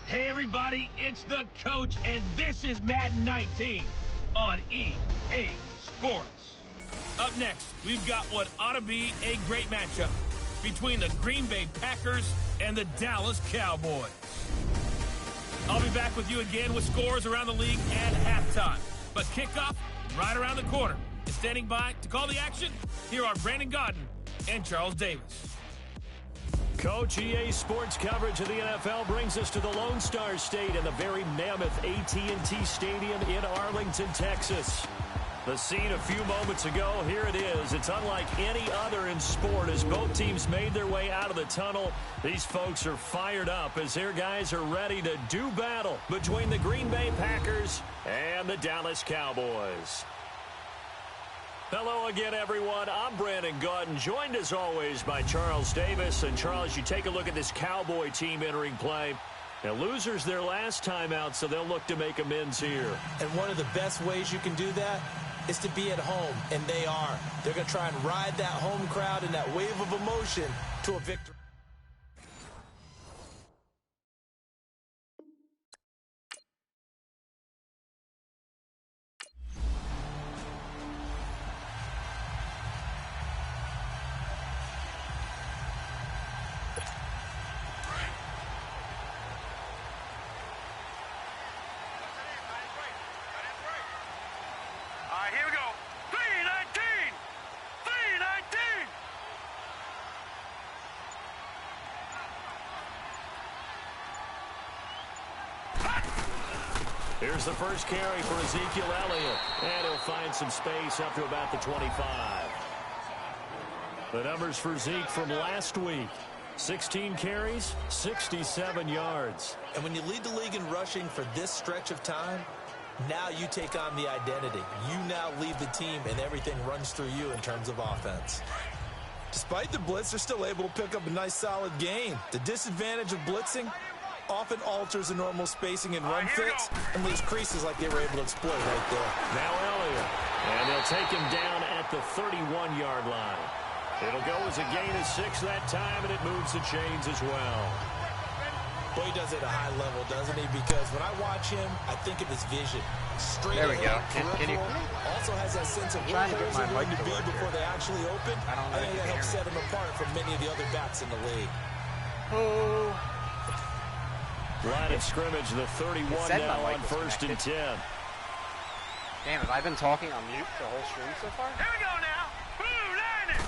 Hey everybody, it's the coach, and this is Madden 19 on EA Sports. Up next, we've got what ought to be a great matchup between the Green Bay Packers and the Dallas Cowboys. I'll be back with you again with scores around the league at halftime. But kickoff right around the corner. And standing by to call the action, here are Brandon Gaudin and Charles Davis. Coach, EA Sports coverage of the NFL brings us to the Lone Star State in the very mammoth AT&T Stadium in Arlington, Texas. The scene a few moments ago, here it is. It's unlike any other in sport as both teams made their way out of the tunnel. These folks are fired up as their guys are ready to do battle between the Green Bay Packers and the Dallas Cowboys. Hello again, everyone. I'm Brandon Gaudin, joined as always by Charles Davis. And Charles, you take a look at this Cowboy team entering play. Now, losers their last time out, so they'll look to make amends here. And one of the best ways you can do that is to be at home, and they are. They're going to try and ride that home crowd and that wave of emotion to a victory. Here we go. 319! 319! Here's the first carry for Ezekiel Elliott. And he'll find some space up to about the 25. The numbers for Zeke from last week. 16 carries, 67 yards. And when you lead the league in rushing for this stretch of time, now you take on the identity. You now lead the team, and everything runs through you in terms of offense. Despite the blitz, they're still able to pick up a nice, solid gain. The disadvantage of blitzing often alters the normal spacing and run fits and leaves creases like they were able to exploit right there. Now Elliott, and they'll take him down at the 31-yard line. It'll go as a gain of 6 that time, and it moves the chains as well. Boy, he does it at a high level, doesn't he? Because when I watch him, I think of his vision. Straight there we go. Can you also has that sense of where holes are going to be before they actually open. I think that helps set him apart from many of the other backs in the league. Oh. Line of scrimmage, the 31 now on 1st and 10. Damn, have I been talking on mute the whole stream so far? Here we go now. Blue line it.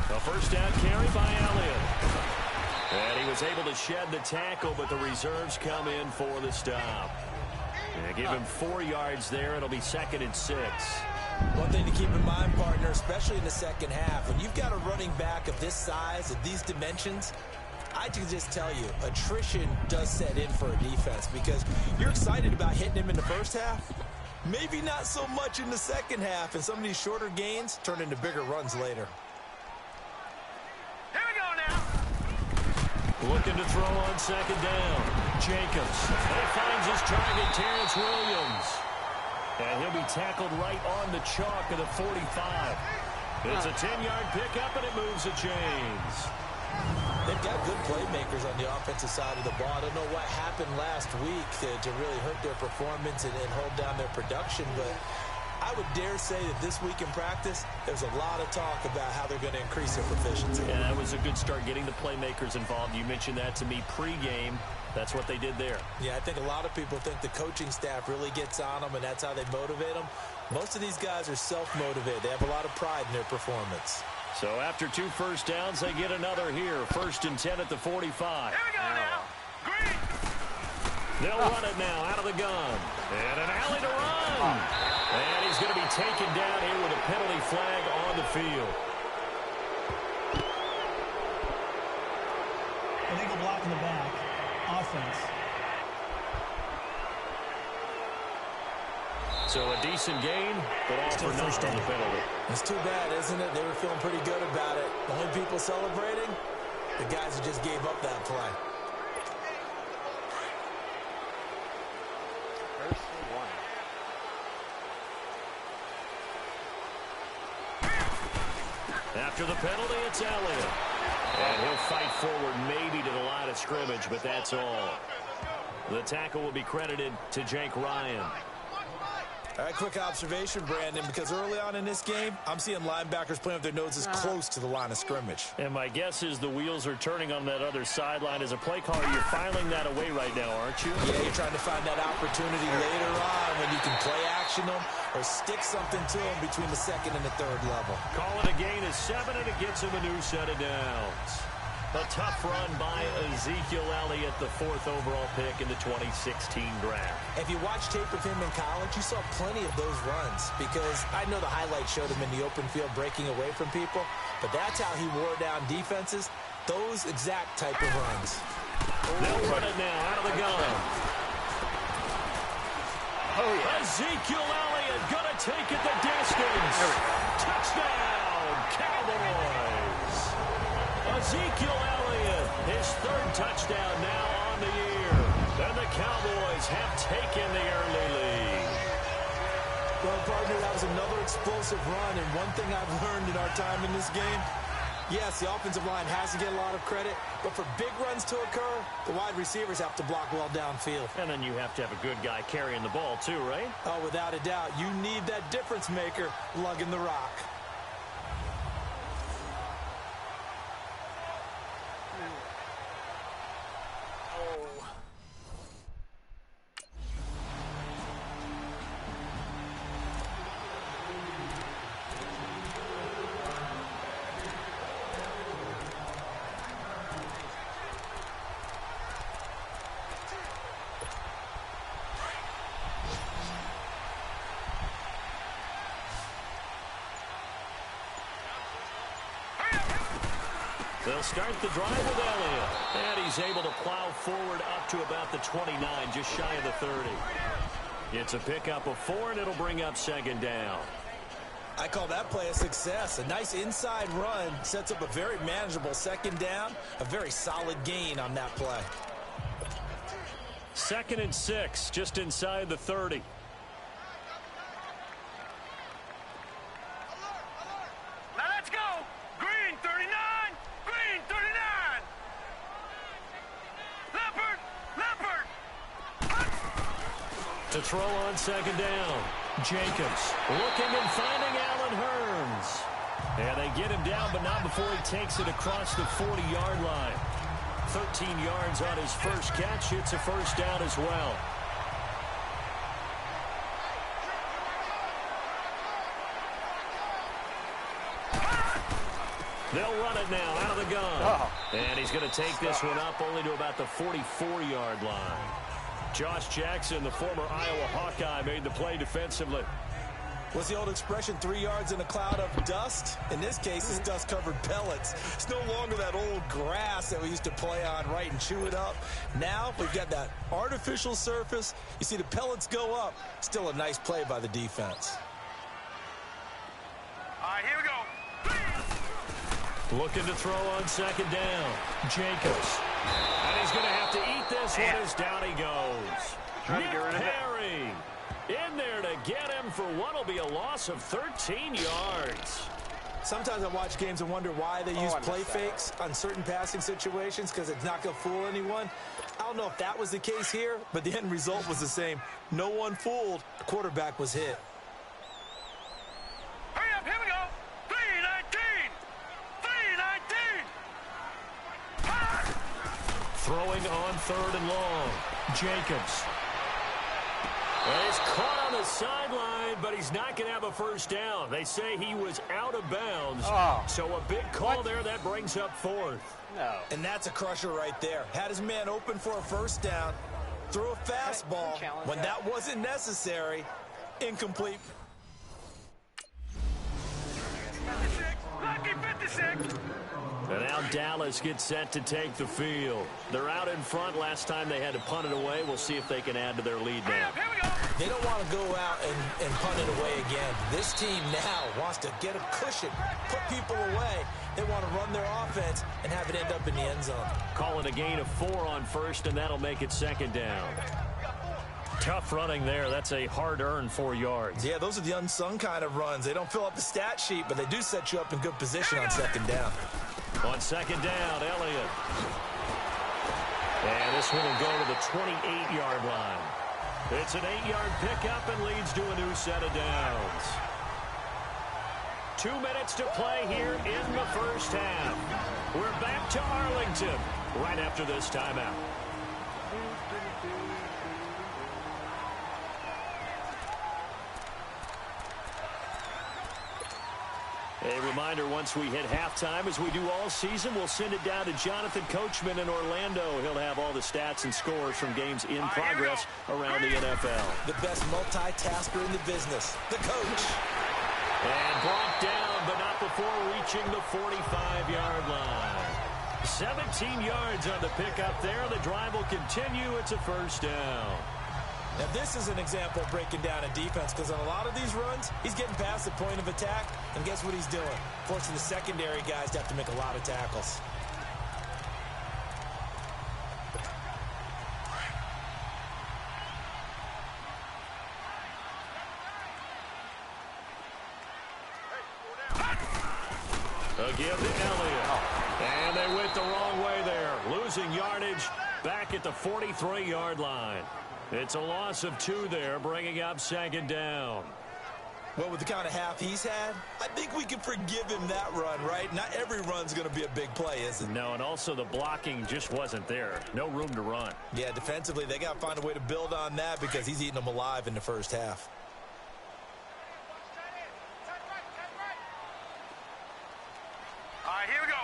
A first down carry by Elliott. And he was able to shed the tackle, but the reserves come in for the stop. And give him 4 yards there. It'll be 2nd and 6. One thing to keep in mind, partner, especially in the second half, when you've got a running back of this size, of these dimensions, I can just tell you, attrition does set in for a defense because you're excited about hitting him in the first half. Maybe not so much in the second half, and some of these shorter gains turn into bigger runs later. Here we go now. Looking to throw on 2nd down. Jacobs. And finds his target, Terrence Williams. And he'll be tackled right on the chalk of the 45. It's a 10-yard pickup, and it moves the chains. They've got good playmakers on the offensive side of the ball. I don't know what happened last week to really hurt their performance and hold down their production, but I would dare say that this week in practice, there's a lot of talk about how they're going to increase their proficiency. Yeah, that was a good start getting the playmakers involved. You mentioned that to me pregame. That's what they did there. Yeah, I think a lot of people think the coaching staff really gets on them, and that's how they motivate them. Most of these guys are self-motivated. They have a lot of pride in their performance. So after 2 first downs, they get another here. 1st and 10 at the 45. Here we go now. Green. They'll run it now out of the gun. And an alley to run. And he's going to be taken down here with a penalty flag on the field. Illegal block in the back. Offense. So a decent gain, but all for nothing on the penalty. It's too bad, isn't it? They were feeling pretty good about it. The only people celebrating, the guys who just gave up that play. First and 1. After the penalty, it's Elliott. And he'll fight forward maybe to the line of scrimmage, but that's all. The tackle will be credited to Jake Ryan. All right, quick observation, Brandon, because early on in this game, I'm seeing linebackers playing with their noses close to the line of scrimmage. And my guess is the wheels are turning on that other sideline. As a play caller, you're filing that away right now, aren't you? Yeah, you're trying to find that opportunity later on when you can play action them or stick something to them between the second and the third level. Call it a gain of 7, and it gets him a new set of downs. A tough run by Ezekiel Elliott, the 4th overall pick in the 2016 draft. If you watch tape of him in college, you saw plenty of those runs because I know the highlights showed him in the open field breaking away from people, but that's how he wore down defenses, those exact type of runs. They'll run it now out of the gun. Oh, yeah. Ezekiel Elliott going to take it the distance. Touchdown, Cowboys. Ezekiel Elliott, his 3rd touchdown now on the year. And the Cowboys have taken the early lead. Well, partner, that was another explosive run, and one thing I've learned in our time in this game, yes, the offensive line has to get a lot of credit, but for big runs to occur, the wide receivers have to block well downfield. And then you have to have a good guy carrying the ball too, right? Oh, without a doubt. You need that difference maker lugging the rock. They'll start the drive with Elliott. And he's able to plow forward up to about the 29, just shy of the 30. It's a pickup of 4, and it'll bring up 2nd down. I call that play a success. A nice inside run sets up a very manageable 2nd down. A very solid gain on that play. 2nd and 6, just inside the 30. Now let's go. Green 39. Green 39. Leopard. To throw on 2nd down. Jacobs looking and finding Allen Hurns. And they get him down, but not before he takes it across the 40-yard line. 13 yards on his first catch. It's a 1st down as well. They'll run it now out of the gun. And he's going to take this one up only to about the 44-yard line. Josh Jackson, the former Iowa Hawkeye, made the play defensively. What's the old expression, 3 yards in a cloud of dust? In this case, it's dust-covered pellets. It's no longer that old grass that we used to play on, right, and chew it up. Now we've got that artificial surface. You see the pellets go up. Still a nice play by the defense. All right, here we go. Looking to throw on 2nd down. Jacobs. And he's going to have to eat this one as down he goes. Trying to get rid of it. Perry in there to get him for what will be a loss of 13 yards. Sometimes I watch games and wonder why they use play fakes on certain passing situations because it's not going to fool anyone. I don't know if that was the case here, but the end result was the same. No one fooled. The quarterback was hit. Hurry up, here we go. 319. 319. Throwing on 3rd and long. Jacobs. Well, he's caught on the sideline, but he's not going to have a 1st down. They say he was out of bounds. So a big call there. That brings up 4th. No. And that's a crusher right there. Had his man open for a 1st down. Threw a fastball when that wasn't necessary. Incomplete. 56. Lucky 56. And now Dallas gets set to take the field. They're out in front. Last time they had to punt it away. We'll see if they can add to their lead now. Here we go. They don't want to go out and punt it away again. This team now wants to get a cushion, put people away. They want to run their offense and have it end up in the end zone. Call it a gain of 4 on 1st, and that'll make it 2nd down. Tough running there. That's a hard-earned 4 yards. Yeah, those are the unsung kind of runs. They don't fill up the stat sheet, but they do set you up in good position on 2nd down. On 2nd down, Elliott. And this one will go to the 28-yard line. It's an 8-yard pickup and leads to a new set of downs. 2 minutes to play here in the first half. We're back to Arlington right after this timeout. A reminder, once we hit halftime, as we do all season, we'll send it down to Jonathan Coachman in Orlando. He'll have all the stats and scores from games in progress around the NFL. The best multitasker in the business, the coach. And brought down, but not before reaching the 45-yard line. 17 yards on the pickup there. The drive will continue. It's a first down. Now, this is an example of breaking down a defense, because on a lot of these runs, he's getting past the point of attack, and guess what he's doing? Forcing the secondary guys to have to make a lot of tackles. A give to Elliott. And they went the wrong way there. Losing yardage back at the 43-yard line. It's a loss of 2 there, bringing up second down. Well, with the kind of half he's had, I think we can forgive him that run, right? Not every run's going to be a big play, is it? No, and also the blocking just wasn't there. No room to run. Yeah, defensively, they got to find a way to build on that, because he's eating them alive in the first half. All right, here we go.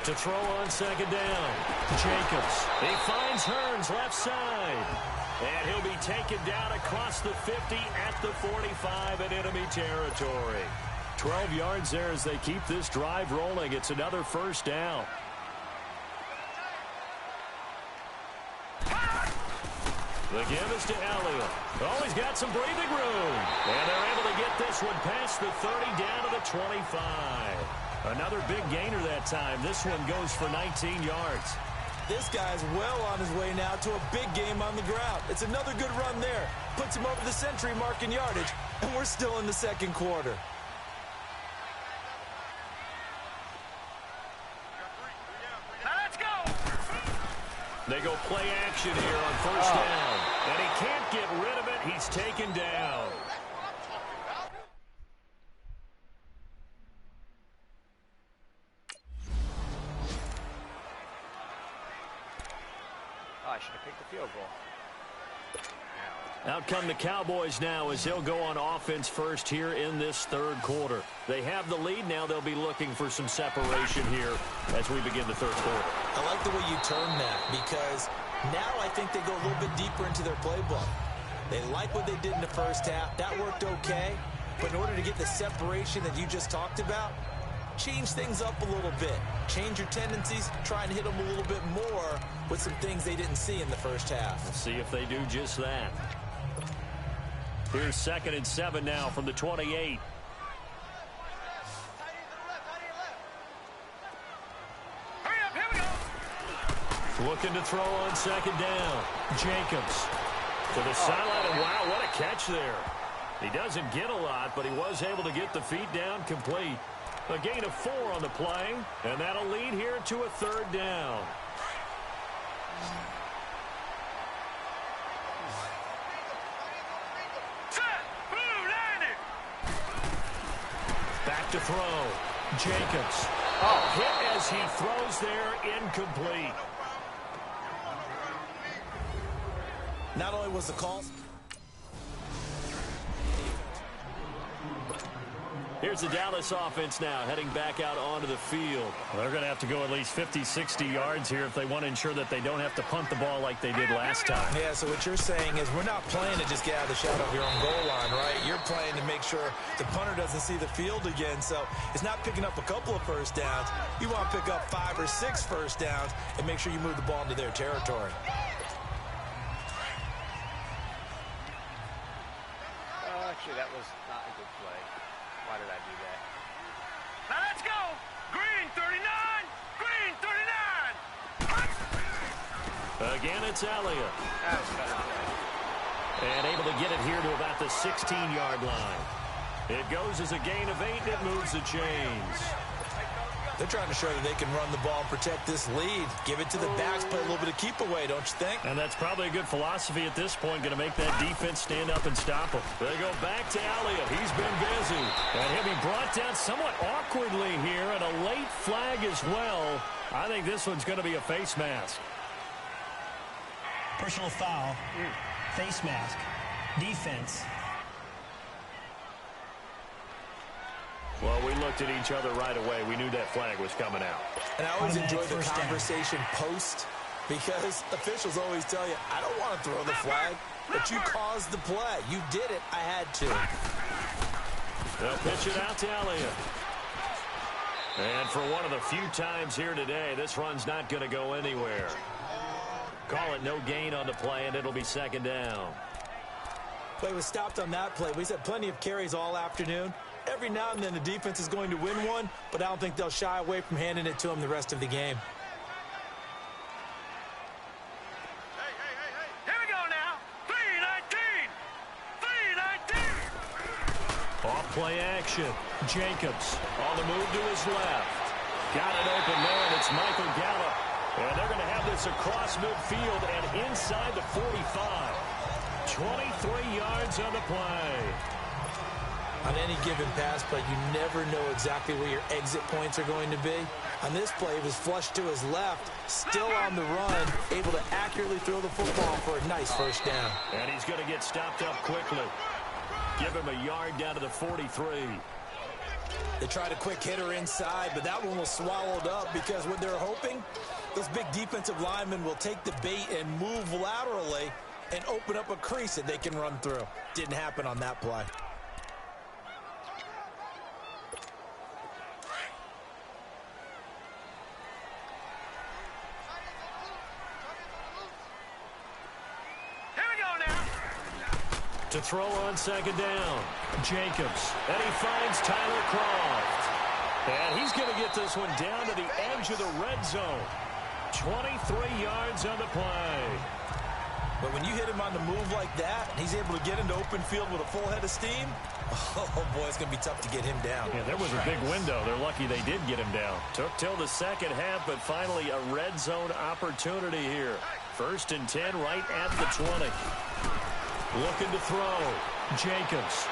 To throw on second down, Jacobs. He finds Hearns left side. And he'll be taken down across the 50 at the 45 in enemy territory. 12 yards there as they keep this drive rolling. It's another first down. The give is to Elliott. Oh, he's got some breathing room. And they're able to get this one past the 30 down to the 25. Another big gainer that time. This one goes for 19 yards. This guy's well on his way now to a big game on the ground. It's another good run there. Puts him over the century mark in yardage, and we're still in the second quarter. Now let's go. They go play action here on first down. And he can't get rid of it. He's taken down. I should have picked the field goal. Out come the Cowboys now as they'll go on offense first here in this third quarter. They have the lead. Now they'll be looking for some separation here as we begin the third quarter. I like the way you turn that, because now I think they go a little bit deeper into their playbook. They like what they did in the first half. That worked okay. But in order to get the separation that you just talked about, change things up a little bit. Change your tendencies. Try and hit them a little bit more with some things they didn't see in the first half. We'll see if they do just that. Here's 2nd and 7 now from the 28. Hurry up, here we go. Looking to throw on second down. Jacobs to the sideline, and wow, what a catch there. He doesn't get a lot, but he was able to get the feet down complete. A gain of 4 on the play, and that'll lead here to a third down. Set. Blue landing. Back to throw. Jacobs. Hit as he throws there, incomplete. Not only was the call... Here's the Dallas offense now heading back out onto the field. Well, they're going to have to go at least 50, 60 yards here if they want to ensure that they don't have to punt the ball like they did last time. Yeah, so what you're saying is we're not playing to just get out of the shadow of your own goal line, right? You're playing to make sure the punter doesn't see the field again. So it's not picking up a couple of first downs. You want to pick up 5 or 6 first downs and make sure you move the ball into their territory. Actually, that was not a good play. Why did I do that? Now let's go. Green 39. Green 39. Again, it's Elliott. That was a better play. And able to get it here to about the 16-yard line. It goes as a gain of 8, and it moves the chains. They're trying to show that they can run the ball and protect this lead. Give it to the backs, play a little bit of keep away, don't you think? And that's probably a good philosophy at this point, going to make that defense stand up and stop them. They go back to Elliott. He's been busy. And he'll be brought down somewhat awkwardly here, and a late flag as well. I think this one's going to be a face mask. Personal foul. Face mask. Defense. Well, we looked at each other right away. We knew that flag was coming out. And I always enjoy the First down. conversation post, because officials always tell you, I don't want to throw the flag, but you caused the play. You did it. I had to. They'll pitch it out to Elliott. And for one of the few times here today, this run's not going to go anywhere. Call it no gain on the play, and it'll be second down. Play was stopped on that play. We've had plenty of carries all afternoon. Every now and then the defense is going to win one, but I don't think they'll shy away from handing it to them the rest of the game. Hey, hey, hey, hey. Here we go now. 3-19. 3-19. Off play action. Jacobs on the move to his left. Got it open there, and it's Michael Gallup. And they're going to have this across midfield and inside the 45. 23 yards on the play. On any given pass play, you never know exactly where your exit points are going to be. On this play, it was flushed to his left, still on the run, able to accurately throw the football for a nice first down. And he's going to get stopped up quickly. Give him a yard down to the 43. They tried a quick hitter inside, but that one was swallowed up because what they're hoping, those big defensive linemen will take the bait and move laterally and open up a crease that they can run through. Didn't happen on that play. To throw on second down, Jacobs, and he finds Tyler Croft. And he's going to get this one down to the edge of the red zone. 23 yards on the play. But when you hit him on the move like that, he's able to get into open field with a full head of steam, oh boy, it's going to be tough to get him down. Yeah, there was a big window. They're lucky they did get him down. Took till the second half, but finally a red zone opportunity here. 1st and 10 right at the 20. Looking to throw. Jacobs.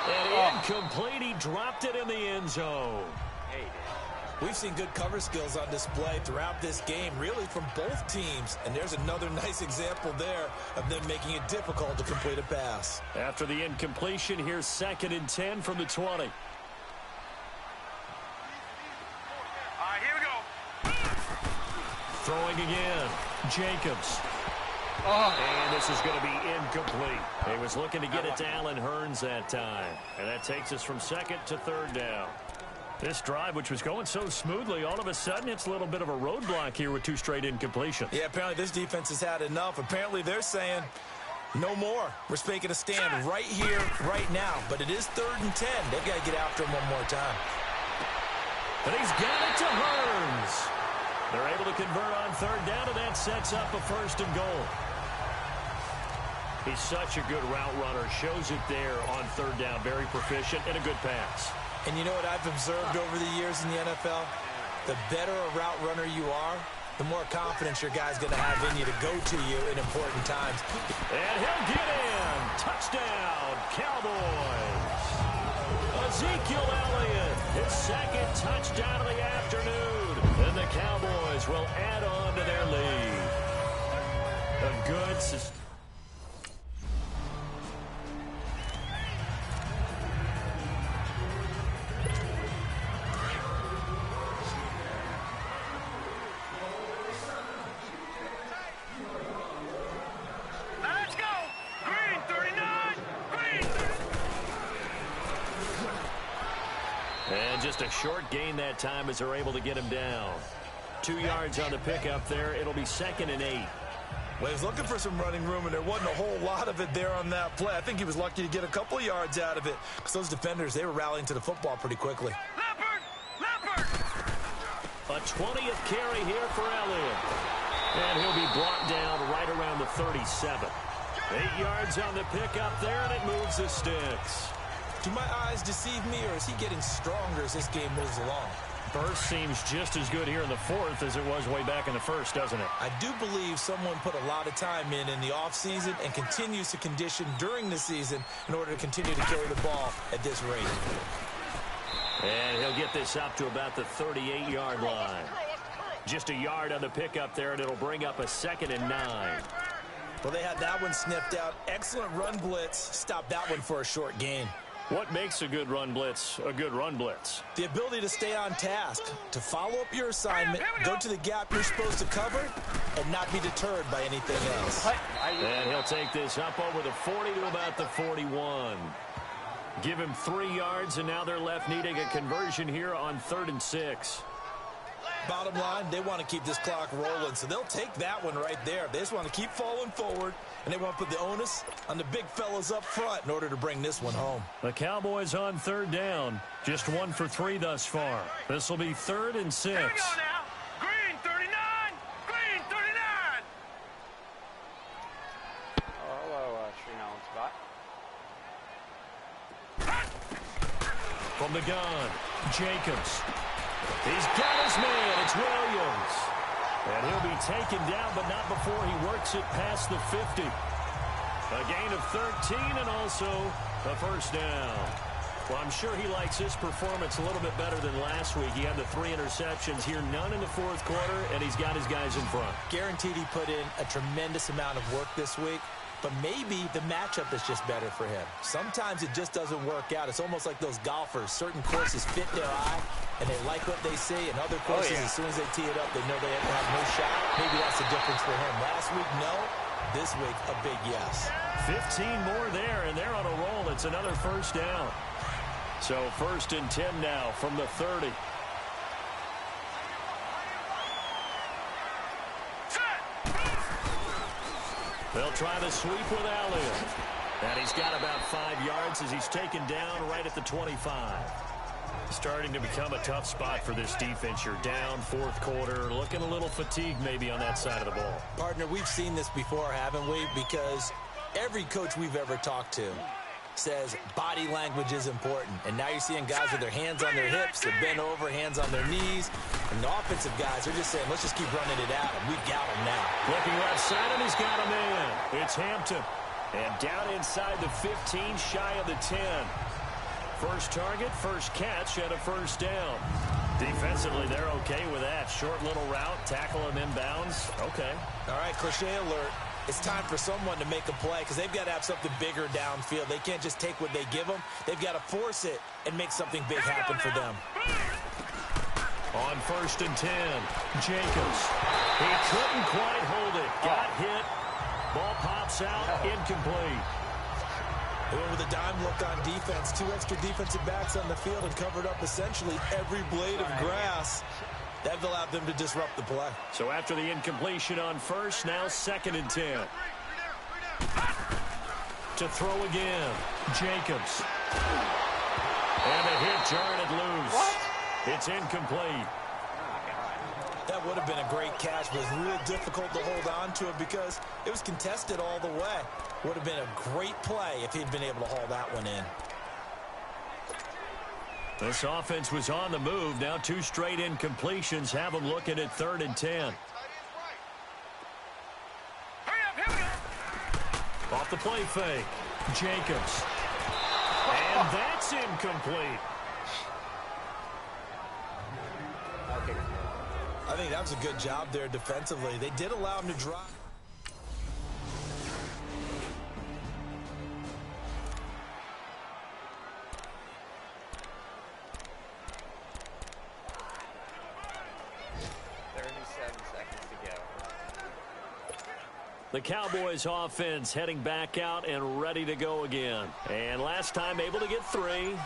And incomplete. He dropped it in the end zone. We've seen good cover skills on display throughout this game, really from both teams. And there's another nice example there of them making it difficult to complete a pass. After the incompletion, here's 2nd and 10 from the 20. All right, here we go. Throwing again. Jacobs. And this is going to be incomplete. He was looking to get it to Allen Hurns that time. And that takes us from 2nd to 3rd down. This drive, which was going so smoothly, all of a sudden it's a little bit of a roadblock here with 2 straight incompletions. Yeah, apparently this defense has had enough. Apparently they're saying no more. We're making a stand right here, right now. But it is 3rd and 10. They've got to get after him one more time. But he's got it to Hurns. They're able to convert on 3rd down, and that sets up a 1st and goal. He's such a good route runner. Shows it there on 3rd down. Very proficient and a good pass. And you know what I've observed over the years in the NFL? The better a route runner you are, the more confidence your guy's going to have in you to go to you in important times. And he'll get in. Touchdown, Cowboys. Ezekiel Elliott, his 2nd touchdown of the afternoon. And the Cowboys will add on to their lead. A good Let's go. Green 39. Green 39. And just a short gain that time as they're able to get him down. 2 yards on the pickup there. It'll be 2nd and 8. Well, he was looking for some running room, and there wasn't a whole lot of it there on that play. I think he was lucky to get a couple of yards out of it because those defenders, they were rallying to the football pretty quickly. Leopard. Leopard. A 20th carry here for Elliott. And he'll be brought down right around the 37. 8 yards on the pickup there, and it moves the sticks. Do my eyes deceive me, or is he getting stronger as this game moves along? Burst seems just as good here in the fourth as it was way back in the first, doesn't it? I do believe someone put a lot of time in the offseason and continues to condition during the season in order to continue to carry the ball at this rate. And he'll get this up to about the 38-yard line. Just a yard on the pickup there, and it'll bring up a 2nd and 9. Well, they had that one sniffed out. Excellent run blitz. Stop that one for a short gain. What makes a good run blitz a good run blitz? The ability to stay on task, to follow up your assignment, go to the gap you're supposed to cover, and not be deterred by anything else. And he'll take this up over the 40 to about the 41. Give him 3 yards, and now they're left needing a conversion here on 3rd and 6. Bottom line, they want to keep this clock rolling, so they'll take that one right there. They just want to keep falling forward, and they want to put the onus on the big fellas up front in order to bring this one home. The Cowboys on 3rd down. Just 1 for 3 thus far. This will be 3rd and 6. Here we go now. Green 39. Green 39. Oh, hello, Shreenallen Scott. From the gun, Jacobs. He's got his man. It's Williams. And he'll be taken down, but not before he works it past the 50. A gain of 13 and also a first down. Well, I'm sure he likes his performance a little bit better than last week. He had the 3 interceptions here, none in the fourth quarter, and he's got his guys in front. Guaranteed he put in a tremendous amount of work this week. But maybe the matchup is just better for him. Sometimes it just doesn't work out. It's almost like those golfers. Certain courses fit their eye, and they like what they see. And other courses, as soon as they tee it up, they know they have no shot. Maybe that's the difference for him. Last week, no. This week, a big yes. 15 more there, and they're on a roll. It's another first down. So 1st and 10 now from the 30. They'll try the sweep with Allen. And he's got about 5 yards as he's taken down right at the 25. Starting to become a tough spot for this defense. You're down, fourth quarter, looking a little fatigued maybe on that side of the ball. Partner, we've seen this before, haven't we? Because every coach we've ever talked to says body language is important. And now you're seeing guys with their hands on their hips, they're bent over, hands on their knees. And the offensive guys are just saying, let's just keep running it at him. We've got him now. Looking left side, and he's got him in. It's Hampton. And down inside the 15, shy of the 10. First target, first catch, and a first down. Defensively, they're okay with that. Short little route, tackle him inbounds. Okay. All right, cliche alert. It's time for someone to make a play because they've got to have something bigger downfield. They can't just take what they give them. They've got to force it and make something big happen for them. On 1st and 10, Jacobs. He couldn't quite hold it. Got hit. Ball pops out, incomplete. They went with a dime look on defense. 2 extra defensive backs on the field and covered up essentially every blade of grass. That allowed them to disrupt the play. So after the incompletion on 1st, now 2nd and 10. To throw again, Jacobs. And a hit jarred loose. What? It's incomplete. That would have been a great catch, but it was real difficult to hold on to it because it was contested all the way. Would have been a great play if he'd been able to haul that one in. This offense was on the move. Now 2 straight incompletions have them looking at 3rd and 10. Off the play fake. Jacobs. And that's incomplete. I think that was a good job there defensively. They did allow him to drop. The Cowboys offense heading back out and ready to go again. And last time able to get 3.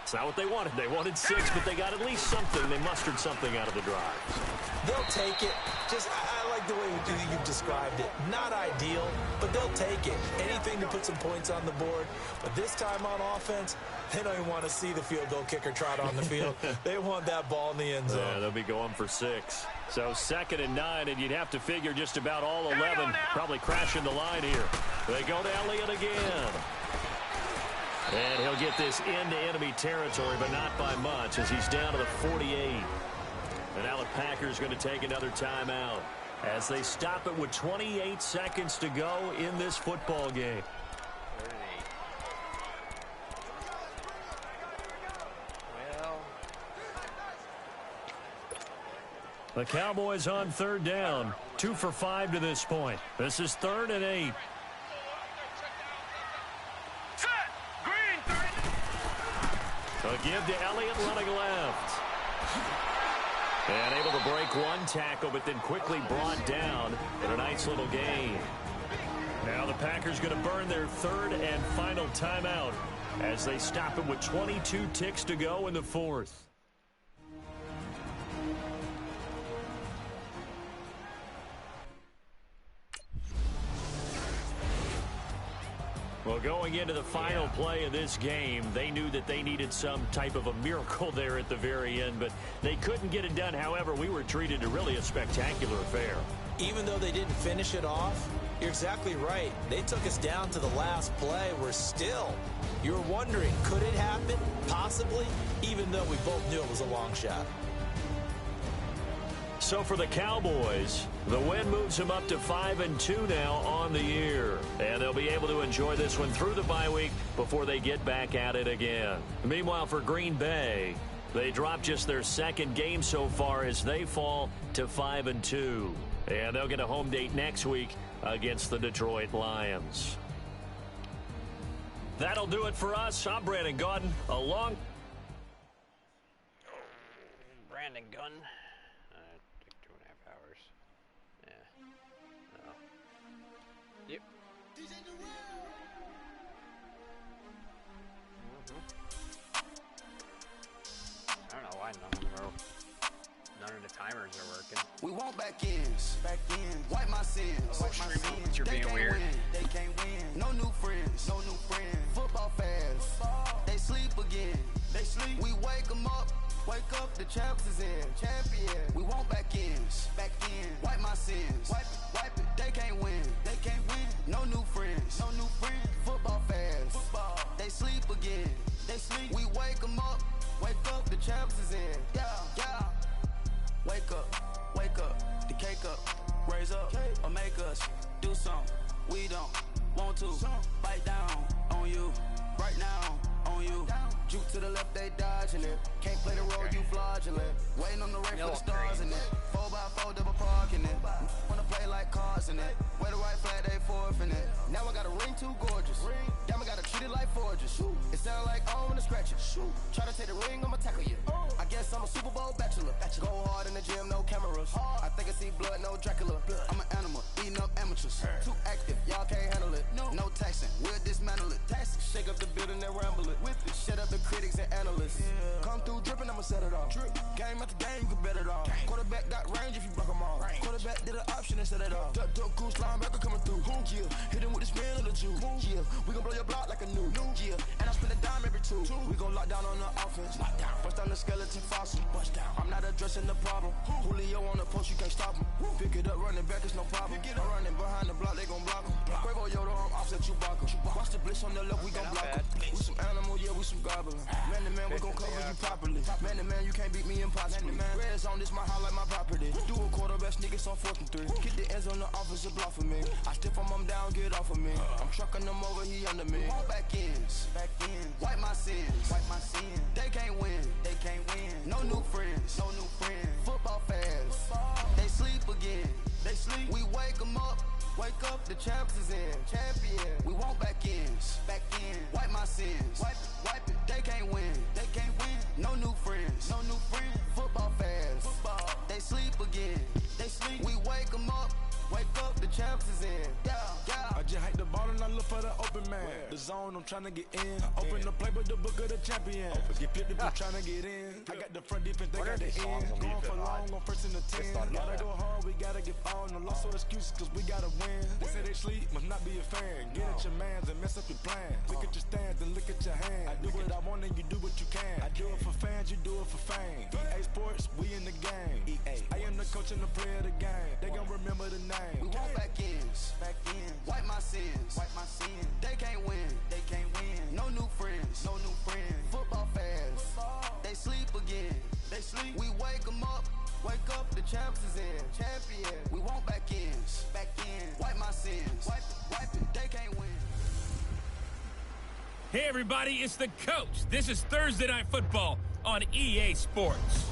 It's not what they wanted. They wanted 6, but they got at least something. They mustered something out of the drive. They'll take it. Just, I like the way you've described it. Not ideal, but they'll take it. Anything to put some points on the board. But this time on offense, they don't even want to see the field goal kicker trot on the field. They want that ball in the end zone. Yeah, they'll be going for 6. So 2nd and 9, and you'd have to figure just about all 11 probably crashing the line here. They go to Elliott again. And he'll get this into enemy territory, but not by much as he's down to the 48. Packers going to take another timeout as they stop it with 28 seconds to go in this football game. The Cowboys on third down. 2 for 5 to this point. This is 3rd and 8. Set. Green. A give to Elliott running left. And able to break one tackle, but then quickly brought down in a nice little gain. Now the Packers going to burn their 3rd and final timeout as they stop it with 22 ticks to go in the 4th. Well, going into the final play of this game, they knew that they needed some type of a miracle there at the very end, but they couldn't get it done. However, we were treated to really a spectacular affair. Even though they didn't finish it off, you're exactly right. They took us down to the last play. We're still. You're wondering, could it happen? Possibly, even though we both knew it was a long shot. So for the Cowboys, the win moves them up to 5-2 now on the year. And they'll be able to enjoy this one through the bye week before they get back at it again. Meanwhile, for Green Bay, they drop just their 2nd game so far as they fall to 5-2. And they'll get a home date next week against the Detroit Lions. That'll do it for us. I'm Brandon Gaudin, along. Brandon Gunn. Took 2.5 hours. Yeah. No. Yep. I don't know why none of the timers are working. We want back ends. Wipe my sins. You're being weird. They can't win. No new friends. Football fast. They sleep again. We wake them up. Wake up, the champs is in. Champion. We want back ends. Wipe my sins. Wipe it. They can't win. No new friends. Football fast. They sleep again. We wake them up. Wake up, the champs is in. Yeah. Wake up, the cake up, raise up, or make us do something we don't want to. Bite down on you, right now on you. Juke to the left, they dodging it. Can't play the role, you fraudulent. Waiting on the rain for the stars in it. 4x4 double parking it. Wanna play like cars in it. Wear the white flag, they forfeit it. Now I got a ring too gorgeous. Damn, I gotta treat it like forges. It sound like I wanna scratch it. Try to take the ring, I'ma tackle you. I guess I'm a Super Bowl bachelor. Go hard in the gym, no cameras. I think I see blood, no Dracula. I'm an animal, eating up amateurs. Too active, y'all can't handle it. No taxing, we'll dismantle it. Shake up the building and ramble it. Shut up the critics and analysts. Come through dripping, I'ma set it off. Game after game, you can bet it off. Quarterback got range if you block them all. Quarterback did an option and set it off. Duck, goose, linebacker coming through. Yeah, hit him with the spin of the Jew. Yeah, we gon' blow your block like a new. Yeah, and I spend a dime every two. We gon' lock down on the offense. Bust down the skeleton fossil. I'm not addressing the problem. Julio on the post, you can't stop him. Pick it up, running back, it's no problem. I'm running behind the block, they gon' block him. Quavo Yoda, I'm offset Chewbacca. Watch the blitz on the left, we gon' block him. We some animal, yeah, we some goblin. Man to man, we gon' cover you properly. Man to man, you can't beat me impossibly. Red zone, this my house like my property. Do a quarterback, niggas on 4th and 3. Get the ends on the offensive block for me. I stiff him, I'm down, get off of me. I'm trucking them over, he under me. Back ends. Wipe my sins. They can't win. No new friends. Football fast. They sleep again. We wake them up. Wake up, the champs is in. Champion. We want back ends. Wipe my sins. Wipe it. They can't win. No new friends. Football fast. They sleep again. We wake them up. Wake up, the champs is in. Yeah. I just hate the ball and I look for the open man. The zone, I'm trying to get in. Open the play with the book of the champion. Get flipped if you trying to get in. I got the front defense, they got the end. Going for long, on 1st and the 10. Gotta go hard, we gotta get all. No loss or excuses, cause we gotta win. They say they sleep, must not be a fan. Get at your mans and mess up your plan. Look at your stands and look at your hand. I do what I want and you do what you can. I do it for fans, you do it for fame. EA Sports, we in the game. I am the coach and the player of the game. They gon' remember the name. We want back ends. Wipe my sins. They can't win. No new friends. Football fast. They sleep again. We wake them up. Wake up, the champs is in. Champion. We want back ends. Back in. Wipe my sins. Wipe it. They can't win. Hey, everybody, it's the coach. This is Thursday Night Football on EA Sports.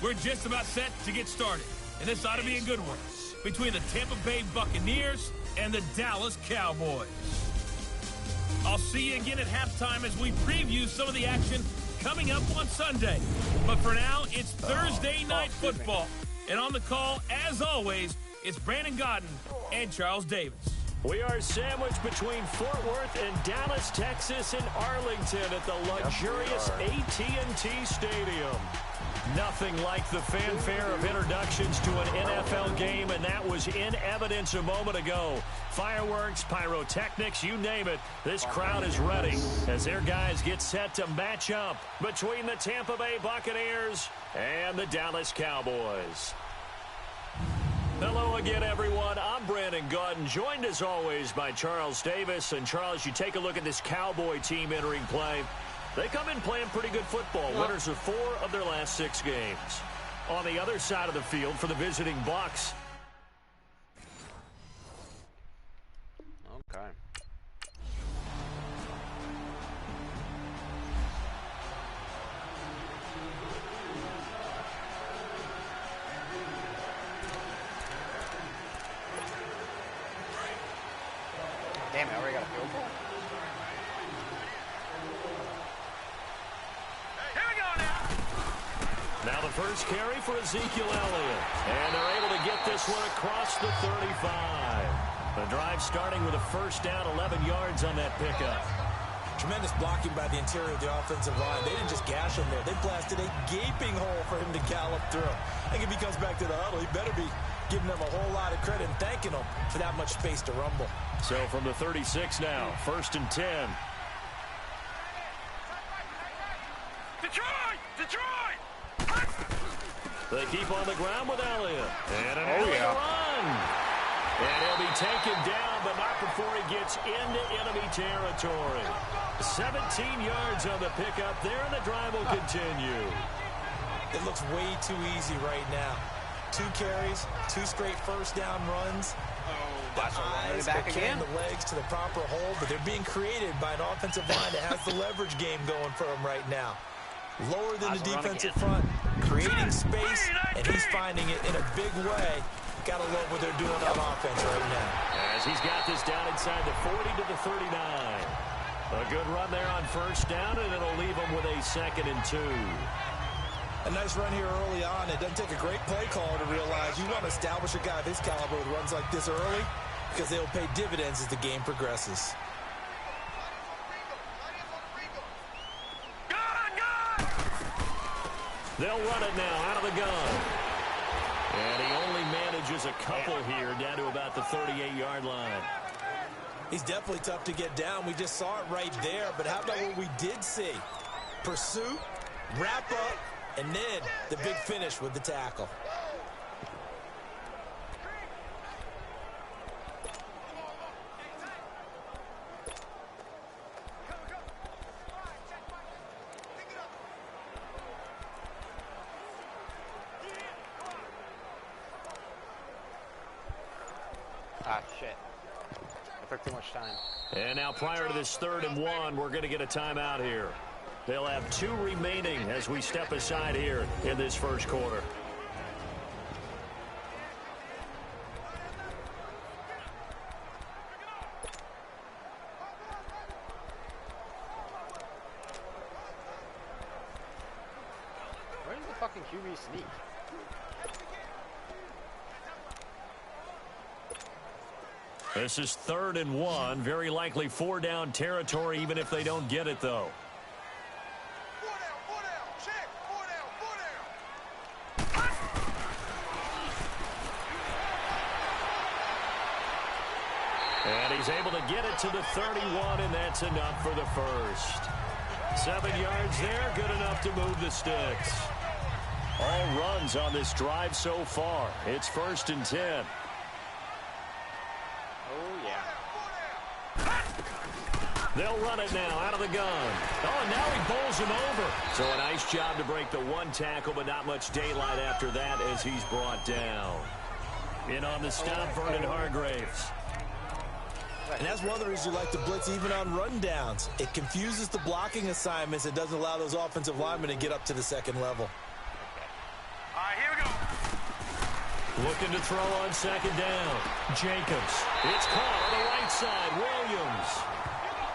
We're just about set to get started, and this ought to be a good one between the Tampa Bay Buccaneers and the Dallas Cowboys. I'll see you again at halftime as we preview some of the action coming up on Sunday. But for now, it's Thursday Night Football. And on the call, as always, it's Brandon Godden and Charles Davis. We are sandwiched between Fort Worth and Dallas, Texas, and Arlington at the luxurious AT&T Stadium. Nothing like the fanfare of introductions to an NFL game, and that was in evidence a moment ago. Fireworks, pyrotechnics, you name it. This crowd is ready as their guys get set to match up between the Tampa Bay Buccaneers and the Dallas Cowboys. Hello again, everyone. I'm Brandon Godden, joined as always by Charles Davis. And Charles, you take a look at this Cowboy team entering play. They come in playing pretty good football. Winners of 4 of their last 6 games. On the other side of the field for the visiting Bucs. Okay. Damn it, I already got a field goal. Now the first carry for Ezekiel Elliott. And they're able to get this one across the 35. The drive starting with a first down, 11 yards on that pickup. Tremendous blocking by the interior of the offensive line. They didn't just gash him there. They blasted a gaping hole for him to gallop through. I think if he comes back to the huddle, he better be giving them a whole lot of credit and thanking them for that much space to rumble. So from the 36 now, 1st and 10. Detroit! Detroit! They keep on the ground with Elliott. And an Elliott run. And he'll be taken down, but not before he gets into enemy territory. 17 yards on the pickup there, and the drive will continue. It looks way too easy right now. 2 carries, 2 straight first down runs. The eyes are carrying the legs to the proper hole, but they're being created by an offensive line that has the leverage game going for them right now. Lower than the defensive front, creating space, and he's finding it in a big way. Gotta love what they're doing on offense right now. As he's got this down inside the 40 to the 39. A good run there on first down, and it'll leave them with a 2nd and 2. A nice run here early on. It doesn't take a great play caller to realize you want to establish a guy of his caliber with runs like this early because they'll pay dividends as the game progresses. They'll run it now out of the gun. And he only manages a couple here down to about the 38-yard line. He's definitely tough to get down. We just saw it right there. But how about what we did see? Pursuit, wrap up, and then the big finish with the tackle. Ah, shit. I took too much time. And now prior to this 3rd and 1, we're going to get a timeout here. They'll have 2 remaining as we step aside here in this first quarter. Where's the fucking QB sneak? This is 3rd and 1. Very likely 4-down territory, even if they don't get it, though. 4 down, check, 4 down. And he's able to get it to the 31, and that's enough for the first. 7 yards there, good enough to move the sticks. All runs on this drive so far. It's 1st and 10. Oh, yeah. They'll run it now out of the gun. Oh, and now he bowls him over. So a nice job to break the one tackle, but not much daylight after that as he's brought down. In on the stop, Vernon Hargraves. And that's one of the reasons you like to blitz even on rundowns. It confuses the blocking assignments. It doesn't allow those offensive linemen to get up to the second level. All right, here we go. Looking to throw on second down. Jacobs. It's caught on the right side. Williams.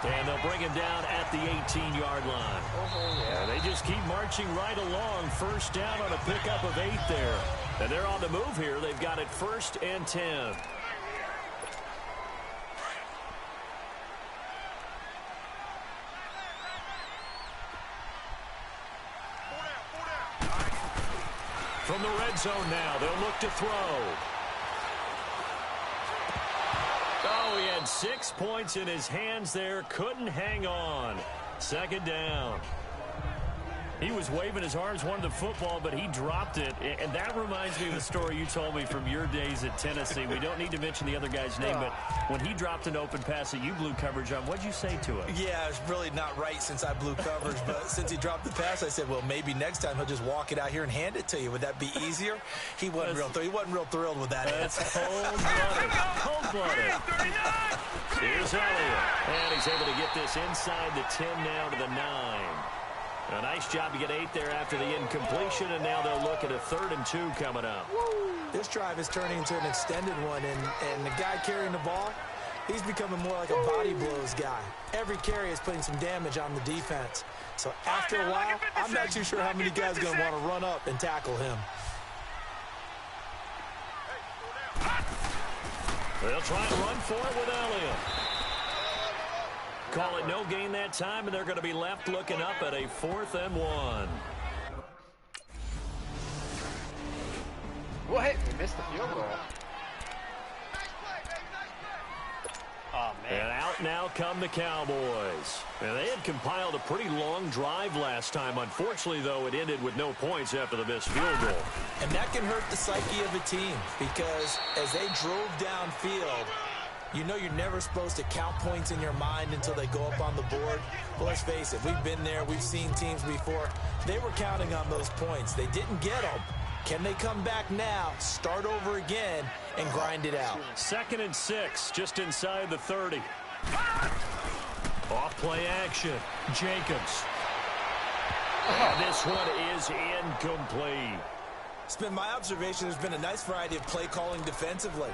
And they'll bring him down at the 18-yard line. And they just keep marching right along. First down on a pickup of 8 there. And they're on the move here. They've got it 1st and 10. From the red zone now, they'll look to throw. Oh, he had 6 points in his hands there. Couldn't hang on. Second down. He was waving his arms, wanted the football, but he dropped it. And that reminds me of the story you told me from your days at Tennessee. We don't need to mention the other guy's name, but when he dropped an open pass that you blew coverage on, what'd you say to him? Yeah, it's really not right since I blew coverage, but since he dropped the pass, I said, well, maybe next time he'll just walk it out here and hand it to you. Would that be easier? He wasn't real thrilled with that. That's cold-blooded. Cold-blooded. Here's Elliott. And he's able to get this inside the 10 now to the 9. A nice job to get 8 there after the incompletion, and now they'll look at a 3rd and 2 coming up. This drive is turning into an extended one, and the guy carrying the ball, he's becoming more like a body blows guy. Every carry is putting some damage on the defense. So after a while, I'm not too sure how many guys are going to want to run up and tackle him. They'll try and run for it with Elliott. Call it no gain that time, and they're going to be left looking up at a 4th and 1. What? We missed the field goal. Oh, man. And out now come the Cowboys. And they had compiled a pretty long drive last time. Unfortunately, though, it ended with no points after the missed field goal. And that can hurt the psyche of a team because as they drove downfield, you know you're never supposed to count points in your mind until they go up on the board. Well, let's face it, we've been there. We've seen teams before. They were counting on those points. They didn't get them. Can they come back now, start over again, and grind it out? 2nd and 6, just inside the 30. Off play action. Jacobs. And this one is incomplete. It's been my observation there's been a nice variety of play calling defensively.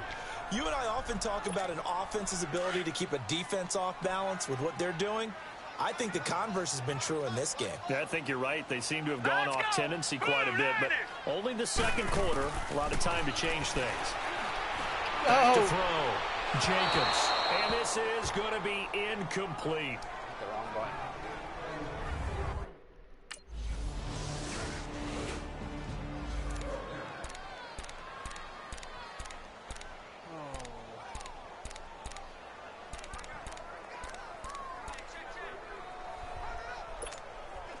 You and I often talk about an offense's ability to keep a defense off balance with what they're doing. I think the converse has been true in this game. Yeah, I think you're right. They seem to have gone off tendency quite a bit, but only the second quarter, a lot of time to change things. Back to throw. Jacobs. And this is going to be incomplete. The wrong button.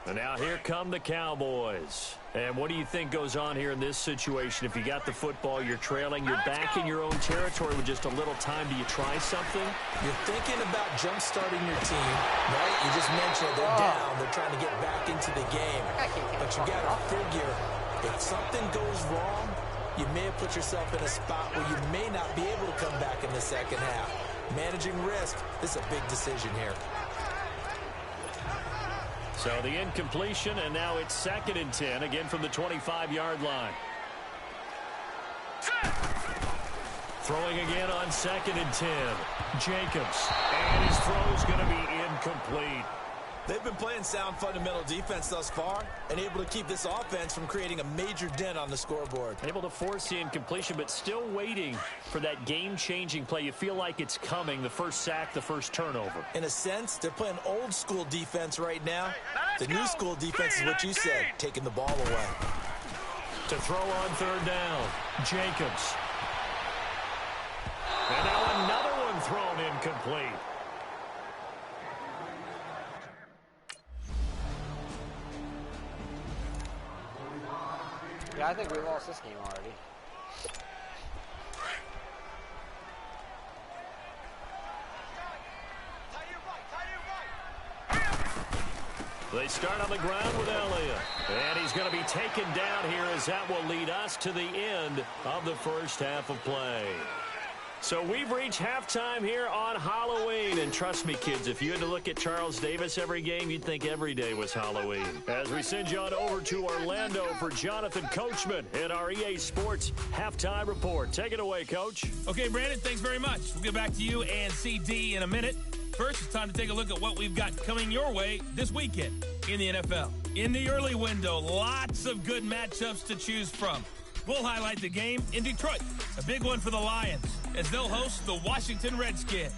And now here come the Cowboys. And what do you think goes on here in this situation? If you got the football, you're trailing, you're back in your own territory with just a little time. Do you try something? You're thinking about jump-starting your team, right? You just mentioned they're down. They're trying to get back into the game. But you got to figure, if something goes wrong, you may have put yourself in a spot where you may not be able to come back in the second half. Managing risk, this is a big decision here. So the incompletion, and now it's 2nd and 10, again from the 25-yard line. Throwing again on 2nd and 10. Jacobs, and his throw's going to be incomplete. They've been playing sound fundamental defense thus far and able to keep this offense from creating a major dent on the scoreboard. Able to force the incompletion, but still waiting for that game-changing play. You feel like it's coming, the first sack, the first turnover. In a sense, they're playing old-school defense right now. The new school defense is what you said, taking the ball away. To throw on 3rd down, Jacobs. And now another one thrown incomplete. Yeah, I think we lost this game already. They start on the ground with Elliott. And he's going to be taken down here as that will lead us to the end of the first half of play. So we've reached halftime here on Halloween. And trust me, kids, if you had to look at Charles Davis every game, you'd think every day was Halloween. As we send you on over to Orlando for Jonathan Coachman in our EA Sports Halftime Report. Take it away, Coach. Okay, Brandon, thanks very much. We'll get back to you and CD in a minute. First, it's time to take a look at what we've got coming your way this weekend in the NFL. In the early window, lots of good matchups to choose from. We'll highlight the game in Detroit, a big one for the Lions, as they'll host the Washington Redskins.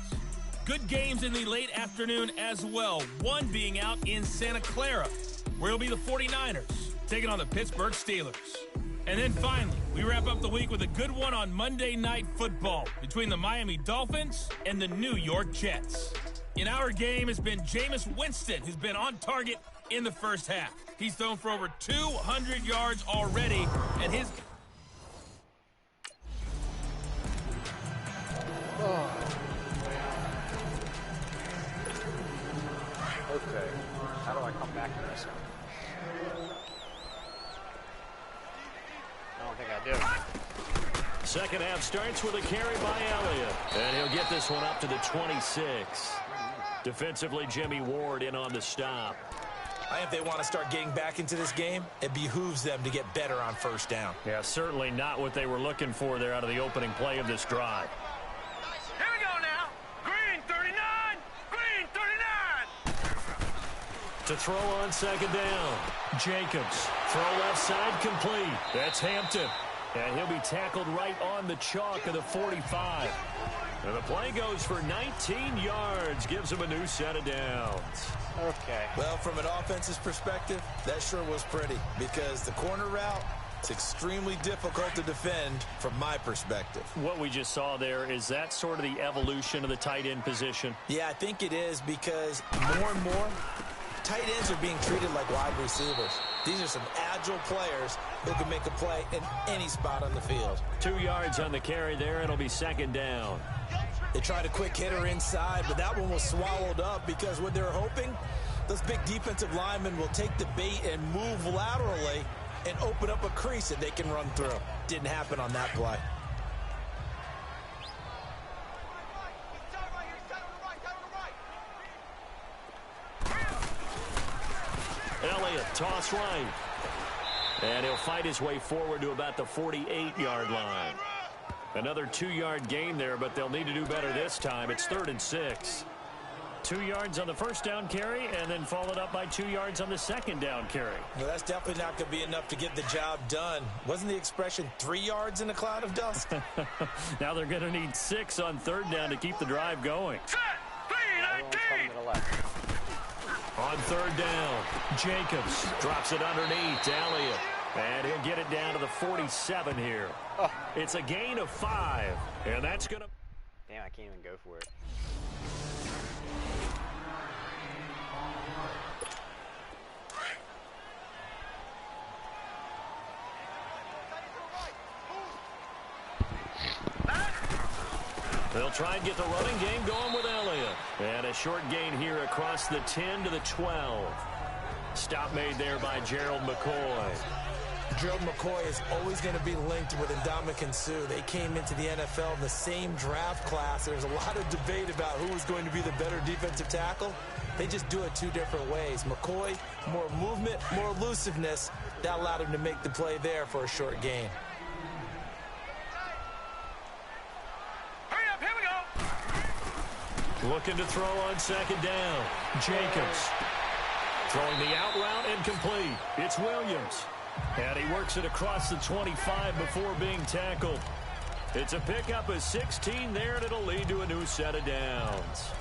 Good games in the late afternoon as well, one being out in Santa Clara, where it'll be the 49ers taking on the Pittsburgh Steelers. And then finally, we wrap up the week with a good one on Monday Night Football between the Miami Dolphins and the New York Jets. In our game has been Jameis Winston, who's been on target in the first half. He's thrown for over 200 yards already, and his... Okay. How do I come back to this one? I don't think I do. Second half starts with a carry by Elliott. And he'll get this one up to the 26. Defensively, Jimmy Ward in on the stop. I think if they want to start getting back into this game, it behooves them to get better on first down. Yeah, certainly not what they were looking for there out of the opening play of this drive. Here we go now. Green 39. Green 39. To throw on second down. Jacobs. Throw left side complete. That's Hampton. And he'll be tackled right on the chalk of the 45. And the play goes for 19 yards. Gives him a new set of downs. Okay. Well, from an offensive perspective, that sure was pretty because the corner route, it's extremely difficult to defend from my perspective. What we just saw there, is that sort of the evolution of the tight end position? Yeah, I think it is because more and more, tight ends are being treated like wide receivers. These are some agile players who can make a play in any spot on the field. 2 yards on the carry there. It'll be second down. They tried a quick hitter inside, but that one was swallowed up because what they're hoping, those big defensive linemen will take the bait and move laterally and open up a crease that they can run through. Didn't happen on that play. Elliott, toss right. And he'll fight his way forward to about the 48-yard line. Another 2-yard gain there, but they'll need to do better this time. It's 3rd and 6. 2 yards on the first down carry, and then followed up by 2 yards on the second down carry. Well, that's definitely not going to be enough to get the job done. Wasn't the expression 3 yards in a cloud of dust? Now they're going to need 6 on third down to keep the drive going. Set. 3-19. On third down, Jacobs drops it underneath to Elliott. And he'll get it down to the 47 here. Oh. It's a gain of 5. And that's going to... Damn, I can't even go for it. They'll try and get the running game going with Elliott. And a short gain here across the 10 to the 12. Stop made there by Gerald McCoy. Gerald McCoy is always going to be linked with Ndamukong Suh. They came into the NFL in the same draft class. There's a lot of debate about who was going to be the better defensive tackle. They just do it 2 different ways. McCoy, more movement, more elusiveness. That allowed him to make the play there for a short gain. Hurry up, here we go. Looking to throw on second down. Jacobs throwing the out route and complete. It's Williams. And he works it across the 25 before being tackled. It's a pickup of 16 there, and it'll lead to a new set of downs.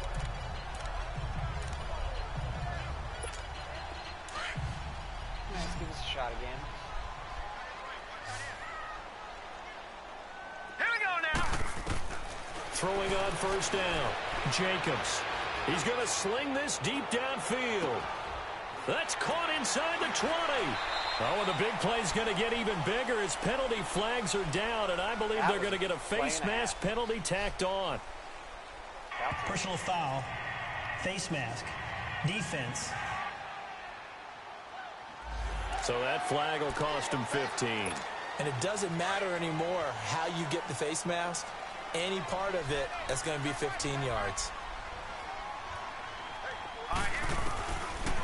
Let's give this a shot again. Here we go now. Throwing on first down. Jacobs. He's going to sling this deep downfield. That's caught inside the 20. Oh, and the big play's going to get even bigger as penalty flags are down, and I believe they're going to get a face mask penalty tacked on. Personal foul, face mask, defense. So that flag will cost him 15. And it doesn't matter anymore how you get the face mask. Any part of it, that's going to be 15 yards.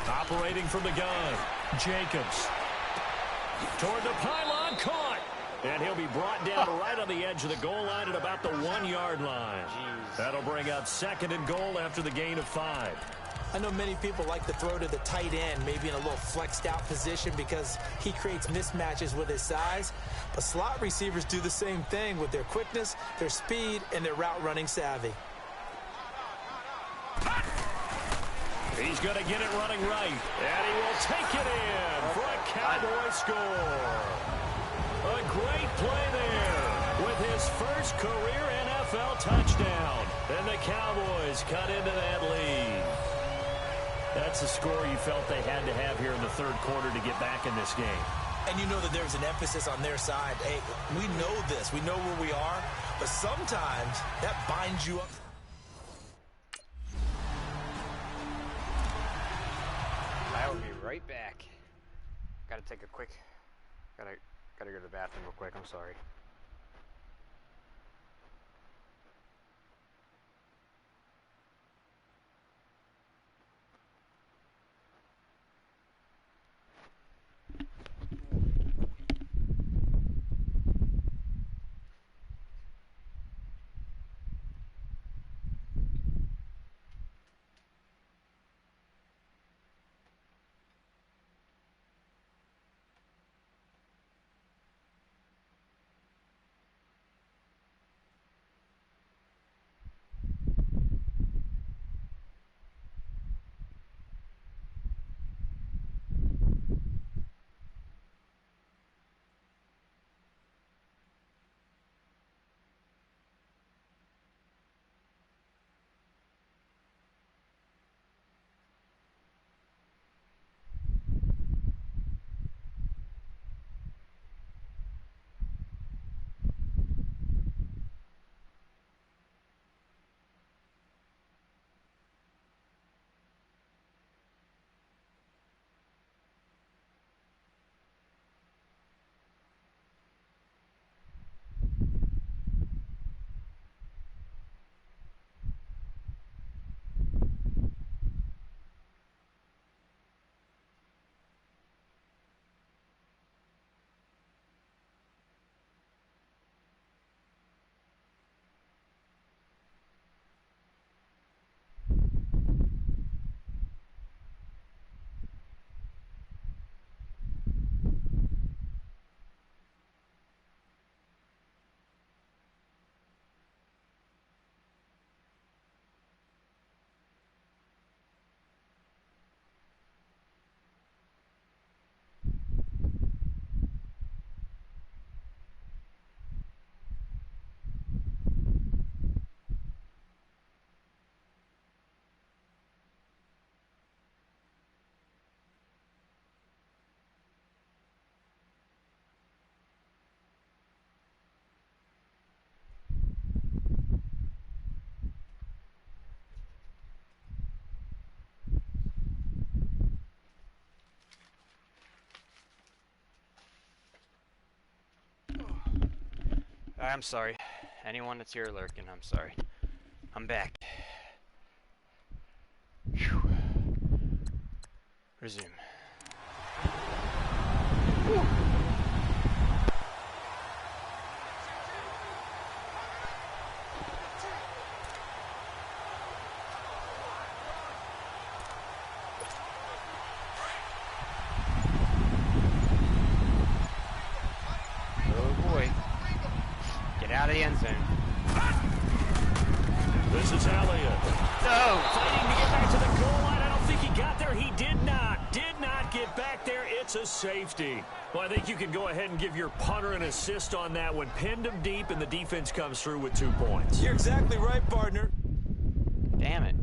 Operating from the gun, Jacobs. Toward the pylon, caught. And he'll be brought down right on the edge of the goal line at about the 1-yard line. Jeez. That'll bring up 2nd and goal after the gain of 5. I know many people like to throw to the tight end, maybe in a little flexed out position because he creates mismatches with his size. But slot receivers do the same thing with their quickness, their speed, and their route running savvy. He's going to get it running right. And he will take it in for a Cowboy score. A great play there with his first career NFL touchdown. And the Cowboys cut into that lead. That's a score you felt they had to have here in the 3rd quarter to get back in this game. And you know that there's an emphasis on their side. Hey, we know this. We know where we are. But sometimes that binds you up. I will be right back. Gotta take a quick... Gotta go to the bathroom real quick. I'm sorry. I'm sorry. Anyone that's here lurking, I'm sorry. I'm back. Whew. Resume. Whew. Out of the end zone. This is Elliott. No! Fighting to get back to the goal line. I don't think he got there. He did not. Did not get back there. It's a safety. Well, I think you can go ahead and give your punter an assist on that one. Pinned him deep, and the defense comes through with 2 points. You're exactly right, partner. Damn it.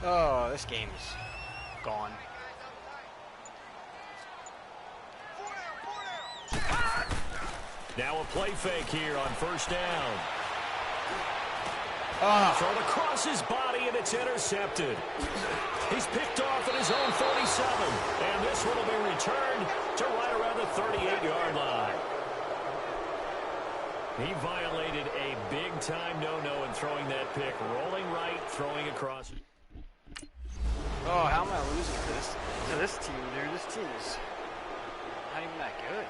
Oh, Oh, this game's gone. Now a play fake here on first down. Thrown across his body, and it's intercepted. He's picked off at his own 47, and this one will be returned to right around the 38-yard line. He violated a big-time no-no in throwing that pick. Rolling right, throwing across. Oh, how am I losing to this team, dude? This team is not even that good.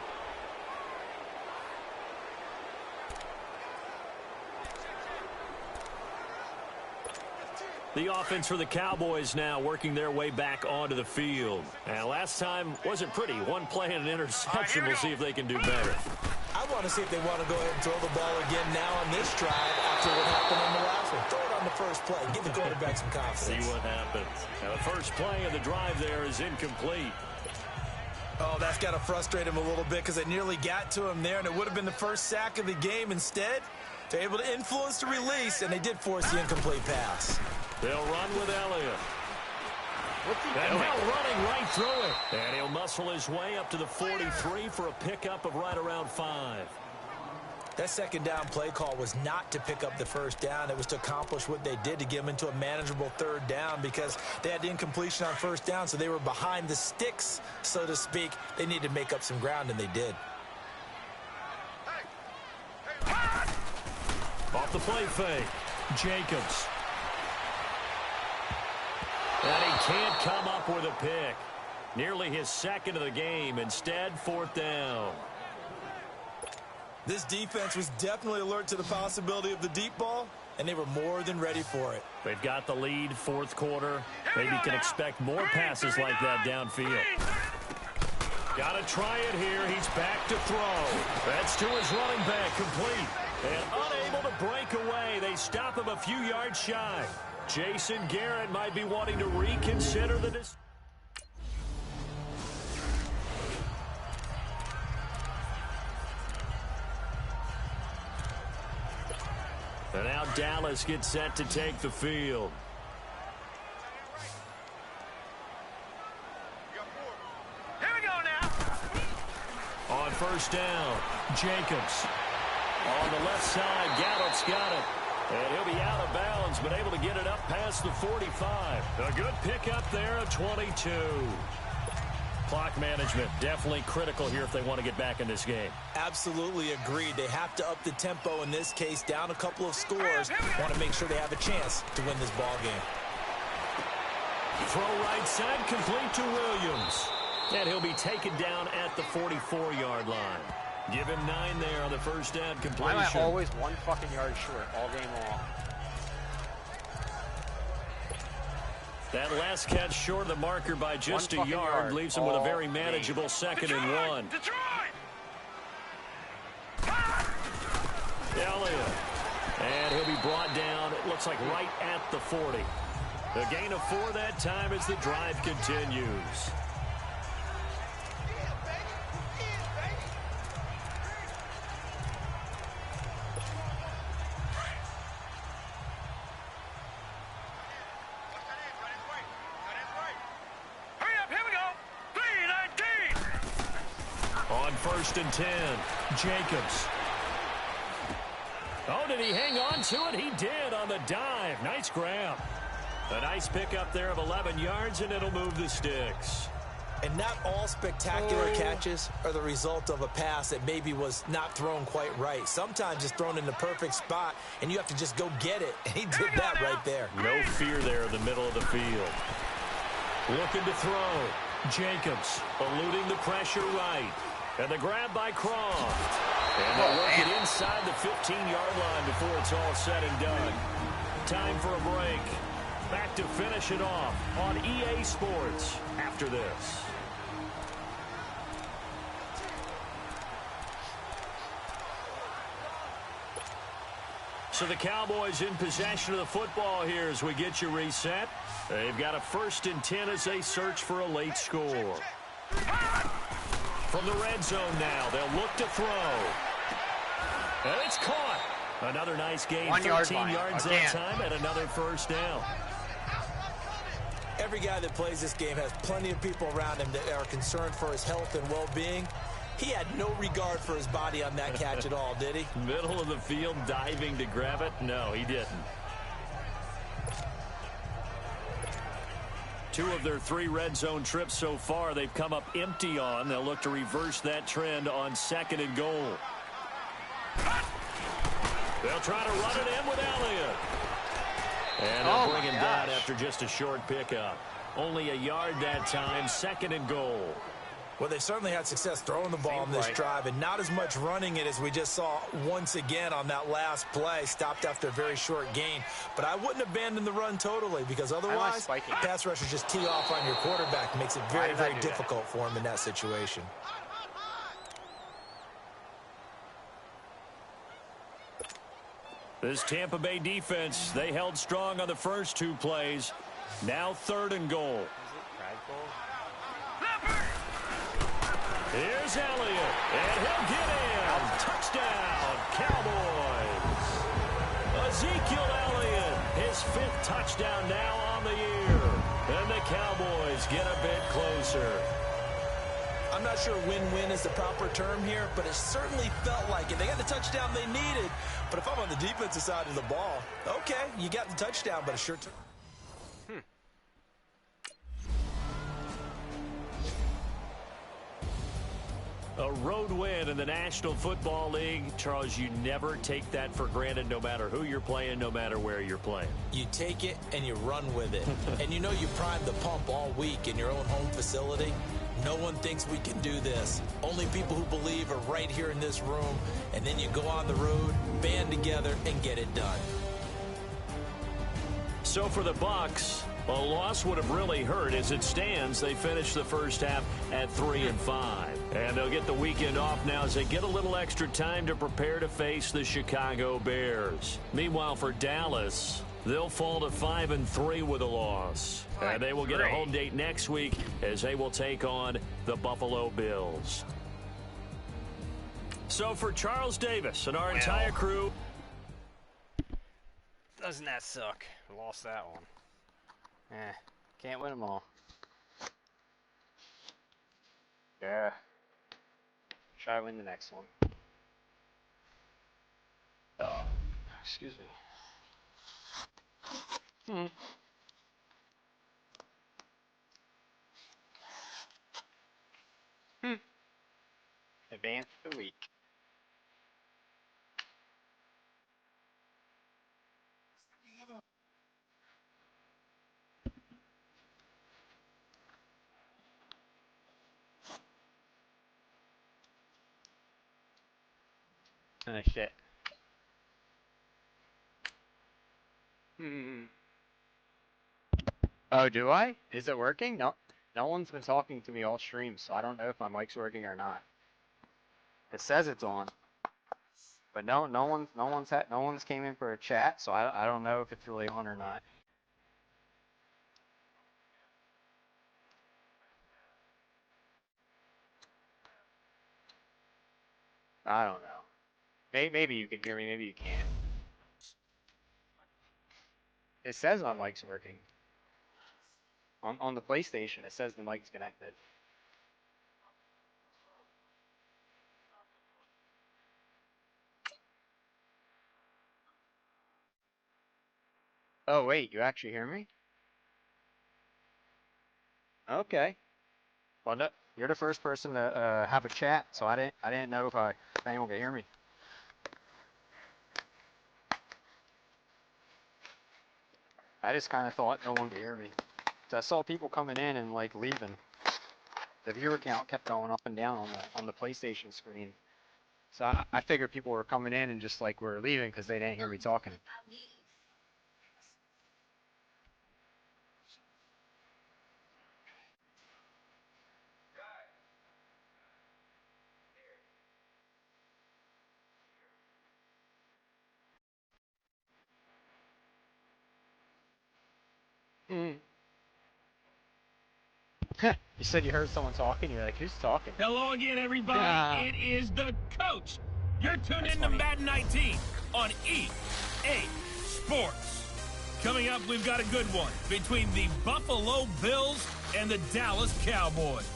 The offense for the Cowboys now working their way back onto the field. And last time wasn't pretty. One play and an interception. We'll see if they can do better. I want to see if they want to go ahead and throw the ball again now on this drive after what happened on the last one. Throw it on the first play. Give the quarterback some confidence. See what happens. Now, the first play of the drive there is incomplete. Oh, that's got to frustrate him a little bit because it nearly got to him there, and it would have been the first sack of the game. Instead, they're able to influence the release, and they did force the incomplete pass. They'll run with Elliott. What's he And doing? now running right through it. And he'll muscle his way up to the 43 for a pickup of right around 5. That second down play call was not to pick up the first down. It was to accomplish what they did, to get them into a manageable third down, because they had the incompletion on first down, so they were behind the sticks, so to speak. They needed to make up some ground, and they did. Off the play fake. Jacobs. And he can't come up with a pick. Nearly his second of the game. Instead, fourth down. This defense was definitely alert to the possibility of the deep ball, and they were more than ready for it. They've got the lead, fourth quarter. Maybe can expect more passes like that downfield. Got to try it here. He's back to throw. That's to his running back, complete. And unable to break away. They stop him a few yards shy. Jason Garrett might be wanting to reconsider the decision. And now Dallas gets set to take the field. Here we go now. On first down, Jacobs. On the left side, Gallup's got it. And he'll be out of bounds, but able to get it up past the 45. A good pickup there of 22. Clock management definitely critical here if they want to get back in this game. Absolutely agreed. They have to up the tempo in this case, down a couple of scores. Want to make sure they have a chance to win this ball game. Throw right side, complete to Williams. And he'll be taken down at the 44-yard line. Give him 9 there on the first down completion. Why am I always one fucking yard short all game long? That last catch short of the marker by just a yard leaves him with a very manageable second and 1. Elliott. And he'll be brought down, it looks like right at the 40. A gain of 4 that time as the drive continues. First and 10, Jacobs. Oh, did he hang on to it? He did on the dive. Nice grab. A nice pickup there of 11 yards, and it'll move the sticks. And not all spectacular catches are the result of a pass that maybe was not thrown quite right. Sometimes it's thrown in the perfect spot, and you have to just go get it. And he did that right there. No fear there in the middle of the field. Looking to throw. Jacobs eluding the pressure right. And the grab by Croft. And they'll work it inside the 15-yard line before it's all said and done. Time for a break. Back to finish it off on EA Sports after this. So the Cowboys in possession of the football here as we get you reset. They've got a first and 10 as they search for a late score. From the red zone now, they'll look to throw. And it's caught. Another nice gain, 13 yards that time, and another first down. Every guy that plays this game has plenty of people around him that are concerned for his health and well-being. He had no regard for his body on that catch at all, did he? Middle of the field, diving to grab it? No, he didn't. 2 of their 3 red zone trips so far, they've come up empty on. They'll look to reverse that trend on 2nd and goal. They'll try to run it in with Elliott. And they'll bring him down after just a short pickup. Only a yard that time, 2nd and goal. Well, they certainly had success throwing the ball on this drive, and not as much running it as we just saw once again on that last play. Stopped after a very short gain. But I wouldn't abandon the run totally, because otherwise, pass rushers just tee off on your quarterback. Makes it very, very difficult for him in that situation. This Tampa Bay defense, they held strong on the first 2 plays. Now 3rd and goal. Here's Elliott, and he'll get in. Touchdown, Cowboys. Ezekiel Elliott, his 5th touchdown now on the year. And the Cowboys get a bit closer. I'm not sure win-win is the proper term here, but it certainly felt like it. They got the touchdown they needed, but if I'm on the defensive side of the ball, okay, you got the touchdown, but a sure turn. A road win in the National Football League. Charles, you never take that for granted no matter who you're playing, no matter where you're playing. You take it and you run with it. And you know you primed the pump all week in your own home facility. No one thinks we can do this. Only people who believe are right here in this room. And then you go on the road, band together, and get it done. So for the Bucs, a loss would have really hurt. As it stands, they finished the first half at 3-5. And they'll get the weekend off now as they get a little extra time to prepare to face the Chicago Bears. Meanwhile, for Dallas, they'll fall to 5-3 with a loss. And they will get a home date next week as they will take on the Buffalo Bills. So for Charles Davis and our entire crew. Doesn't that suck? We lost that one. Can't win them all. Yeah. Try to win the next one. Oh, excuse me. Advance the week. Oh, shit. Oh, do I? Is it working? No one's been talking to me all stream, so I don't know if my mic's working or not. It says it's on, but no one's came in for a chat, so I don't know if it's really on or not. I don't know. Maybe you can hear me, maybe you can't. It says my mic's working. On the PlayStation, it says the mic's connected. Oh wait, you actually hear me? Okay. Well, no, you're the first person to have a chat, so I didn't know if anyone could hear me. I just kind of thought no one could hear me. So I saw people coming in and like leaving. The viewer count kept going up and down on the PlayStation screen. So I figured people were coming in and just like were leaving because they didn't hear me talking. You said you heard someone talking. You're like, who's talking? Hello again, everybody. It is the coach. You're tuned in to Madden 19 on EA Sports. Coming up, we've got a good one between the Buffalo Bills and the Dallas Cowboys.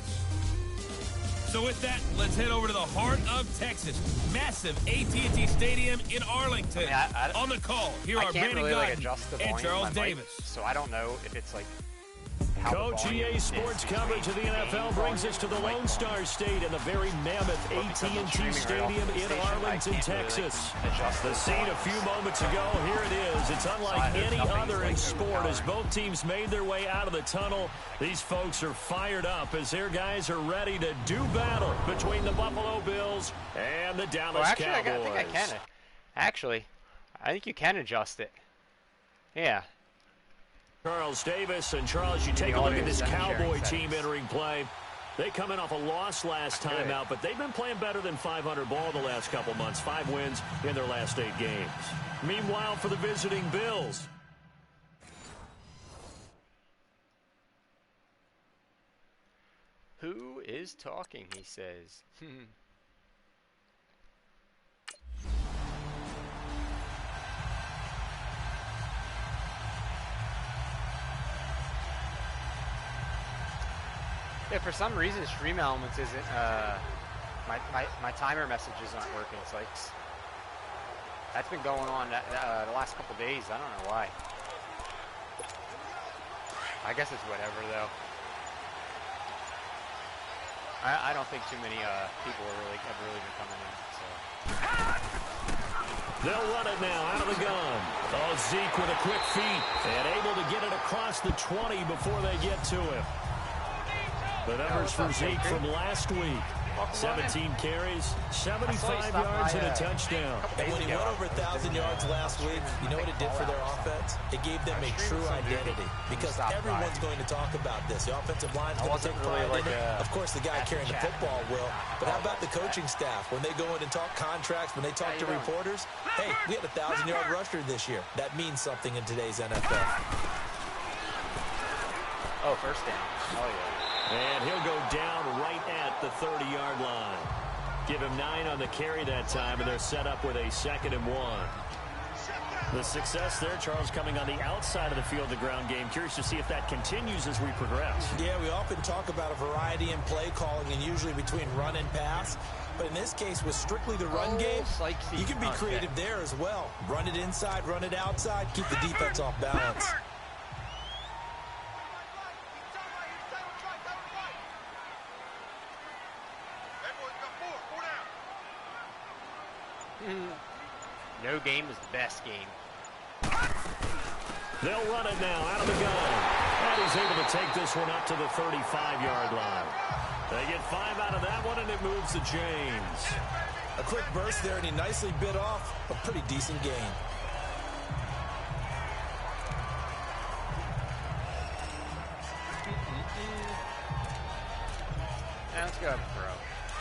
So with that, let's head over to the heart of Texas. Massive AT&T Stadium in Arlington. On the call, here are Brandon Godden and Charles Davis. So I don't know if it's like... Coach EA Sports coverage of the NFL brings us to the Lone Star State and the very mammoth AT&T Stadium in Arlington, Texas. The scene a few moments ago, here it is. It's unlike any other in sport as both teams made their way out of the tunnel. These folks are fired up as their guys are ready to do battle between the Buffalo Bills and the Dallas Cowboys. I think you can adjust it. Yeah. Charles Davis, and Charles, you take a look at this Cowboy team entering play. They come in off a loss last time out, but they've been playing better than 500 ball the last couple months. 5 wins in their last 8 games. Meanwhile, for the visiting Bills. Who is talking, he says. Yeah, for some reason, Stream Elements isn't, my timer messages aren't working. It's like, that's been going on the last couple days. I don't know why. I guess it's whatever, though. I don't think too many people have really been coming in, so. They'll run it now out of the gun. Oh, Zeke with a quick feed and able to get it across the 20 before they get to him. The numbers for Zeke from last week. 17 carries, 75 yards, and a touchdown. And when he went over 1,000 yards last week, you know what it did for their offense? It gave them a true identity because everyone's going to talk about this. The offensive line's going to take pride in it. Of course, the guy carrying the football will. But how about the coaching staff? When they go in and talk contracts, when they talk to reporters, hey, we had a 1,000-yard rusher this year. That means something in today's NFL. Oh, first down. Oh, yeah. And he'll go down right at the 30-yard line. Give him 9 on the carry that time, and they're set up with a 2nd and 1. The success there, Charles, coming on the outside of the field, the ground game. Curious to see if that continues as we progress. Yeah, we often talk about a variety in play calling and usually between run and pass. But in this case, with strictly the run game, you can be creative there as well. Run it inside, run it outside, keep the defense off balance. No game is the best game. They'll run it now out of the gun. And he's able to take this one up to the 35-yard line. They get 5 out of that one, and it moves to James. A quick burst there, and he nicely bit off a pretty decent gain. Now let's go have a throw.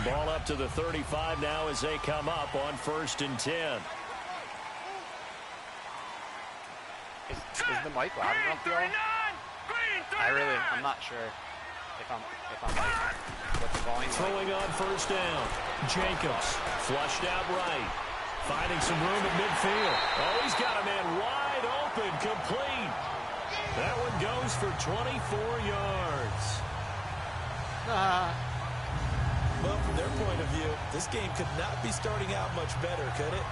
Ball up to the 35 now as they come up on 1st and 10. Is the mic loud enough, y'all? I'm not sure if I'm like, what's the volume? Throwing on 1st down. Jacobs flushed out right. Finding some room at midfield. Oh, he's got a man wide open, complete. That one goes for 24 yards. Well, from their point of view, this game could not be starting out much better, could it?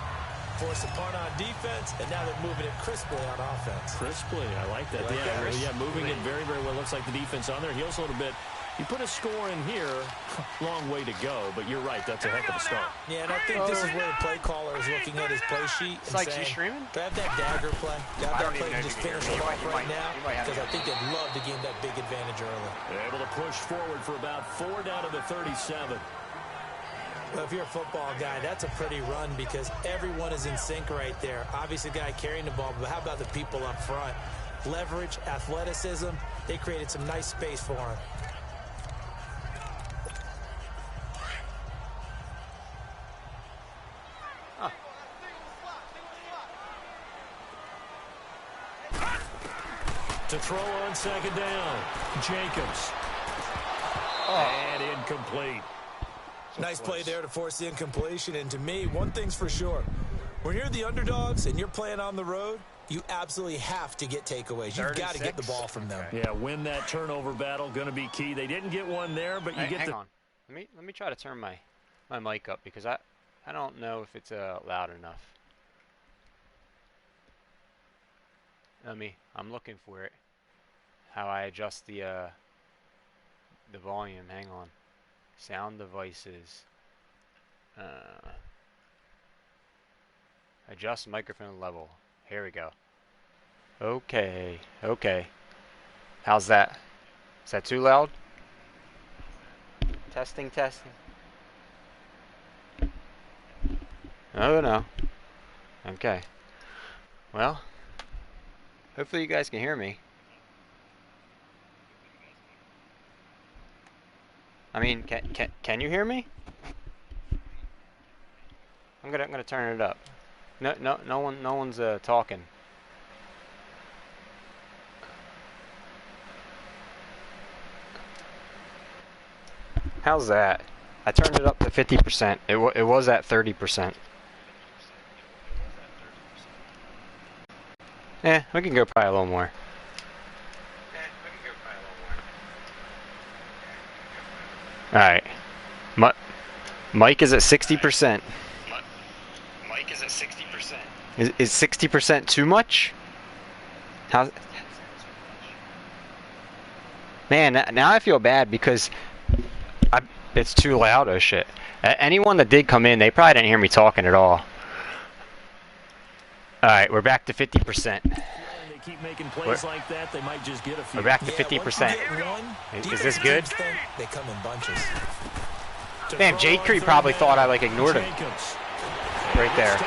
Force a punt on defense, and now they're moving it crisply on offense. Crisply, I like that. Yeah, moving it very, very well. Looks like the defense on their heels a little bit. You put a score in here, long way to go, but you're right, that's a heck of a start. Yeah, and I think this is where the play caller is looking at his play sheet and saying, streaming? do I have that dagger play? Do I have that play and just finish it off right now? Because I think they'd love to gain that big advantage early. They're able to push forward for about 4 down to the 37. Well, if you're a football guy, that's a pretty run because everyone is in sync right there. Obviously, the guy carrying the ball, but how about the people up front? Leverage, athleticism, they created some nice space for him. To throw on 2nd down, Jacobs. And incomplete. Nice play there to force the incompletion. And to me, one thing's for sure. When you're the underdogs and you're playing on the road, You absolutely have to get takeaways. You've got to get the ball from them. Yeah, win that turnover battle. Going to be key. They didn't get one there, but you get hang on. Let me try to turn my mic up because I don't know if it's loud enough. I'm looking for it. How I adjust the volume. Hang on. Sound devices. Adjust microphone level. Here we go. Okay. How's that? Is that too loud? Testing. Oh no. Okay. Well, hopefully you guys can hear me. I mean, can you hear me? I'm gonna turn it up. No one's talking. How's that? I turned it up to 50%. It was at 30%. Yeah, we can go probably a little more. All right. Mike is at 60%. Mike is at 60%. Is 60% too much? Man, now I feel bad because it's too loud. Oh shit! Anyone that did come in, they probably didn't hear me talking at all. All right, we're back to 50%. Keep making plays like that, they might just get a few. We're back to 50%. Is this good? They come in bunches. Damn, Jade Creed probably thought I ignored him. Right there.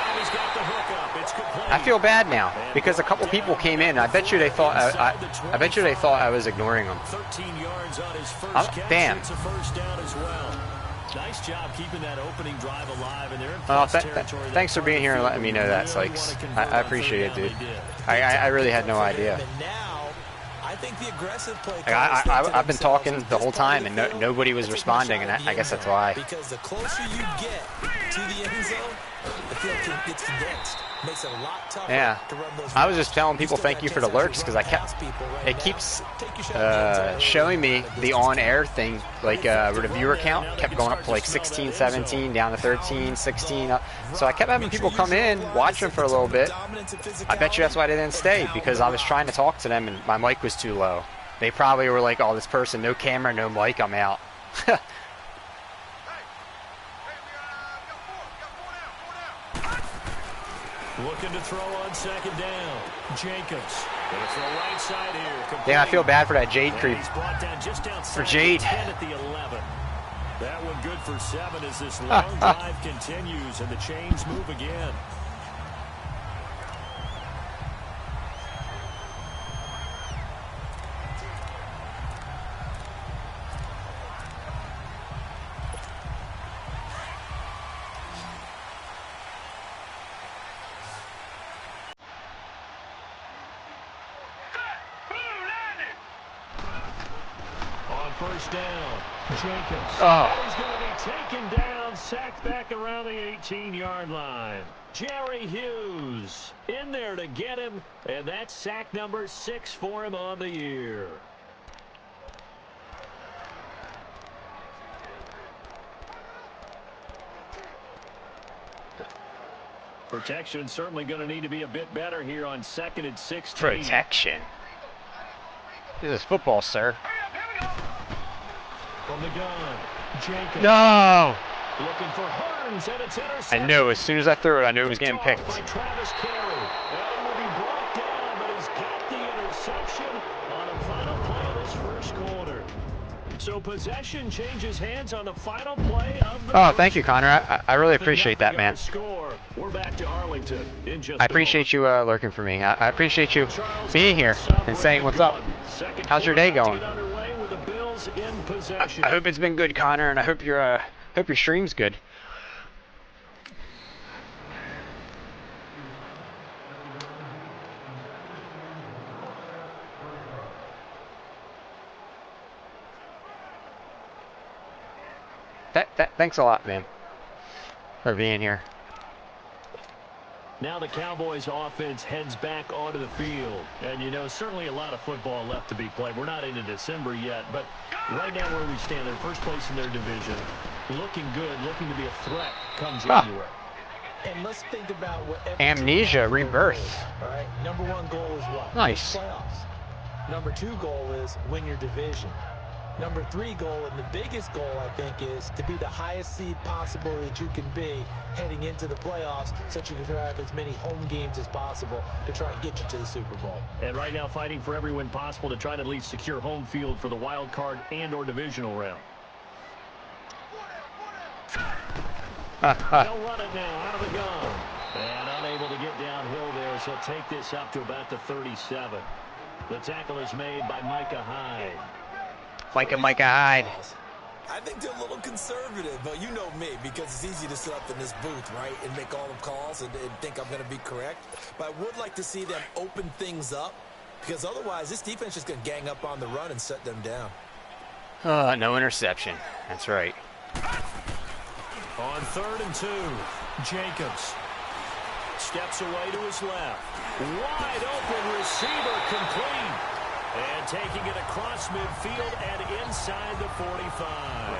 I feel bad now because a couple people came in. I bet you they thought I bet you they thought I was ignoring them. 13 yards on his first catch. Damn. It's a first down as well. Nice job keeping that opening drive alive, and they're in plus territory. Thanks for being here and letting me know that, Sykes. I appreciate it, dude. I really had no idea. I think the aggressive play I've been talking the whole time, and nobody was responding, and I guess that's why. Because the closer you get to the end zone, the field gets condensed. Makes it a lot tougher to run those. I was just telling people thank you for the lurks because it keeps showing me the on-air thing, the viewer count kept going up to 16, 17, down to 13, 16. So I kept having people come in, watch them for a little bit. I bet you that's why they didn't stay, because I was trying to talk to them and my mic was too low. They probably were like, oh, this person, no camera, no mic, I'm out. Looking to throw on second down. Jacobs. Gonna throw right side here. Yeah, I feel bad for that Jade Creed. For Jade. 10 at the 11. That one good for 7 as this long drive continues and the chains move again. First down, Jacobs. He's going to be taken down, sacked back around the 18-yard line. Jerry Hughes in there to get him, and that's sack number 6 for him on the year. Protection certainly going to need to be a bit better here on 2nd and 16. Protection? This is football, sir. From the gun, Jacobs. No! Looking for Hearns, and it's intercepted. I knew as soon as I threw it, I knew it was getting picked. By Travis Carey. And will be brought down, but he's got the interception on the final play of this first quarter. So possession changes hands on the final play of the thank you, Connor. I really appreciate that, man. We're back to Arlington in just I appreciate you lurking for me. I appreciate you being here and saying what's up. How's your day going? I hope it's been good, Connor, and I hope your stream's good. Thanks a lot, man, for being here. Now the Cowboys offense heads back onto the field. And, you know, certainly a lot of football left to be played. We're not into December yet, but right now where we stand, they're first place in their division. Looking good, looking to be a threat come January. And let's think about what Amnesia, rebirth. All right, number one goal is what? Nice. Playoffs. Number two goal is win your division. Number three goal, and the biggest goal, I think, is to be the highest seed possible that you can be heading into the playoffs so that you can have as many home games as possible to try and get you to the Super Bowl. And right now fighting for every win possible to try to at least secure home field for the wild card and or divisional round. They'll run it now out of the gun. And unable to get downhill there, so take this up to about the 37. The tackle is made by Micah Hyde. Micah Hyde. I think they're a little conservative, but you know me, because it's easy to sit up in this booth, right, and make all the calls and think I'm going to be correct. But I would like to see them open things up, because otherwise this defense is going to gang up on the run and shut them down. No interception. That's right. On 3rd and 2, Jacobs steps away to his left. Wide open receiver complete. And taking it across midfield and inside the 45.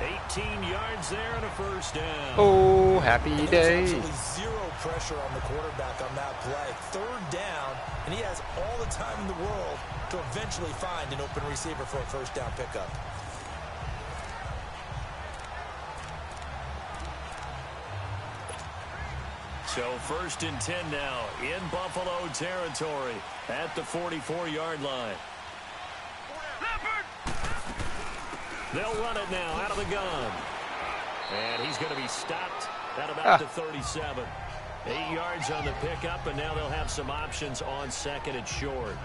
18 yards there and a first down. Oh, happy day. There's absolutely zero pressure on the quarterback on that play. 3rd down, and he has all the time in the world to eventually find an open receiver for a first down pickup. So 1st and 10 now in Buffalo territory at the 44-yard line. They'll run it now out of the gun. And he's going to be stopped at about the 37. 8 yards on the pickup, and now they'll have some options on 2nd and short.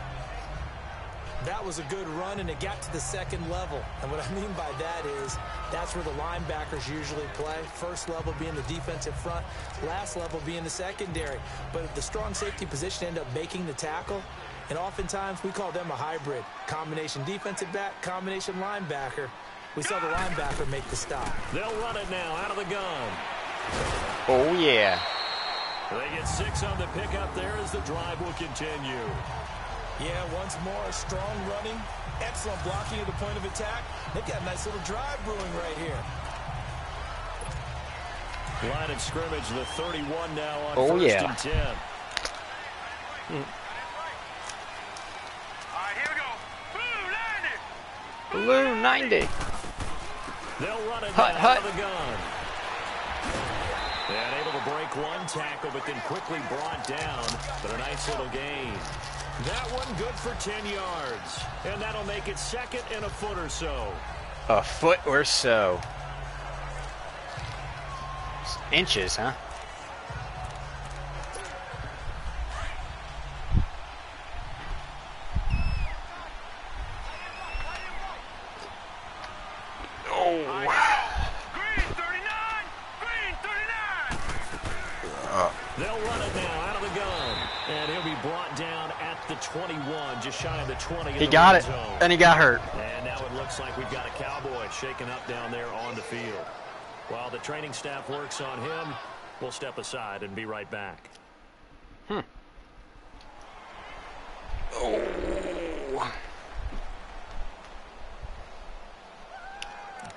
That was a good run, and it got to the 2nd level. And what I mean by that is that's where the linebackers usually play. First level being the defensive front, last level being the secondary. But the strong safety position ended up making the tackle, and oftentimes we call them a hybrid. Combination defensive back, combination linebacker. We saw the linebacker make the stop. They'll run it now out of the gun. Oh, yeah. They get 6 on the pickup there as the drive will continue. Yeah, once more, strong running, excellent blocking at the point of attack. They've got a nice little drive brewing right here. Line of scrimmage, the 31 now on 1st and 10. All right, here we go. Blue 90. They'll run it Hut, out of the gun. And able to break one tackle, but then quickly brought down. But a nice little gain. That one good for 10 yards. And that'll make it 2nd and a foot or so. A foot or so. Inches, huh? They'll run it now out of the gun. And he'll be brought down at the 21, just shy of the 20. He got it, and he got hurt. And now it looks like we've got a Cowboy shaken up down there on the field. While the training staff works on him, we'll step aside and be right back. Oh.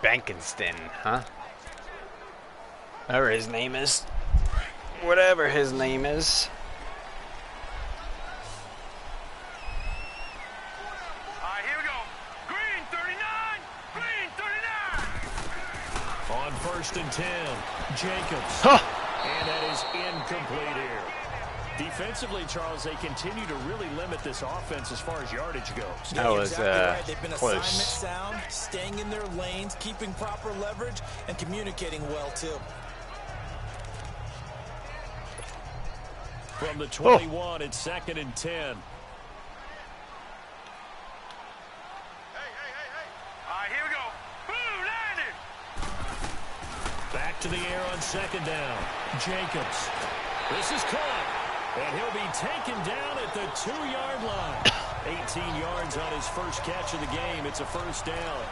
Bankenston, huh? Whatever his name is. Whatever his name is. All right, here we go. Green 39. Green 39. On 1st and 10, Jacobs. Huh. And that is incomplete here. Defensively, Charles, they continue to really limit this offense as far as yardage goes. That was exactly right. They've been assignment close. sound, staying in their lanes, keeping proper leverage, and communicating well, too. From the 21, it's 2nd and 10. Hey. All right, here we go. Blue 90. Back to the air on 2nd down. Jacobs. This is caught. And he'll be taken down at the 2-yard line. 18 yards on his first catch of the game. It's a first down.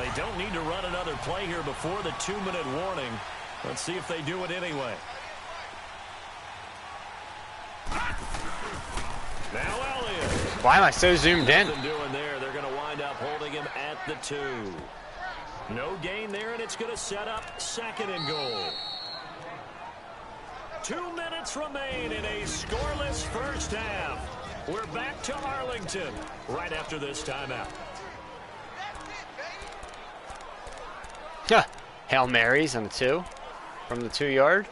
They don't need to run another play here before the 2-minute warning. Let's see if they do it anyway. Now Elliott. Why am I so zoomed in? Nothing doing there. They're going to wind up holding him at the 2. No gain there, and it's going to set up 2nd and goal. 2 minutes remain in a scoreless first half. We're back to Arlington right after this timeout. Hail Marys on the 2 from the 2-yard.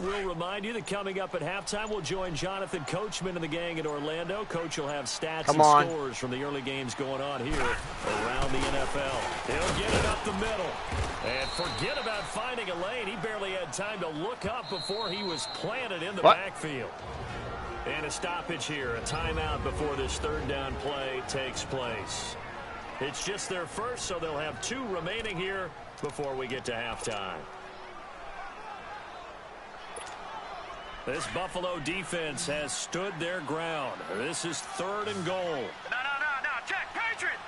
We'll remind you that coming up at halftime, we'll join Jonathan Coachman and the gang in Orlando. Coach will have stats and scores from the early games going on here around the NFL. He'll get it up the middle. And forget about finding a lane. He barely had time to look up before he was planted in the backfield. And a stoppage here, a timeout before this 3rd down play takes place. It's just their first, so they'll have 2 remaining here before we get to halftime. This Buffalo defense has stood their ground. This is 3rd and goal. No. Check. Patriot.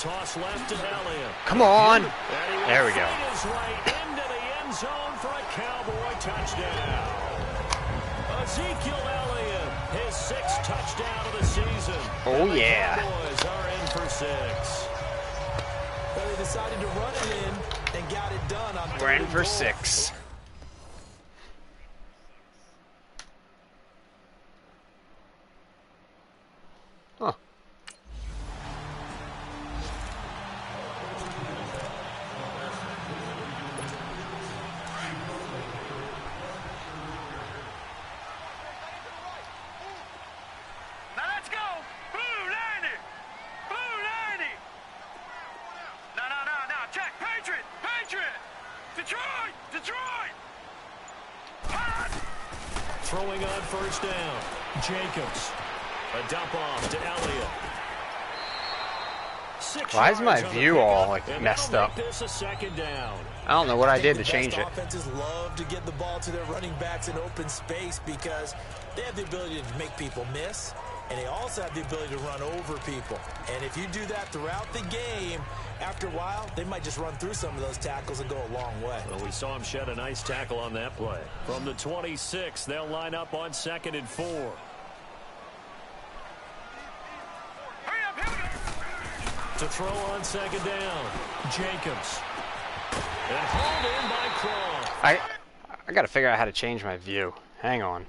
Toss left to Elliott. Come on. There we go. His way into the end zone for a Cowboy touchdown. Ezekiel Elliott, his 6th touchdown of the season. Oh, yeah. The Cowboys are in for 6. Well, they decided to run it in and got it done on 3rd and goal. We're in for 6. Huh. Throwing on 1st down. Jacobs. A dump off to Elliott. Why is my view all like messed up? This a 2nd down. I don't know what I did to change it. Offenses love to get the ball to their running backs in open space because they have the ability to make people miss, and they also have the ability to run over people. And if you do that throughout the game, after a while, they might just run through some of those tackles and go a long way. Well, we saw him shed a nice tackle on that play. From the 26, they'll line up on 2nd and 4. To throw on 2nd down, Jacobs. And hauled in by Craw. I got to figure out how to change my view. Hang on.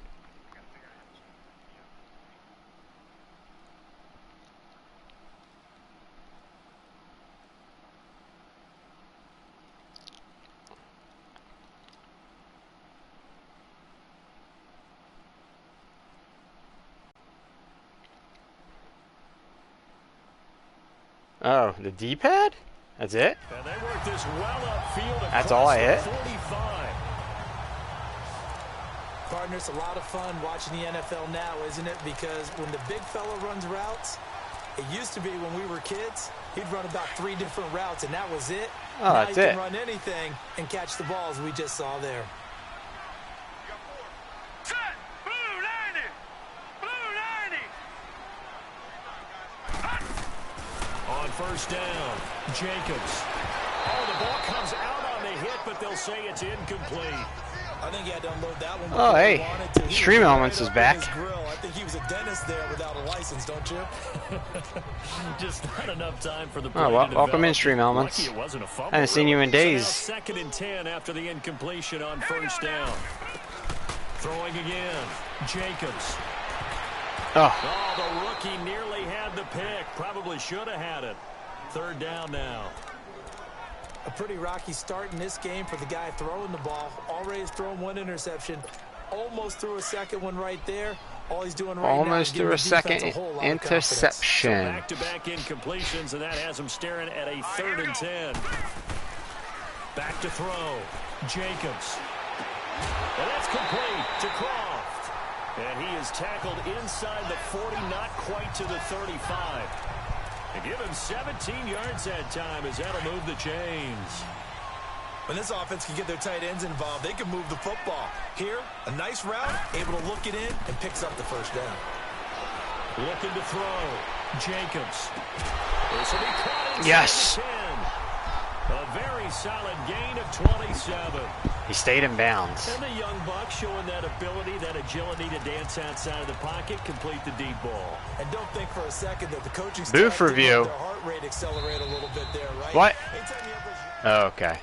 Oh, the D-pad? That's it? And they work this well upfield. That's all I hit? 45. Partner, it's a lot of fun watching the NFL now, isn't it? Because when the big fella runs routes, it used to be when we were kids, he'd run about 3 different routes, and that was it. Oh, now that's he it. can run anything and catch the balls we just saw there. On 1st down, Jacobs. Oh, the ball comes out on the hit, but they'll say it's incomplete. I think he had to unload that one. Oh, hey. Stream Elements is back. I think he was a dentist there without a license, don't you? Just not enough time for the play. Oh, well, to welcome in, develop. Stream Elements. Lucky it wasn't a fumble, I haven't seen you in days. So now 2nd and 10 after the incompletion on 1st down. Throwing again, Jacobs. Oh. Oh, the rookie nearly had the pick. Probably should have had it. 3rd down now. A pretty rocky start in this game for the guy throwing the ball. Already has thrown 1 interception. Almost threw a 2nd one right there. All he's doing right Almost now threw a is giving the 2nd defense a whole lot of interception. So back-to-back incompletions, and that has him staring at a 3rd and 10. Back to throw. Jacobs. And that's complete to Croft. And he is tackled inside the 40, not quite to the 35. And give him 17 yards that time as that'll move the chains. When this offense can get their tight ends involved, they can move the football. Here, a nice route, able to look it in, and picks up the first down. Looking to throw. Jacobs. This will be caught inside Yes. the 10. A very solid gain of 27. He stayed in bounds. And the young buck showing that ability, that agility to dance outside of the pocket, complete the deep ball. And don't think for a second that the coaching Booth staff didn't review. let their heart rate accelerate a little bit there, right? What? Anytime you have those... Oh, okay.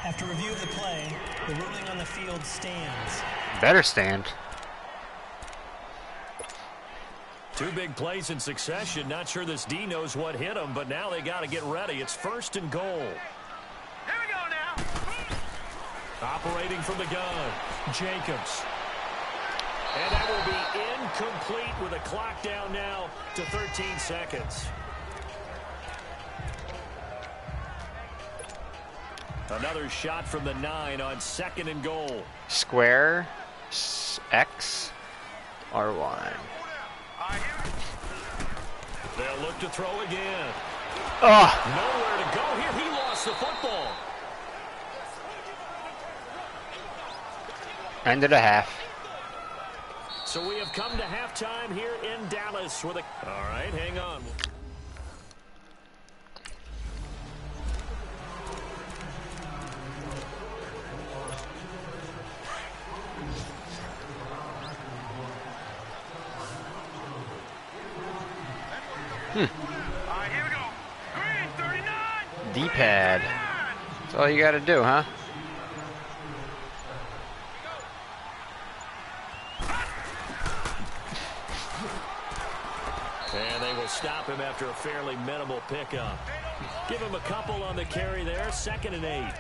After review of the play, the ruling on the field stands. Better stand. Two big plays in succession. Not sure this D knows what hit him, but now they got to get ready. It's 1st and goal. Here we go now. Operating from the gun, Jacobs. And that will be incomplete with a clock down now to 13 seconds. Another shot from the 9 on 2nd and goal. Square, X, R1. They'll look to throw again. Oh, Nowhere to go here. He lost the football. end of the half. So we have come to halftime here in Dallas with a... All right, hang on. All right, here we go. Green 39. D-pad. That's all you got to do, huh? And they will stop him after a fairly minimal pickup. Give him a couple on the carry there. 2nd and 8.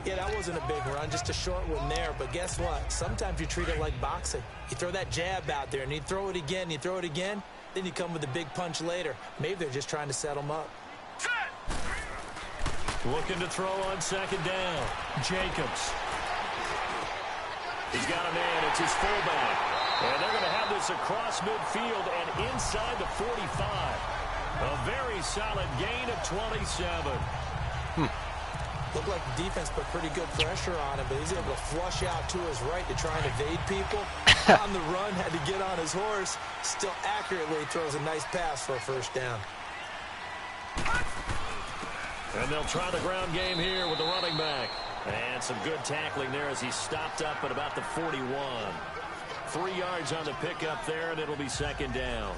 Yeah, that wasn't a big run, just a short one there. But guess what? Sometimes you treat it like boxing. You throw that jab out there, and you throw it again, you throw it again. Then you come with a big punch later. Maybe they're just trying to set them up. Looking to throw on 2nd down. Jacobs. He's got a man. It's his fullback. And they're going to have this across midfield and inside the 45. A very solid gain of 27. Looked like the defense put pretty good pressure on him, but he's able to flush out to his right to try and evade people. On the run, had to get on his horse. Still accurately throws a nice pass for a first down. And they'll try the ground game here with the running back. And some good tackling there as he stopped up at about the 41. 3 yards on the pickup there, and it'll be 2nd down.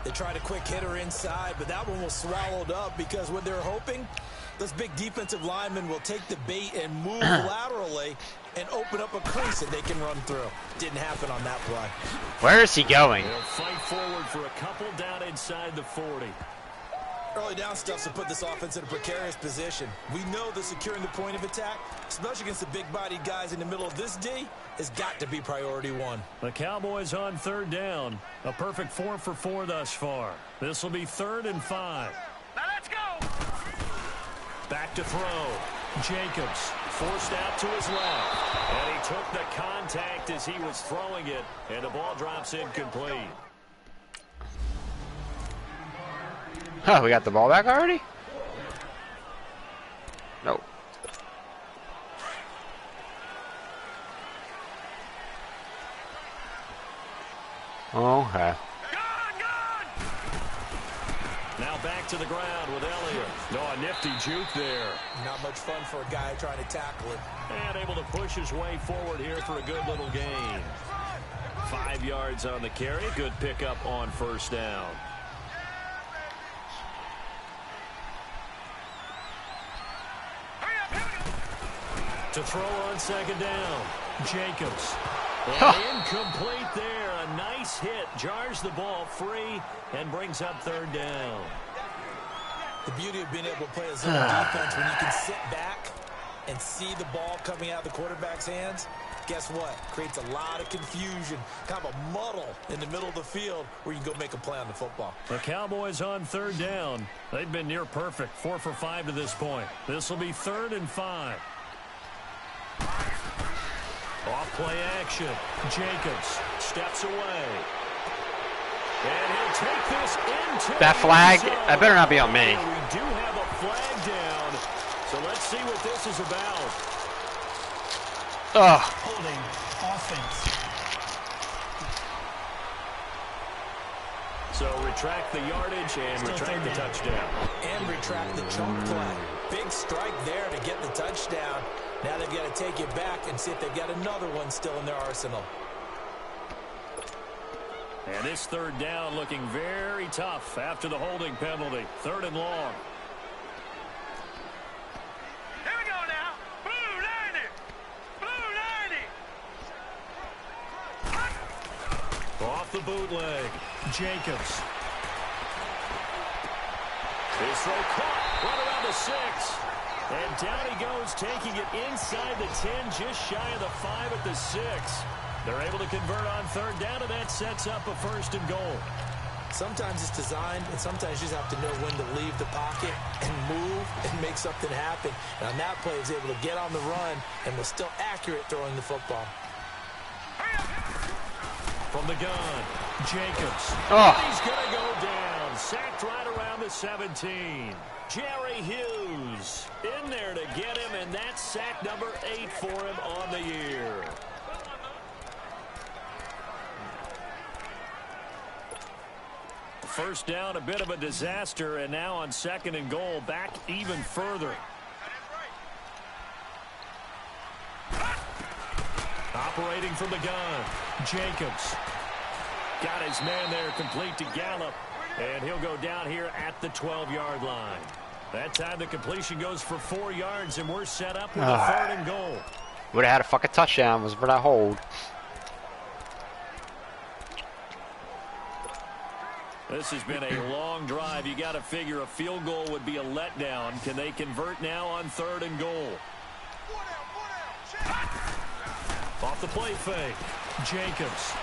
They tried a quick hitter inside, but that one was swallowed up because what they're hoping, those big defensive linemen will take the bait and move laterally and open up a crease that they can run through. Didn't happen on that play. Where is he going? They'll fight forward for a couple down inside the 40. Early down stuffs will put this offense in a precarious position. We know that securing the point of attack, especially against the big-bodied guys in the middle of this D, has got to be priority one. The Cowboys on 3rd down. A perfect 4 for 4 thus far. This will be 3rd and 5. Now let's go. Back to throw. Jacobs forced out to his left. And he took the contact as he was throwing it. And the ball drops incomplete. Oh, we got the ball back already? No. Okay. Now back to the ground with Elliott. No, a nifty juke there. Not much fun for a guy trying to tackle it. And able to push his way forward here for a good little gain. 5 yards on the carry. Good pickup on 1st down. To throw on 2nd down. Jacobs. And incomplete there. A nice hit. Jars the ball free and brings up 3rd down. The beauty of being able to play a zone defense when you can sit back and see the ball coming out of the quarterback's hands. guess what? Creates a lot of confusion, kind of a muddle in the middle of the field where you can go make a play on the football. The Cowboys on 3rd down. They've been near perfect, 4 for 5 to this point. This will be 3rd and 5. Off play action. Jacobs steps away. And he'll take this into that flag. That better not be on me. We do have a flag down. So let's see what this is about. Holding offense. So retract the yardage and retract the touchdown. And retract the chunk play. Big strike there to get the touchdown. Now they've got to take it back and see if they've got another one still in their arsenal. And this 3rd down looking very tough after the holding penalty. 3rd and long. Here we go now. Blue 90. Blue 90. Off the bootleg. Jacobs. His throw caught right around the 6. And down he goes, taking it inside the 10, just shy of the 5 at the 6. They're able to convert on 3rd down, and that sets up a 1st and goal. Sometimes it's designed, and sometimes you just have to know when to leave the pocket and move and make something happen. And on that play, he was able to get on the run and was still accurate throwing the football. From the gun, Jacobs. He's going to go down. Sacked right around the 17. Jerry Hughes in there to get him, and that's sack number 8 for him on the year. First down, a bit of a disaster, and now on 2nd and goal, back even further. Operating from the gun, Jacobs. Got his man there complete to Gallup, and he'll go down here at the 12-yard line. That time the completion goes for 4 yards, and we're set up with a 3rd and goal. Would have had a fucking touchdown was for that hold. This has been a long drive. You got to figure a field goal would be a letdown. Can they convert now on 3rd and goal? Off the play fake. Jacobs.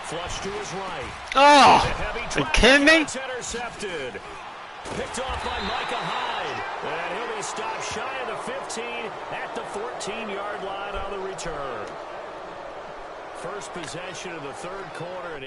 Flush to his right. Oh! Are you kidding me? Intercepted. Picked off by Micah Hyde. And he'll be stopped shy of the 15 at the 14-yard line on the return. First possession of the 3rd quarter and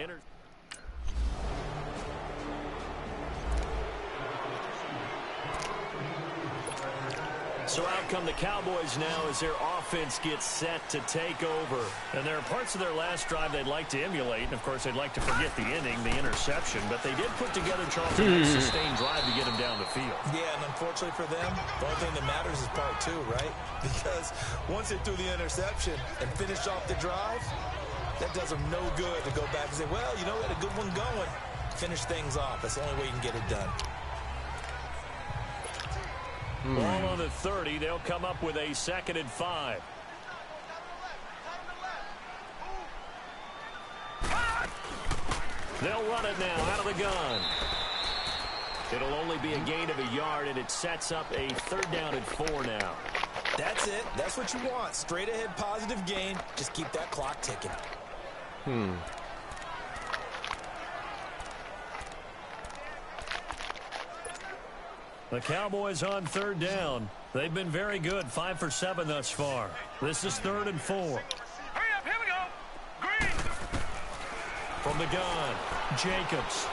So out come the Cowboys now as their offense gets set to take over. And there are parts of their last drive they'd like to emulate. And, of course, they'd like to forget the inning, the interception. But they did put together, Charles, a sustained drive to get him down the field. Yeah, and unfortunately for them, the only thing that matters is part 2, right? Because once they threw the interception and finished off the drive, that does them no good to go back and say, well, you know, we had a good one going. Finish things off. That's the only way you can get it done. Ball on the 30. They'll come up with a 2nd and 5. They'll run it now out of the gun. It'll only be a gain of a yard, and it sets up a 3rd down and 4 now. That's it. That's what you want. Straight ahead positive gain. Just keep that clock ticking. The Cowboys on 3rd down. They've been very good, 5 for 7 thus far. This is 3rd and 4. Hurry up, here we go. Green. From the gun, Jacobs.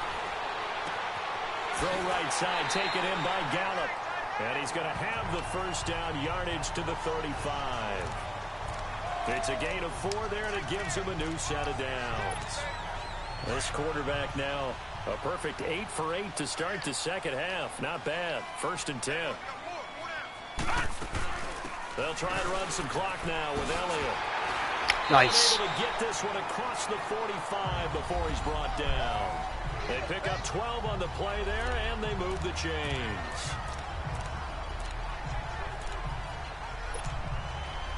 Throw right side, taken in by Gallup. And he's going to have the 1st down yardage to the 35. It's a gain of 4 there, and it gives him a new set of downs. This quarterback now, a perfect 8 for 8 to start the 2nd half. Not bad. 1st and 10. They'll try and run some clock now with Elliott. Nice. Able to get this one across the 45 before he's brought down. They pick up 12 on the play there, and they move the chains.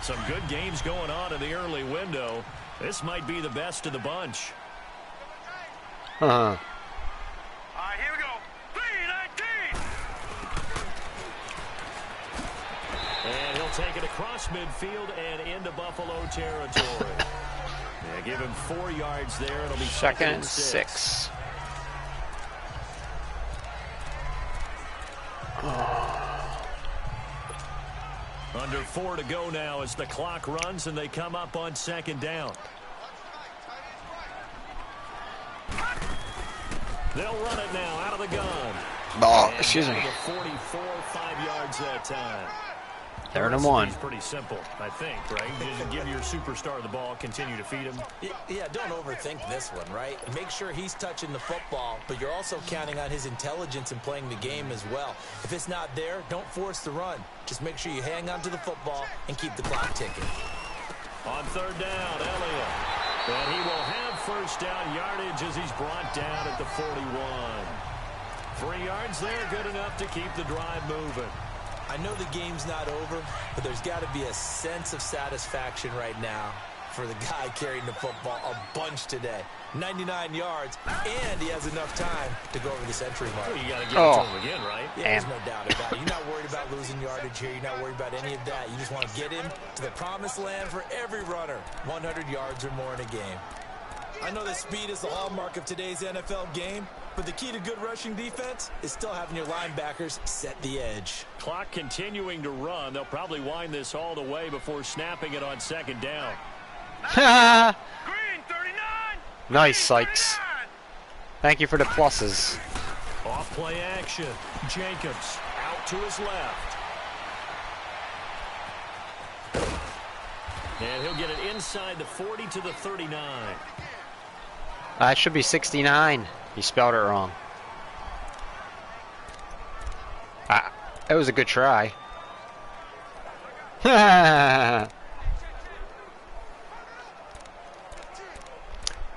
Some good games going on in the early window. This might be the best of the bunch. All right, here we go. 3-19. And he'll take it across midfield and into Buffalo territory. Yeah, give him 4 yards there. It'll be second and 6. Under 4 to go now as the clock runs and they come up on second down. They'll run it now out of the gun. Oh, excuse me. 44, 5 yards that time. Third and 1. It's pretty simple, I think, right? Just give your superstar the ball, continue to feed him. Yeah, don't overthink this one, right? Make sure he's touching the football, but you're also counting on his intelligence in playing the game as well. If it's not there, don't force the run. Just make sure you hang on to the football and keep the clock ticking. On third down, Elliott. And he will have first down yardage as he's brought down at the 41. 3 yards there, good enough to keep the drive moving. I know the game's not over, but there's got to be a sense of satisfaction right now for the guy carrying the football a bunch today. 99 yards, and he has enough time to go over the century mark. Well, you got to get it to him again, right? Yeah, there's no doubt about it. You're not worried about losing yardage here. You're not worried about any of that. You just want to get him to the promised land for every runner. 100 yards or more in a game. I know that speed is the hallmark of today's NFL game, but the key to good rushing defense is still having your linebackers set the edge. Clock continuing to run. They'll probably wind this all the way before snapping it on second down. Green 39. Nice, Sykes. Thank you for the pluses. Off play action. Jacobs out to his left. And he'll get it inside the 40 to the 39. It should be 69. You spelled it wrong. It was a good try.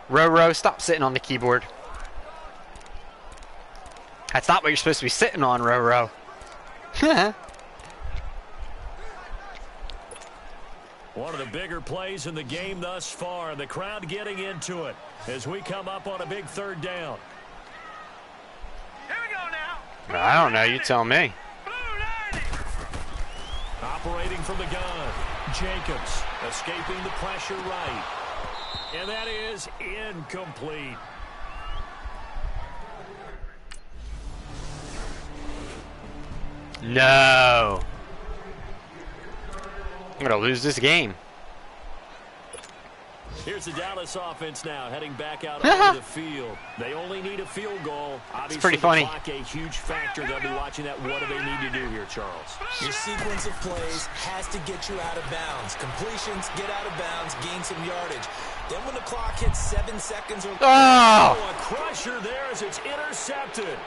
Roro, stop sitting on the keyboard. That's not what you're supposed to be sitting on, Roro. One of the bigger plays in the game thus far. The crowd getting into it as we come up on a big third down. Here we go now. I don't know. You tell me. Blue 90. Operating from the gun. Jacobs escaping the pressure right. And that is incomplete. No. I'm going to lose this game. Here's the Dallas offense now heading back out onto the field. They only need a field goal. Obviously, it's pretty funny. The clock, a huge factor. They'll be watching that. What do they need to do here, Charles? Your sequence of plays has to get you out of bounds. Completions, get out of bounds, gain some yardage. Then when the clock hits 7 seconds or... Oh, a crusher there as it's intercepted.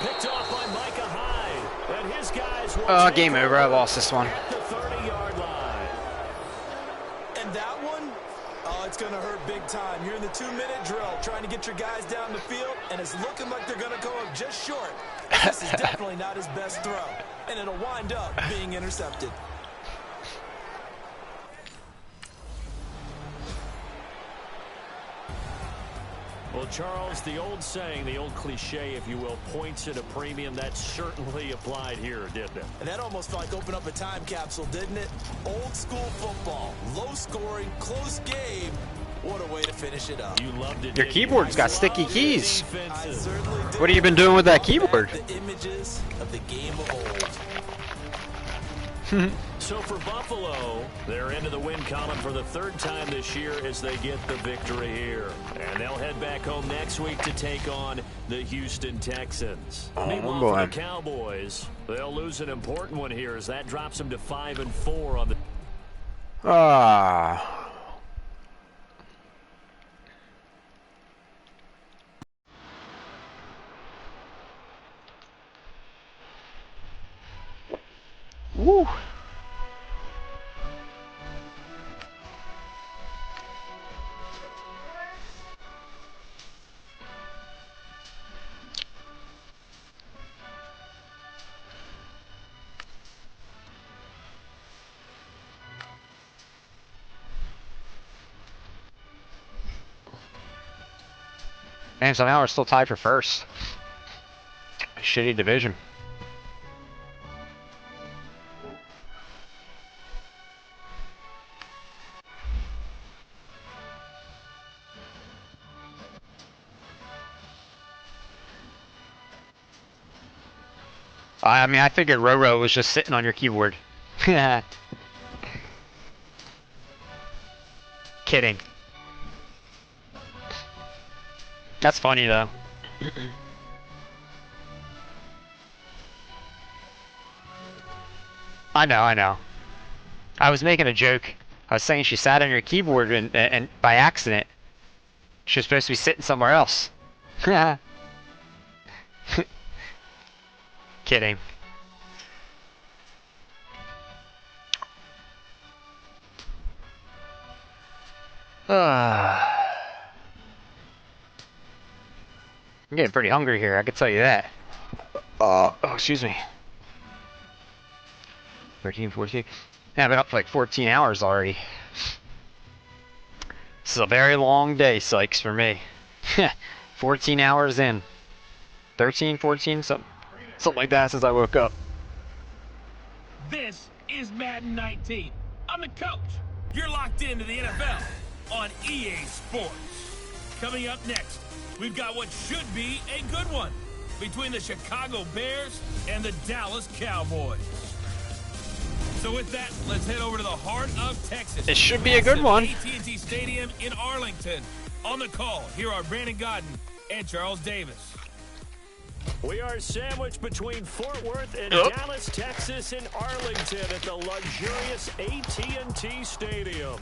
Picked off by Micah Hyde. And his guys will game over. I lost this one. At the 30-yard line. And that one, it's going to hurt big time. You're in the 2-minute drill trying to get your guys down the field, and it's looking like they're going to go up just short. This is definitely not his best throw, and it'll wind up being intercepted. Well, Charles, the old saying, the old cliche, if you will, points at a premium, that certainly applied here, didn't it? And that almost felt like opened up a time capsule, didn't it? Old school football, low scoring, close game. What a way to finish it up. You loved it. Your keyboard's got sticky keys. What have you been doing with that keyboard? The images of the game of old. So for Buffalo, they're into the win column for the 3rd time this year as they get the victory here. And they'll head back home next week to take on the Houston Texans. Meanwhile, for the Cowboys, they'll lose an important one here as that drops them to 5-4 on the... Woo. Man, somehow we're still tied for first. Shitty division. I mean, I figured Roro was just sitting on your keyboard. Kidding. That's funny though. I know. I was making a joke. I was saying she sat on your keyboard and by accident. She was supposed to be sitting somewhere else. Kidding. I'm getting pretty hungry here, I can tell you that. Oh, excuse me. 13, 14. Yeah, I've been up for like 14 hours already. This is a very long day, Sykes, for me. 14 hours in. 13, 14, something like that since I woke up. This is Madden 19. I'm the coach. You're locked into the NFL on EA Sports. Coming up next, we've got what should be a good one between the Chicago Bears and the Dallas Cowboys. So with that, let's head over to the heart of Texas. It should be a good one. AT&T Stadium in Arlington. On the call, here are Brandon Godden and Charles Davis. We are sandwiched between Fort Worth and Dallas, Texas, and Arlington at the luxurious AT&T Stadium.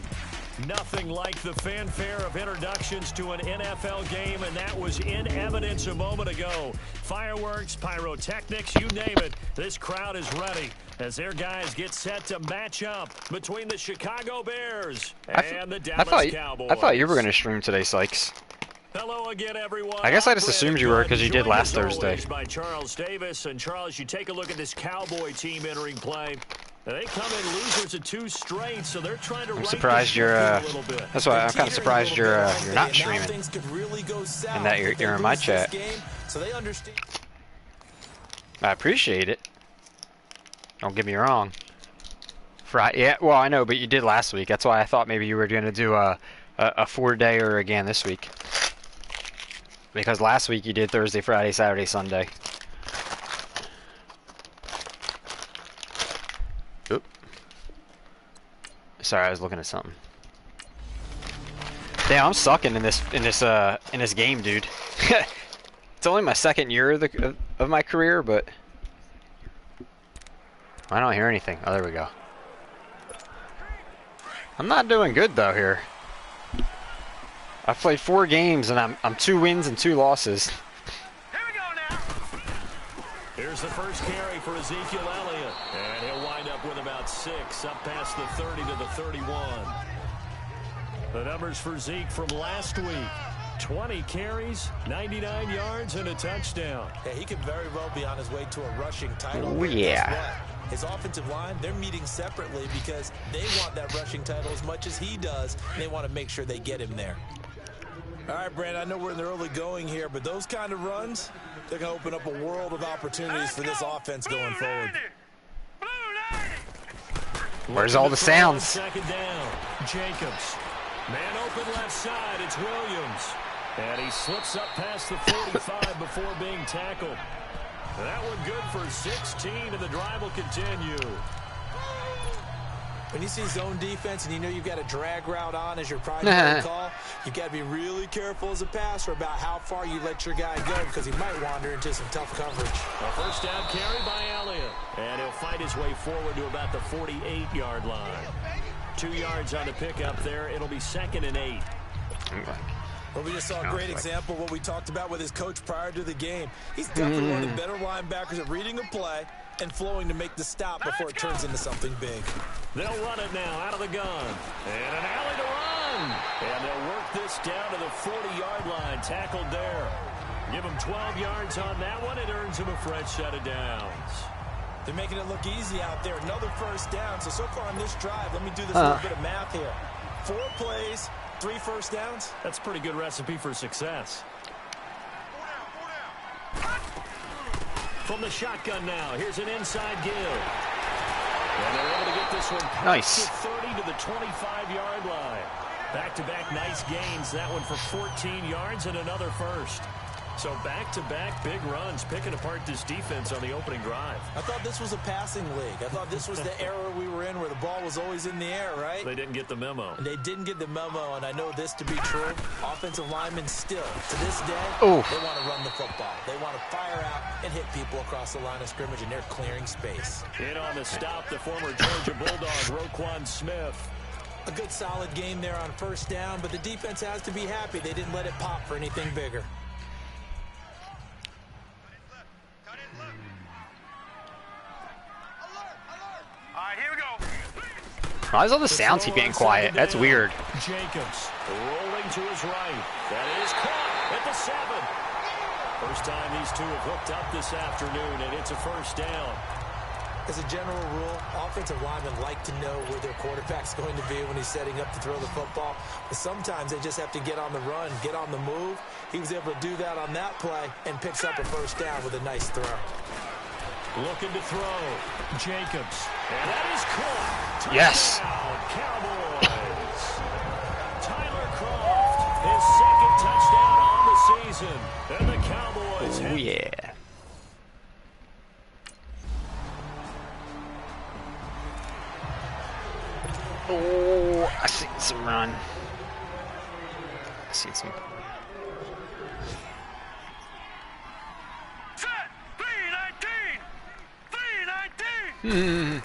Nothing like the fanfare of introductions to an NFL game, and that was in evidence a moment ago. Fireworks, pyrotechnics, you name it. This crowd is ready as their guys get set to match up between the Chicago Bears and the Dallas Cowboys. I thought you were going to stream today, Sykes. Hello again, everyone. I guess I just assumed you were because you did last Thursday. By Charles Davis. And Charles, you take a look at this Cowboy team entering play. They come in losers of 2 straight, so they're trying to. I'm surprised you're. That's why I'm kind of surprised you're not streaming, and that you're in my chat. I appreciate it. Don't get me wrong. Yeah, well I know, but you did last week. That's why I thought maybe you were going to do a 4-dayer again this week. Because last week you did Thursday, Friday, Saturday, Sunday. Oop. Sorry, I was looking at something. Damn, I'm sucking in this game, dude. It's only my 2nd year of my career, but I don't hear anything. Oh, there we go. I'm not doing good though here. I've played 4 games and I'm 2 wins and 2 losses. Here we go now. Here's the first carry for Ezekiel Elliott, and he'll wind up with about 6, up past the 30 to the 31. The numbers for Zeke from last week: 20 carries, 99 yards, and a touchdown. Yeah, he could very well be on his way to a rushing title. Oh yeah. His offensive line, they're meeting separately because they want that rushing title as much as he does, and they want to make sure they get him there. All right, Brandon, I know we're in the early going here, but those kind of runs, they're going to open up a world of opportunities for this offense going forward. Where's all the sounds? Second down, Jacobs. Man open left side, it's Williams. And he slips up past the 45 before being tackled. That one good for 16, and the drive will continue. When you see zone defense and you know you've got a drag route on as your primary call, you've got to be really careful as a passer about how far you let your guy go because he might wander into some tough coverage. A first down carry by Elliott, and he'll fight his way forward to about the 48-yard line. 2 yards on the pickup there. It'll be 2nd and 8. Well, we just saw a great example of what we talked about with his coach prior to the game. He's definitely one of the better linebackers at reading a play and flowing to make the stop before it turns into something big. They'll run it now out of the gun. And an alley to run. And they'll work this down to the 40-yard line. Tackled there. Give him 12 yards on that one. It earns him a fresh set of downs. They're making it look easy out there. Another first down. So far on this drive, let me do this little bit of math here. 4 plays, 3 first downs. That's a pretty good recipe for success. From the shotgun now, here's an inside give. And they're able to get this one past the 30 to the 25-yard line. Back-to-back nice gains. That one for 14 yards and another first. So back-to-back big runs, picking apart this defense on the opening drive. I thought this was a passing league. I thought this was the era we were in where the ball was always in the air, right? They didn't get the memo. They didn't get the memo, and I know this to be true. Offensive linemen still, to this day, Oof. they want to run the football. They want to fire out and hit people across the line of scrimmage, and they're clearing space. In on the stop, the former Georgia Bulldog, Roquan Smith. A good solid game there on first down, but the defense has to be happy they didn't let it pop for anything bigger. Why does all the sounds keep getting quiet? That's weird. Jacobs rolling to his right. That is caught at the 7. First time these two have hooked up this afternoon, and it's a first down. As a general rule, offensive linemen like to know where their quarterback's going to be when he's setting up to throw the football. But sometimes they just have to get on the run, get on the move. He was able to do that on that play and picks up a first down with a nice throw. Looking to throw. Jacobs. And that is caught. Touchdown, Yes. Cowboys. Tyler Croft, his second touchdown on the season. And the Cowboys. Oh, yeah. Oh, I see some run. I see some. Set! 319! 319!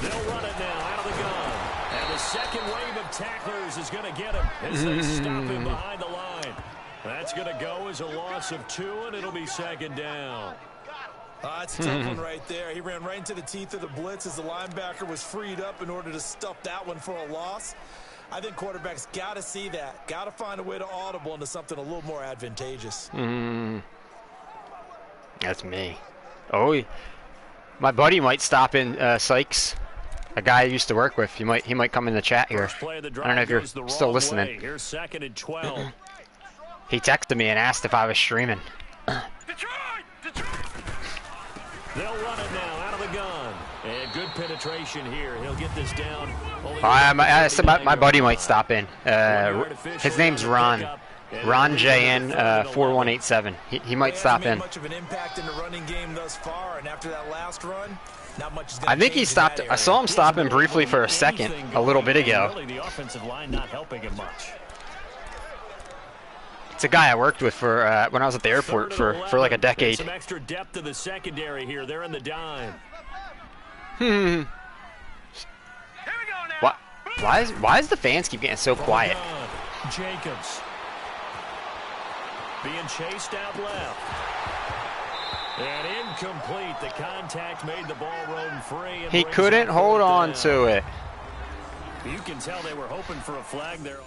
They'll run it now out of the gun. And the second wave of tacklers is going to get him as they stop him behind the line. That's going to go as a loss of 2, and it'll be second down. That's a tough one right there. He ran right into the teeth of the blitz as the linebacker was freed up in order to stuff that one for a loss. I think quarterbacks got to see that. Got to find a way to audible into something a little more advantageous. That's me. Oh, my buddy might stop in, Sykes, a guy I used to work with. He might come in the chat here. I don't know if you're still listening. Here's second and 12. He texted me and asked if I was streaming. Detroit! Detroit! They'll run it now out of the gun. And good penetration here. He'll get this down. I said my buddy might stop in. His name's Ron. Ron JN 4187. He might stop in. Much of an impact in the running game thus far, and after that last run, not much is going I think he stopped. I saw him stop in briefly for a second a little bit ago. Really, the offensive line not helping him much. It's a guy I worked with for when I was at the airport for like a decade. Some extra depth to the secondary here. They're in the dime. Here we go now! Why is the fans keep getting so quiet? Jacobs being chased out left. And incomplete. The contact made the ball roam free. He couldn't hold on to it. You can tell they were hoping for a flag there.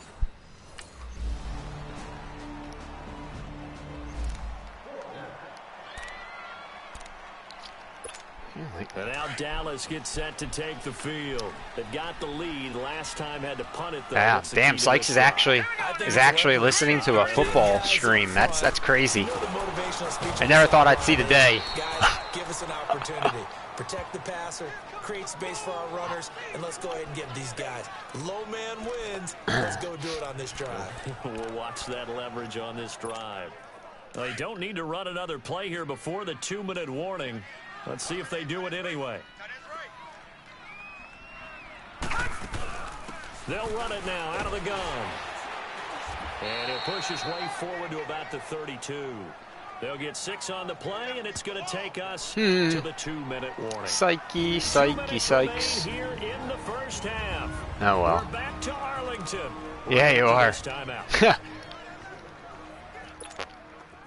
And now Dallas gets set to take the field. They've got the lead. Last time had to punt it though. Yeah, damn, Sykes is actually listening to a football stream. That's crazy. I never thought I'd see the day. Guys, give us an opportunity. Protect the passer, create space for our runners, and let's go ahead and give these guys. Low man wins. Let's go do it on this drive. We'll watch that leverage on this drive. They don't need to run another play here before the 2-minute warning. Let's see if they do it anyway. They'll run it now out of the gun. And he'll push his way forward to about the 32. They'll get 6 on the play, and it's going to take us to the 2-minute warning. Sykes. Here in the first half. Oh, well. We're back to Arlington. Yeah, you are. Timeout.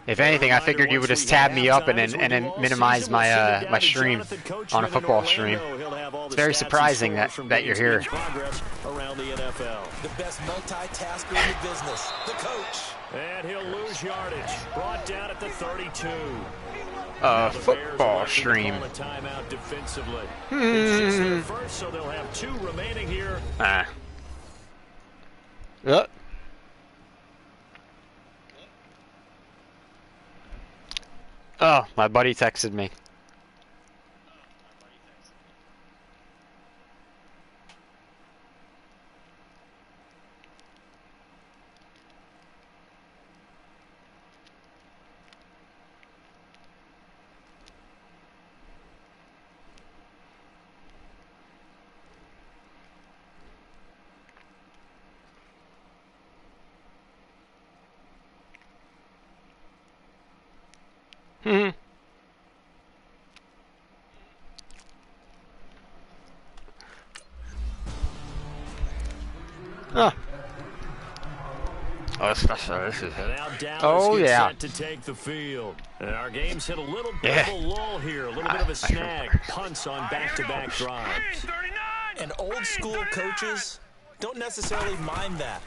If anything, I figured you would just tab me up and then minimize my my stream on a football stream. It's very surprising that you're here. Around the NFL. The best multitasker in the business, the coach. And he'll lose yardage. Brought down at the 32. Football stream. Timeout defensively. It's their first, so they'll have 2 remaining here. Oh, my buddy texted me. Hmm. Huh. Oh, this is. And now Dallas Oh gets yeah. set to take the field. And our game's hit a little bit Yeah. of a lull here, a little bit of a snag. Punts on back-to-back drives. And old school coaches don't necessarily mind that.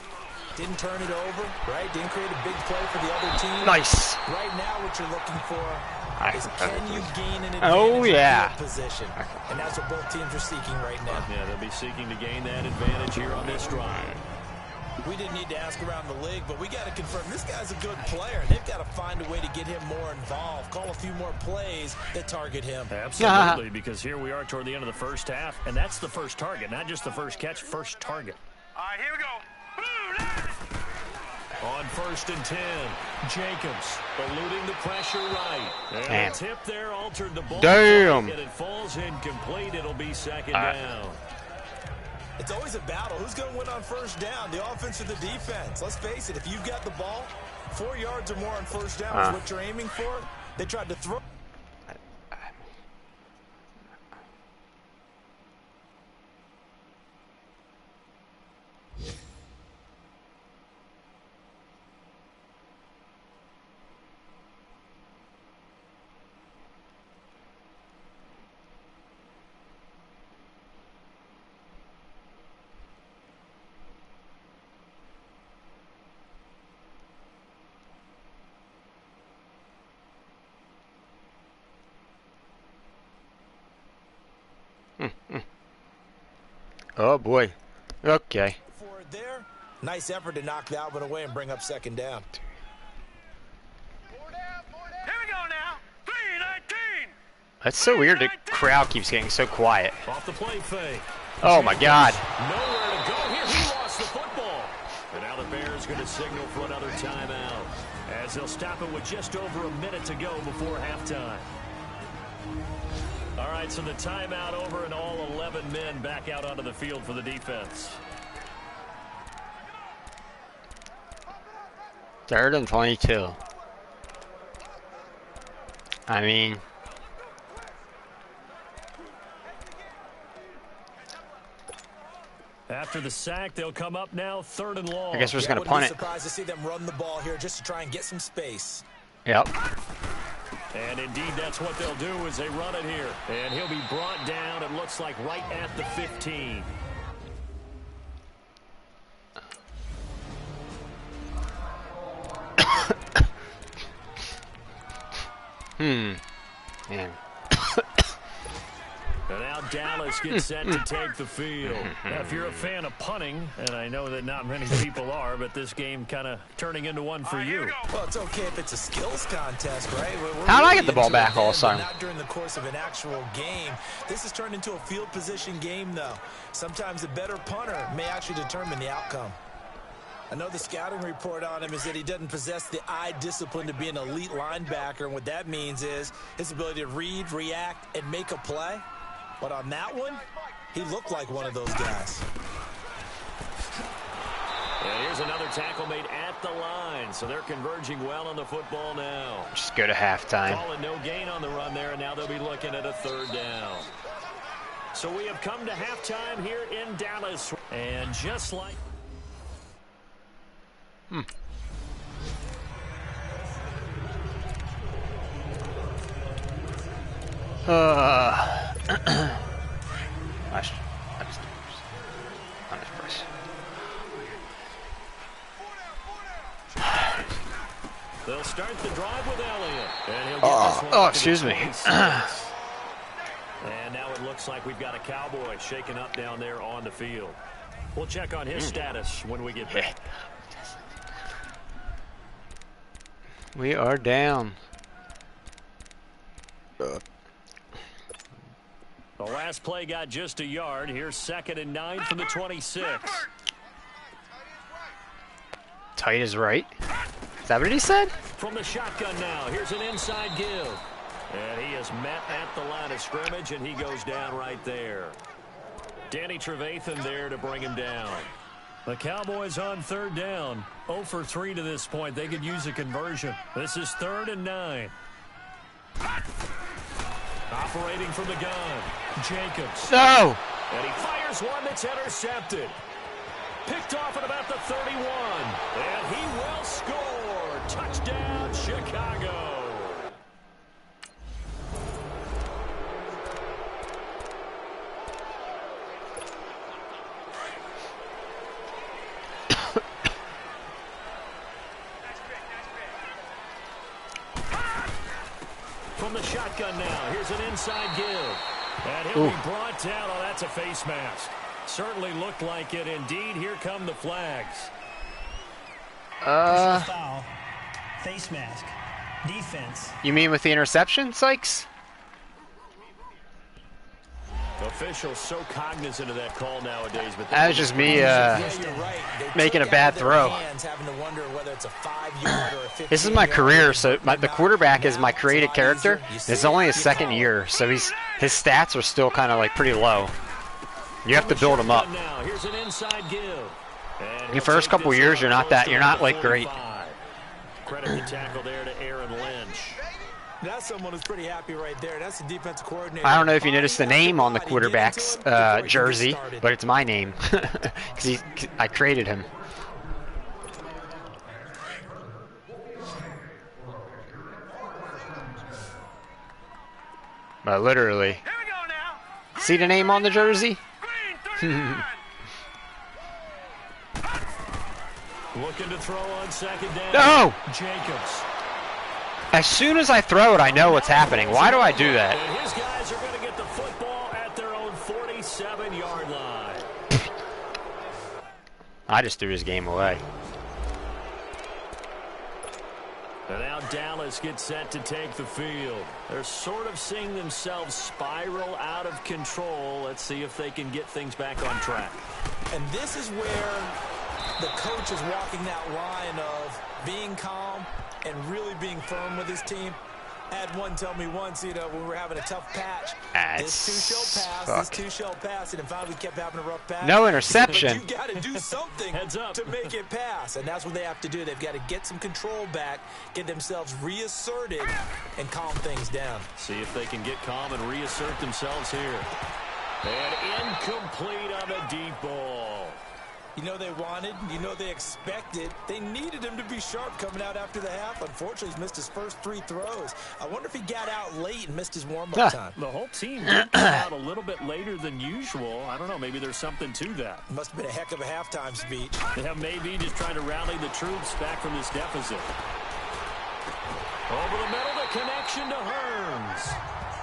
Didn't turn it over, right? Didn't create a big play for the other team. Nice. Right now, what you're looking for is can you gain an advantage Oh yeah. in field position? And that's what both teams are seeking right now. Yeah, they'll be seeking to gain that advantage here on this drive. We didn't need to ask around the league, but we got to confirm this guy's a good player. They've got to find a way to get him more involved, call a few more plays that target him. Absolutely, because here we are toward the end of the first half, and that's the first target, not just the first catch, first target. All right, here we go. On 1st and 10, Jacobs eluding the pressure right. And Damn. the tip there altered the ball. Damn. And it falls incomplete. It'll be second down. It's always a battle. Who's going to win on first down, the offense or the defense? Let's face it, if you've got the ball, 4 yards or more on first down is what you're aiming for. They tried to throw. Oh boy. Okay. Forward there. Nice effort to knock that one away and bring up second down. Here we go now. 3-19. That's so weird. The crowd keeps getting so quiet. Off the play fake. Oh my God. Nowhere to go here. He lost the football. And now the Bears going to signal for another timeout, as they'll stop it with just over a minute to go before halftime. All right, so the timeout over and all 11 men back out onto the field for the defense. 3rd and 22. I mean, After the sack, they'll come up now 3rd and long. I guess we're just going to Wouldn't punt be it. surprised to see them run the ball here just to try and get some space. Yep. And indeed, that's what they'll do as they run it here. And he'll be brought down, it looks like, right at the 15. Man. And now Dallas gets set to take the field. Now, if you're a fan of punting, and I know that not many people are, but this game kind of turning into one for you. Well, it's okay if it's a skills contest, right? How did I get the ball back all of a sudden? Not during the course of an actual game. This has turned into a field position game, though. Sometimes a better punter may actually determine the outcome. I know the scouting report on him is that he doesn't possess the eye discipline to be an elite linebacker, and what that means is his ability to read, react, and make a play. But on that one, he looked like one of those guys. And here's another tackle made at the line, so they're converging well on the football now. Just go to halftime. Call it no gain on the run there, and now they'll be looking at a 3rd down. So we have come to halftime here in Dallas. And just like... They'll start the drive with Elliott. And he'll get this one excuse me. And now it looks like we've got a Cowboy shaking up down there on the field. We'll check on his status when we get back. We are down. The last play got just a yard. Here's 2nd and 9 from the 26. Tight is right. Is that what he said? From the shotgun now, here's an inside give. And he is met at the line of scrimmage, and he goes down right there. Danny Trevathan there to bring him down. The Cowboys on 3rd down. 0 for 3 to this point. They could use a conversion. This is 3rd and 9. Operating from the gun, Jacobs. No! And he fires one that's intercepted. Picked off at about the 31. And he will score. Touchdown, Chicago. From the shotgun now, here's an inside give. And he'll be brought down. Oh, that's a face mask. Certainly looked like it. Indeed, here come the flags. Foul. Face mask. Defense. You mean with the interception, Sykes? Officials so cognizant of that call nowadays, but that was just me making a bad throw. This is my career, so the quarterback is my created character. It's only his second year, so his stats are still kind of like pretty low. You have to build them up. Your first couple years, you're not like great. Credit the tackle there to Aaron Lynch. That's someone who's pretty happy right there. That's the defensive coordinator. I don't know if you noticed the name on the quarterback's jersey, but it's my name because I created him. But literally, see the name on the jersey? Looking to throw on second down. No! Jacobs. As soon as I throw it, I know what's happening. Why do I do that? And his guys are going to get the football at their own 47-yard line. I just threw his game away. And now Dallas gets set to take the field. They're sort of seeing themselves spiral out of control. Let's see if they can get things back on track. And this is where the coach is walking that line of being calm and really being firm with his team. I had one tell me once, when we were having a tough patch, this two shall pass, this two shall pass, and in fact we kept having a rough patch. No interception. But you got to do something to make it pass, and that's what they have to do. They've got to get some control back, get themselves reasserted, and calm things down. See if they can get calm and reassert themselves here. And incomplete on a deep ball. You know they wanted, you know they expected. They needed him to be sharp coming out after the half. Unfortunately, he's missed his first 3 throws. I wonder if he got out late and missed his warm-up time. The whole team did come out a little bit later than usual. I don't know, maybe there's something to that. Must have been a heck of a halftime speech. Yeah, maybe just trying to rally the troops back from this deficit. Over the middle, the connection to Hearns.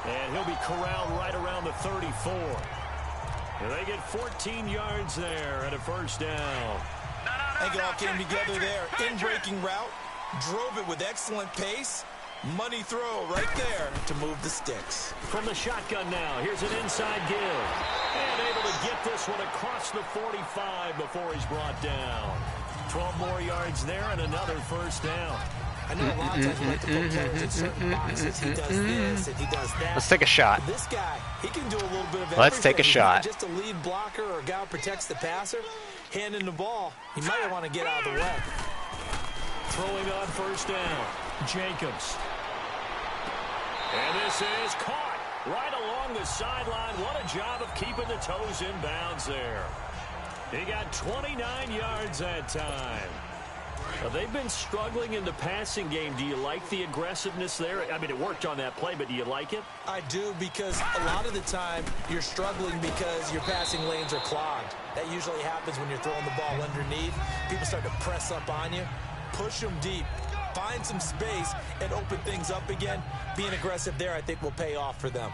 And he'll be corralled right around the 34. And they get 14 yards there and a first down. I think it all came together there. In-breaking route, drove it with excellent pace. Money throw right there to move the sticks. From the shotgun now, here's an inside give. And able to get this one across the 45 before he's brought down. 12 more yards there and another first down. I know a lot of times we like to put players in certain boxes. He does this and he does that. Let's take a shot. This guy, he can do a little bit of everything. Let's take a shot. He's not just a lead blocker or a guy who protects the passer. Handing the ball, he might want to get out of the way. Throwing on first down, Jacobs. And this is caught right along the sideline. What a job of keeping the toes in bounds there. He got 29 yards that time. Now, they've been struggling in the passing game. Do you like the aggressiveness there? I mean, it worked on that play, but do you like it? I do, because a lot of the time you're struggling because your passing lanes are clogged. That usually happens when you're throwing the ball underneath. People start to press up on you. Push them deep. Find some space and open things up again. Being aggressive there, I think, will pay off for them.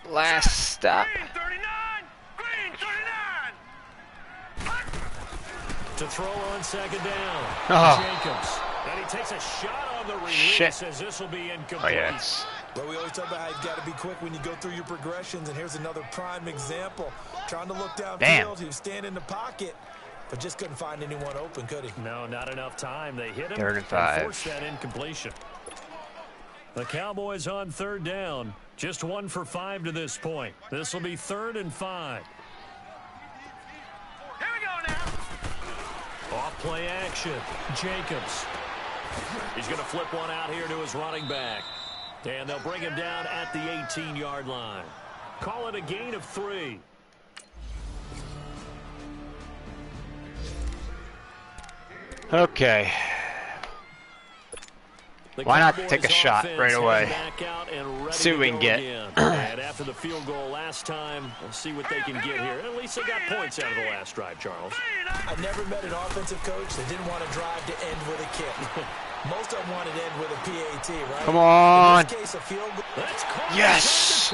Last stop. To throw on second down. Jacobs. And he takes a shot on the release as this will be incomplete. Oh, yes. Well, we always talk about how you've got to be quick when you go through your progressions, and here's another prime example. Trying to look downfield, he was standing in the pocket, but just couldn't find anyone open, could he? No, not enough time. They hit him 3rd and 5. And forced that incompletion. The Cowboys on 3rd down. Just 1 for 5 to this point. This will be 3rd and 5. Here we go now. Off play action. Jacobs. He's going to flip one out here to his running back. And they'll bring him down at the 18-yard line. Call it a gain of 3. Okay. Why not take a shot right away? See what we can get. And after the field goal last time, we'll see what they can get here. At least they got points out of the last drive, Charles. I never met an offensive coach that didn't want to drive to end with a kick. Most of them wanted to end with a PAT, right? Come on. In this case, a field goal. Yes.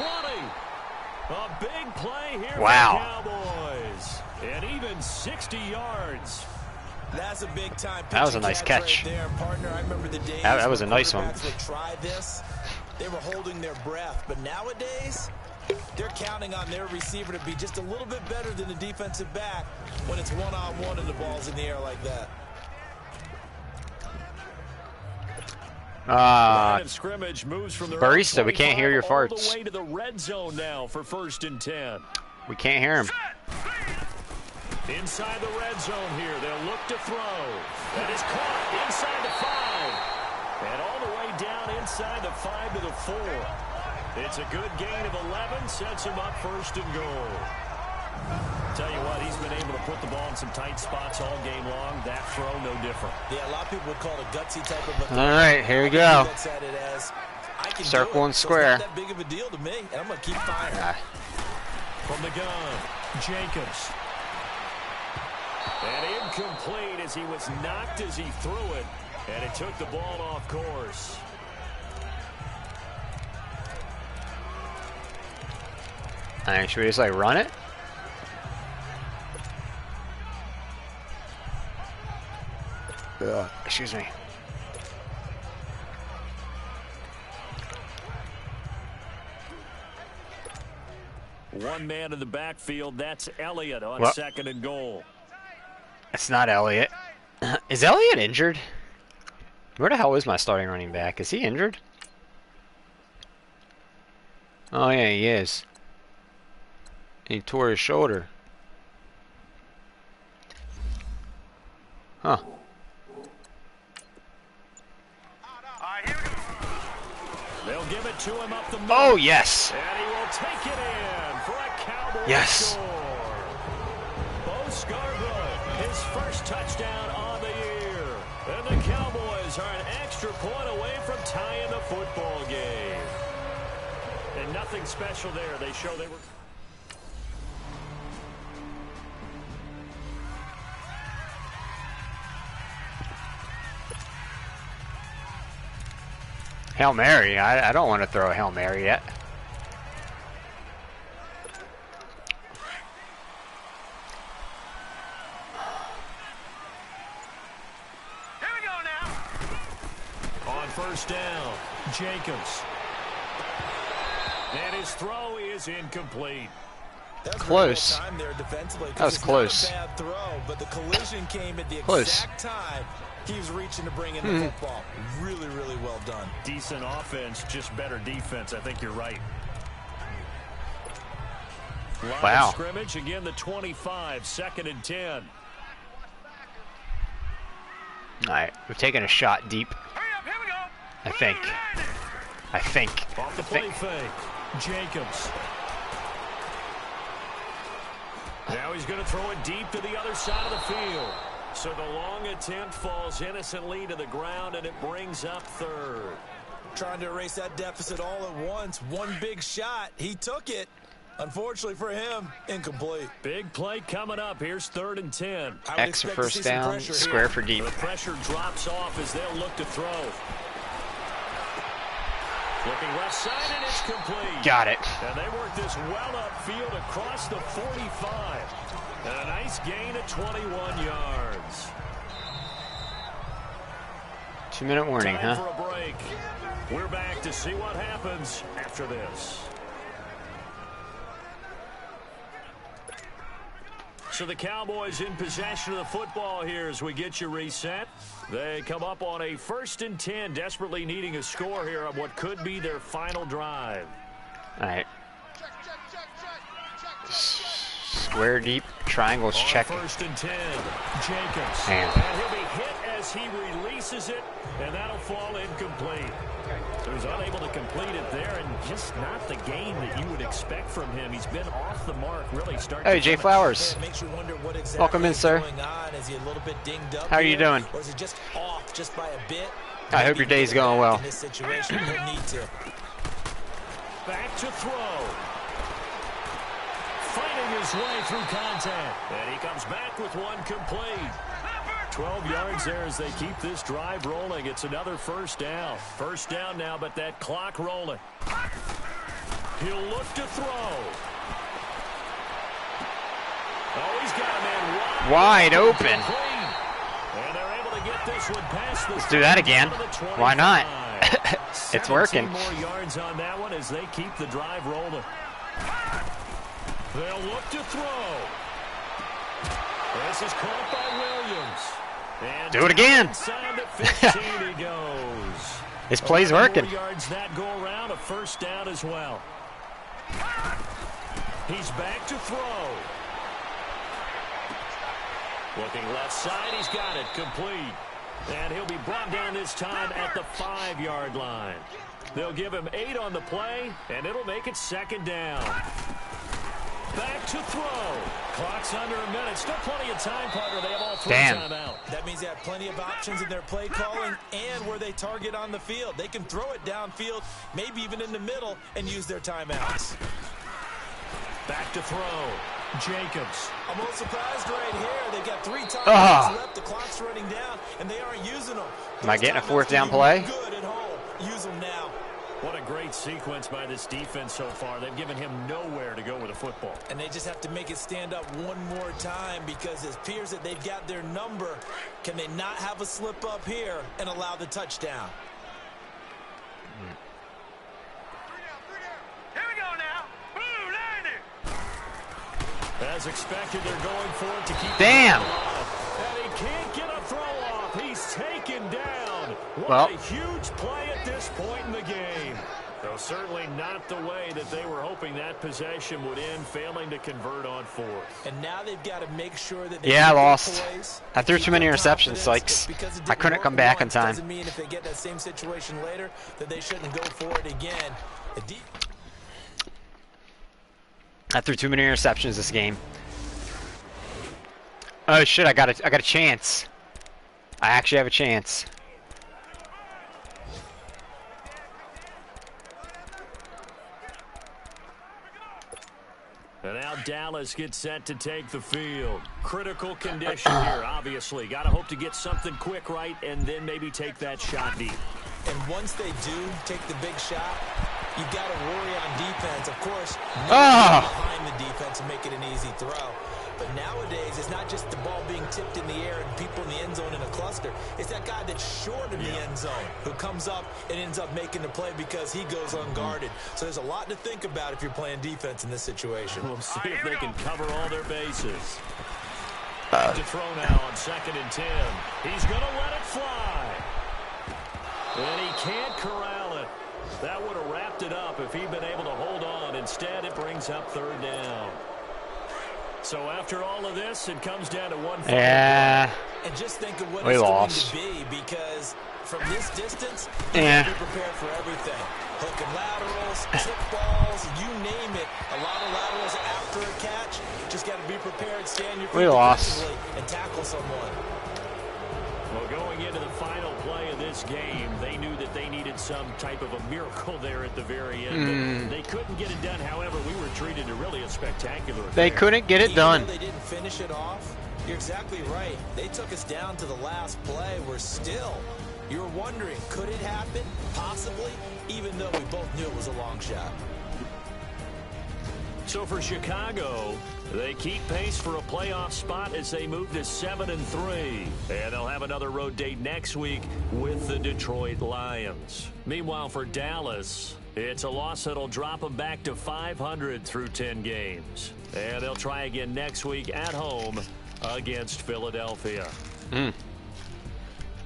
A big play here wow. for the Cowboys. And even 60 yards. That's a big time. That was a nice catch. Right there, partner. I remember the days that was a nice one. Would try this. They were holding their breath, but nowadays they're counting on their receiver to be just a little bit better than the defensive back when it's one-on-one and the ball's in the air like that. Scrimmage moves from the barista, we can't hear your farts. All the way to the red zone now for 1st and 10. We can't hear him. Inside the red zone here, they'll look to throw. That is caught inside the 5. And all the way down inside the 5 to the 4. It's a good gain of 11, sets him up 1st and goal. Tell you what, he's been able to put the ball in some tight spots all game long. That throw, no different. Yeah, a lot of people would call it a gutsy type of a throw. All right, here we go. Circle and square. It's not that big of a deal to me, and I'm going to keep firing. From the gun, Jacobs. And incomplete as he was knocked as he threw it. And it took the ball off course. All right, should we just like run it? Excuse me. One man in the backfield. That's Elliott on 2nd and goal. It's not Elliott. Is Elliott injured? Where the hell is my starting running back? Is he injured? Oh yeah, he is. He tore his shoulder. Huh. They'll give it to him up the middle. Oh yes. And he will take it in for a Cowboys yes. score. Bo Scarborough, his first touchdown on the year. And the Cowboys are an extra point away from tying the football game. And nothing special there. They show they were... Hail Mary. I don't want to throw a Hail Mary yet. Here we go now. On 1st down, Jacobs. And his throw is incomplete. Close. That was close. Not a bad throw, but the collision came at the exact time he was reaching to bring in the football. Really, really well done. Decent offense, just better defense. I think you're right. Line of scrimmage, again the 25, 2nd and 10. All right, we're taking a shot deep. Hurry up, here we go. I think. Off the play fake, Jacobs. Now he's going to throw it deep to the other side of the field. So the long attempt falls innocently to the ground, and it brings up 3rd. Trying to erase that deficit all at once. One big shot. He took it. Unfortunately for him, incomplete. Big play coming up. Here's 3rd and 10. X for 1st down, square for deep. The pressure drops off as they'll look to throw. Looking left side, and it's complete. Got it. And they work this well upfield across the 45. And a nice gain of 21 yards. 2-minute warning, Time huh? for a break. We're back to see what happens after this. So the Cowboys in possession of the football here as we get you reset. They come up on a 1st and 10, desperately needing a score here on what could be their final drive. All right. Square deep, triangles check. 1st and 10, Jacobs. Man. And he'll be hit as he releases it, and that'll fall incomplete. So he's unable to complete it there, and just not the game that you would expect from him. He's been off the mark, really starting. Hey, Jay Flowers. Welcome in, sir. How are you doing? Or is it just off just by a bit? I hope your day's going well. In this situation, he'll need to. Back to throw. Fighting his way through contact. And he comes back with one complete. 12 yards there as they keep this drive rolling. It's another first down. First down now, but that clock rolling. He'll look to throw. Oh, he's got a man wide open. And they're able to get this one past the. Let's do that again. Why not? It's working. More yards on that one as they keep the drive rolling. They'll look to throw. This is caught by Williams. And do it again. Inside the 15 he goes. This play's working. Yards that go around, a first down as well. He's back to throw. Looking left side, he's got it complete. And he'll be brought down this time at the 5-yard line. They'll give him 8 on the play, and it'll make it second down. Back to throw. Clock's under a minute. Still plenty of time, partner. They have all 3 timeout. That means they have plenty of options in their play calling and where they target on the field. They can throw it downfield, maybe even in the middle, and use their timeouts. Back to throw. Jacobs. I'm a little surprised right here. They've got 3 timeouts left. The clock's running down, and they aren't using them. Am I getting a 4th down play? Good at home. Use them now. What a great sequence by this defense so far. They've given him nowhere to go with the football. And they just have to make it stand up one more time because it appears that they've got their number. Can they not have a slip up here and allow the touchdown? Here we go now. Blue 90. As expected, they're going for it to keep. Damn. And he can't get a throw off. He's taken down. Well, a huge play at this point in the game. Though certainly not the way that they were hoping that possession would end, failing to convert on 4th. And now they've got to make sure that I lost. I threw too many interceptions, Sykes. I couldn't come back in time. Doesn't mean if they get that same situation later that they shouldn't go for it again. I threw too many interceptions this game. Oh shit! I got a chance. I actually have a chance. And now Dallas gets set to take the field. Critical condition here, obviously. Got to hope to get something quick right and then maybe take that shot deep. And once they do take the big shot, you've got to worry on defense. Of course, behind the defense and make it an easy throw. But nowadays, it's not just the ball being tipped in the air and people in the end zone in a cluster. It's that guy that's short in the end zone who comes up and ends up making the play because he goes unguarded. So there's a lot to think about if you're playing defense in this situation. We'll see if they can cover all their bases. To throw now on 2nd and 10. He's going to let it fly. And he can't corral it. That would have wrapped it up if he'd been able to hold on. Instead, it brings up 3rd down. So after all of this, it comes down to 1. Yeah. And just think of what we it's lost. going to be, because from this distance, you have to be prepared for everything. Hook and laterals, tip balls, you name it. A lot of laterals after a catch. Just got to be prepared, stand your feet defensively, and tackle someone. Well, going into the final play of this game, they knew that they needed some type of a miracle there at the very end. They couldn't get it done. However, we were treated to really a spectacular affair. They couldn't get it done. Even though they didn't finish it off, you're exactly right. They took us down to the last play. We're still, you were wondering, could it happen? Possibly, even though we both knew it was a long shot. So for Chicago, they keep pace for a playoff spot as they move to 7-3. And they'll have another road date next week with the Detroit Lions. Meanwhile, for Dallas, it's a loss that'll drop them back to 500 through 10 games. And they'll try again next week at home against Philadelphia.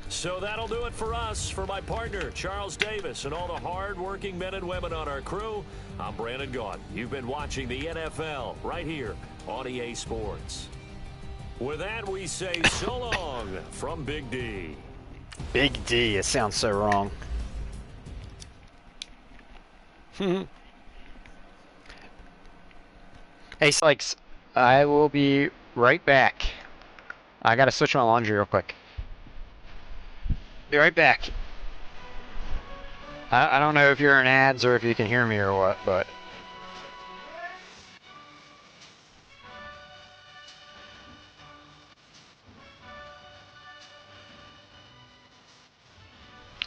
So that'll do it for us. For my partner, Charles Davis, and all the hard-working men and women on our crew, I'm Brandon Gaudin. You've been watching the NFL right here on EA Sports. With that, we say so long from Big D. Big D, it sounds so wrong. Hey, Sykes, I will be right back. I gotta switch my laundry real quick. Be right back. I don't know if you're in ads or if you can hear me or what, but...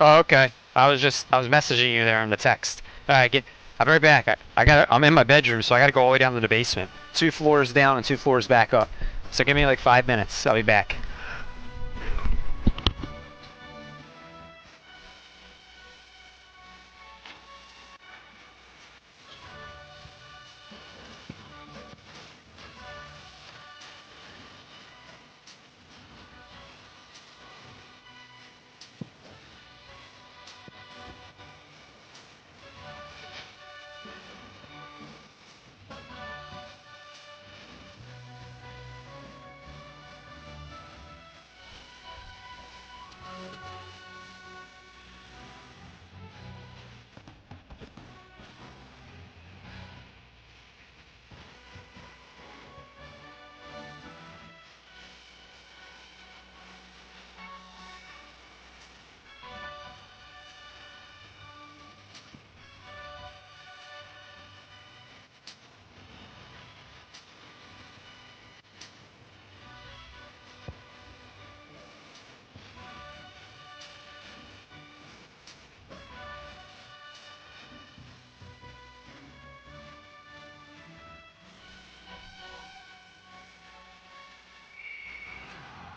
Oh, okay. I was messaging you there on the text. Alright, I'll be right back. I'm in my bedroom, so I gotta go all the way down to the basement. 2 floors down and 2 floors back up. So give me like 5 minutes. I'll be back.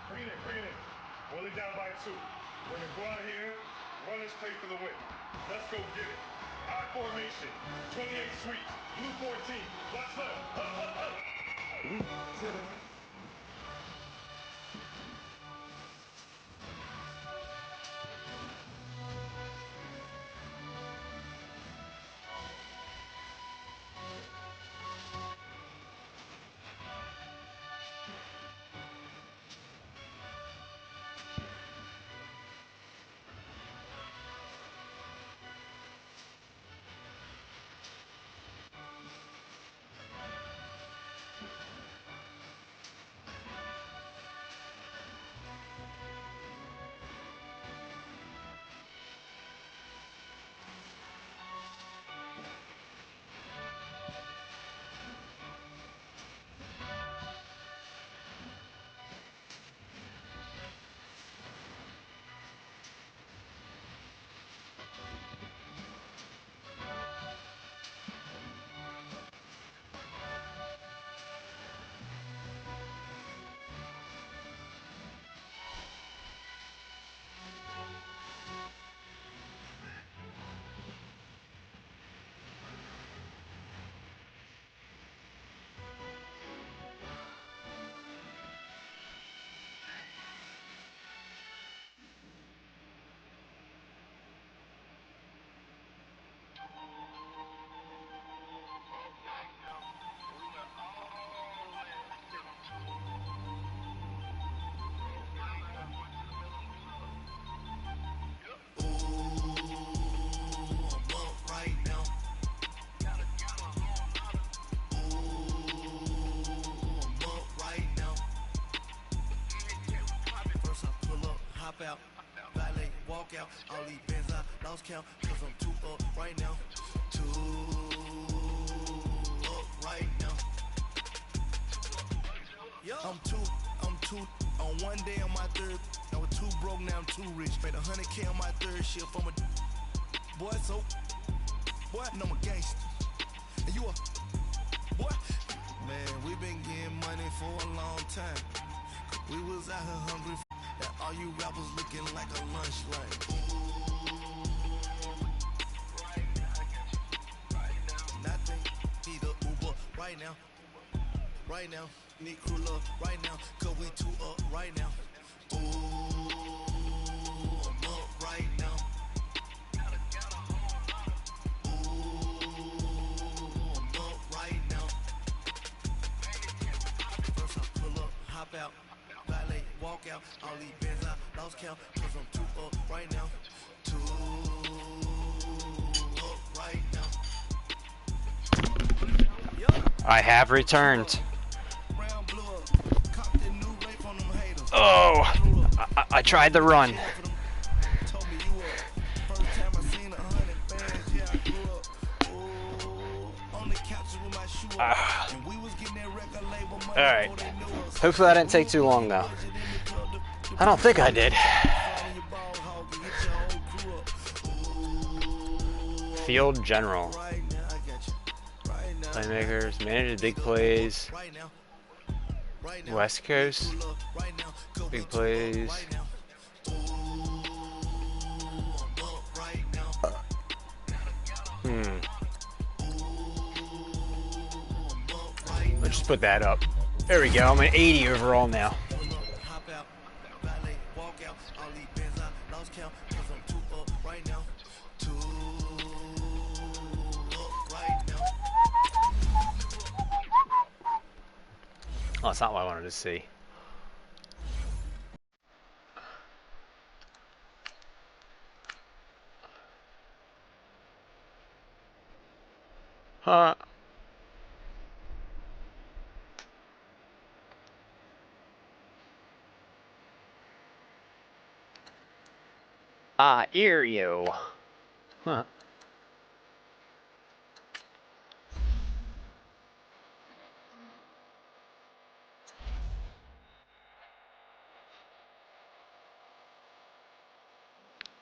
Bring it in. Roll it down by 2. We're going to go out here, run this play for the win. Let's go get it. I formation, 28 sweeps, blue 14, black left, up. Out, valet, walk out, all these bands I lost count, cause I'm 2 up right now, 2 up right now, I'm two, on one day on my third, I was 2 broke, now I'm 2 rich, made 100K on my third shift, I'm a boy, so, boy, and I'm a gangster, and you a, boy, man, we been getting money for a long time, we was out here hungry. That all you rappers looking like a lunch line. Nothing, need a Uber right now. Right now, need crew love right now. Cause we 2 up right now. Ooh, I'm up right now. Ooh, I'm up right now. First I pull up, hop out. out. All these bands I lost count, cause I'm too up right now. Too up right now. I have returned. Oh, I tried to run. Alright. Hopefully that didn't take too long though. I don't think I did. Field general. Playmakers, manage the big plays. West Coast. Big plays. Let's just put that up. There we go. I'm at 80 overall now. Oh, that's not what I wanted to see. Huh. I hear you. Huh.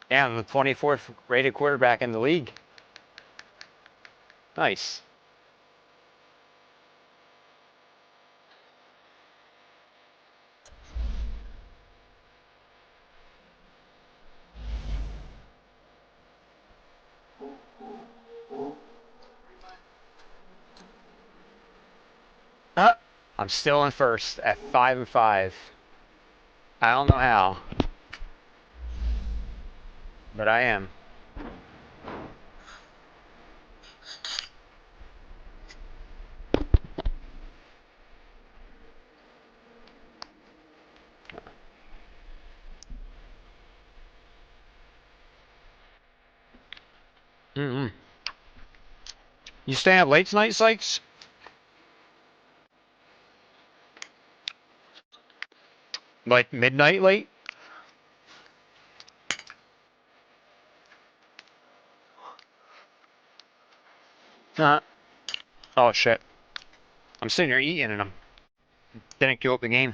Yeah, I'm the 24th rated quarterback in the league. Nice. I'm still in first at 5-5. I don't know how, but I am. You staying up late tonight, Sykes? Like midnight late? Oh shit. I'm sitting here eating and I didn't queue up the game.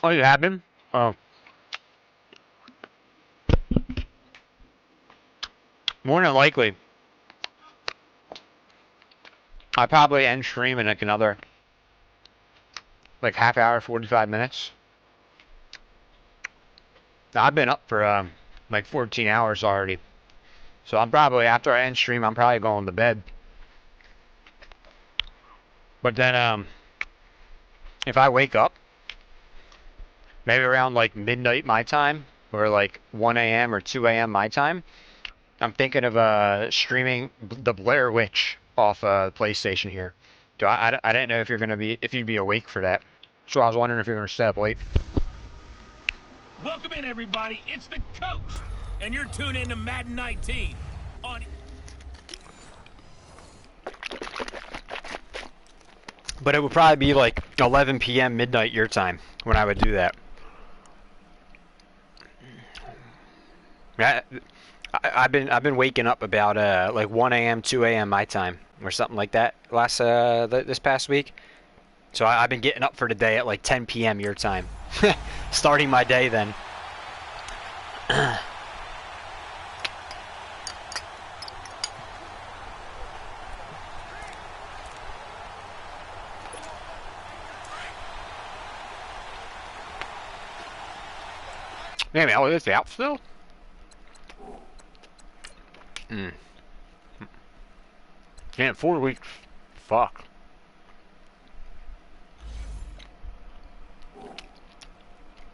Oh, you have been? Oh. More than likely. I probably end stream in like another like half hour, 45 minutes. I've been up for like 14 hours already. So I'm probably, after I end stream, I'm probably going to bed. But then if I wake up, maybe around like midnight my time, or like 1 a.m. or 2 a.m. my time, I'm thinking of streaming the Blair Witch off PlayStation here. I didn't know if you'd be awake for that. So I was wondering if you're gonna stay up late. Welcome in, everybody. It's the coach, and you're tuned in to Madden 19 on. But it would probably be like 11 p.m. midnight your time when I would do that. I've been waking up about like 1 a.m. 2 a.m. my time or something like that this past week. So I've been getting up for the day at like 10 p.m. your time, starting my day then. Man, oh, is it out still? Damn, 4 weeks. Fuck.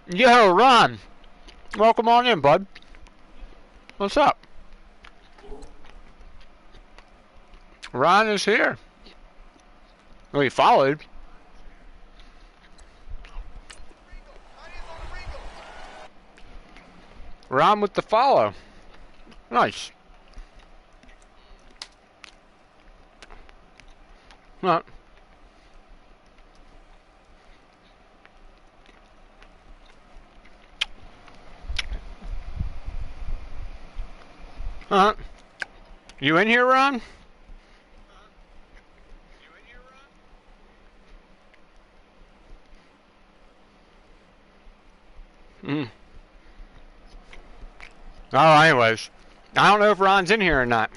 Yo, Ron. Welcome on in, bud. What's up? Ron is here. Well, he followed. Ron with the follow. Nice. Not. You in here, Ron? Oh, anyways. I don't know if Ron's in here or not.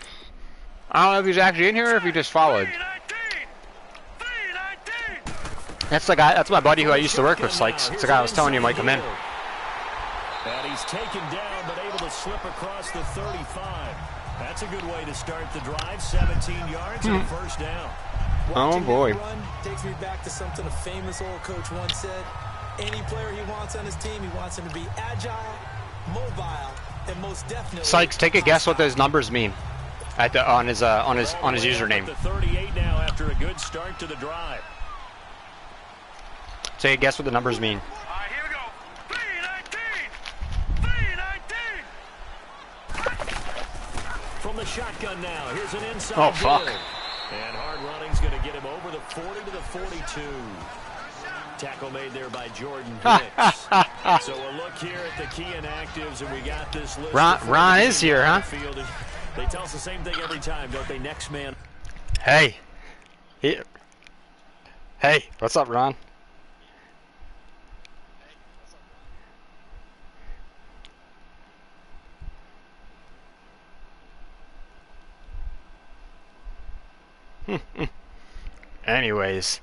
I don't know if he's actually in here or if he just followed. That's the guy, that's my buddy who I used to work with, Sykes. It's the guy I was telling you might come in. And he's taken down, but able to slip across the 35. That's a good way to start the drive. 17 yards and a first down. Oh, boy. Run takes me back to something a famous old coach once said. Any player he wants on his team, he wants him to be agile, mobile, and most definitely. Sykes, take a guess what those numbers mean at the, on his username. The 38 now after a good start to the drive. Take a guess what the numbers mean. Here we go. 319. From the shotgun now. Here's an inside. Oh, fuck. Give. And hard running's going to get him over the 40 to the 42. Tackle made there by Jordan Hicks. So a look here at the key inactives, and we got this list. Ron is here, huh? They tell us the same thing every time, don't they? Next man. Hey. Hey, what's up, Ron? Anyways.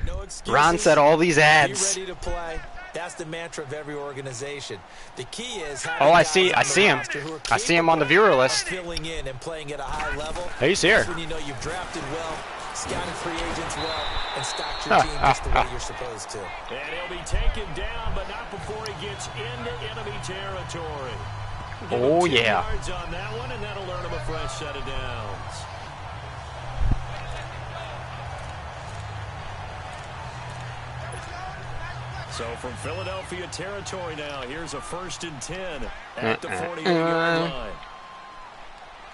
No excuses. Ron said all these ads. Be ready to play. That's the mantra of every organization. The key is oh, I see him. I see him on the viewer list. Filling in and playing at a high level. He's here. That's when you know you've drafted well, scouted free agents well, and stocked your team just the way you're supposed to. And he'll be taken down, but not before he gets into enemy territory. Oh, yeah. 2 yards on that one, and that'll earn him a fresh set of downs. So from Philadelphia territory now, here's a 1st and 10 at the 48-yard line.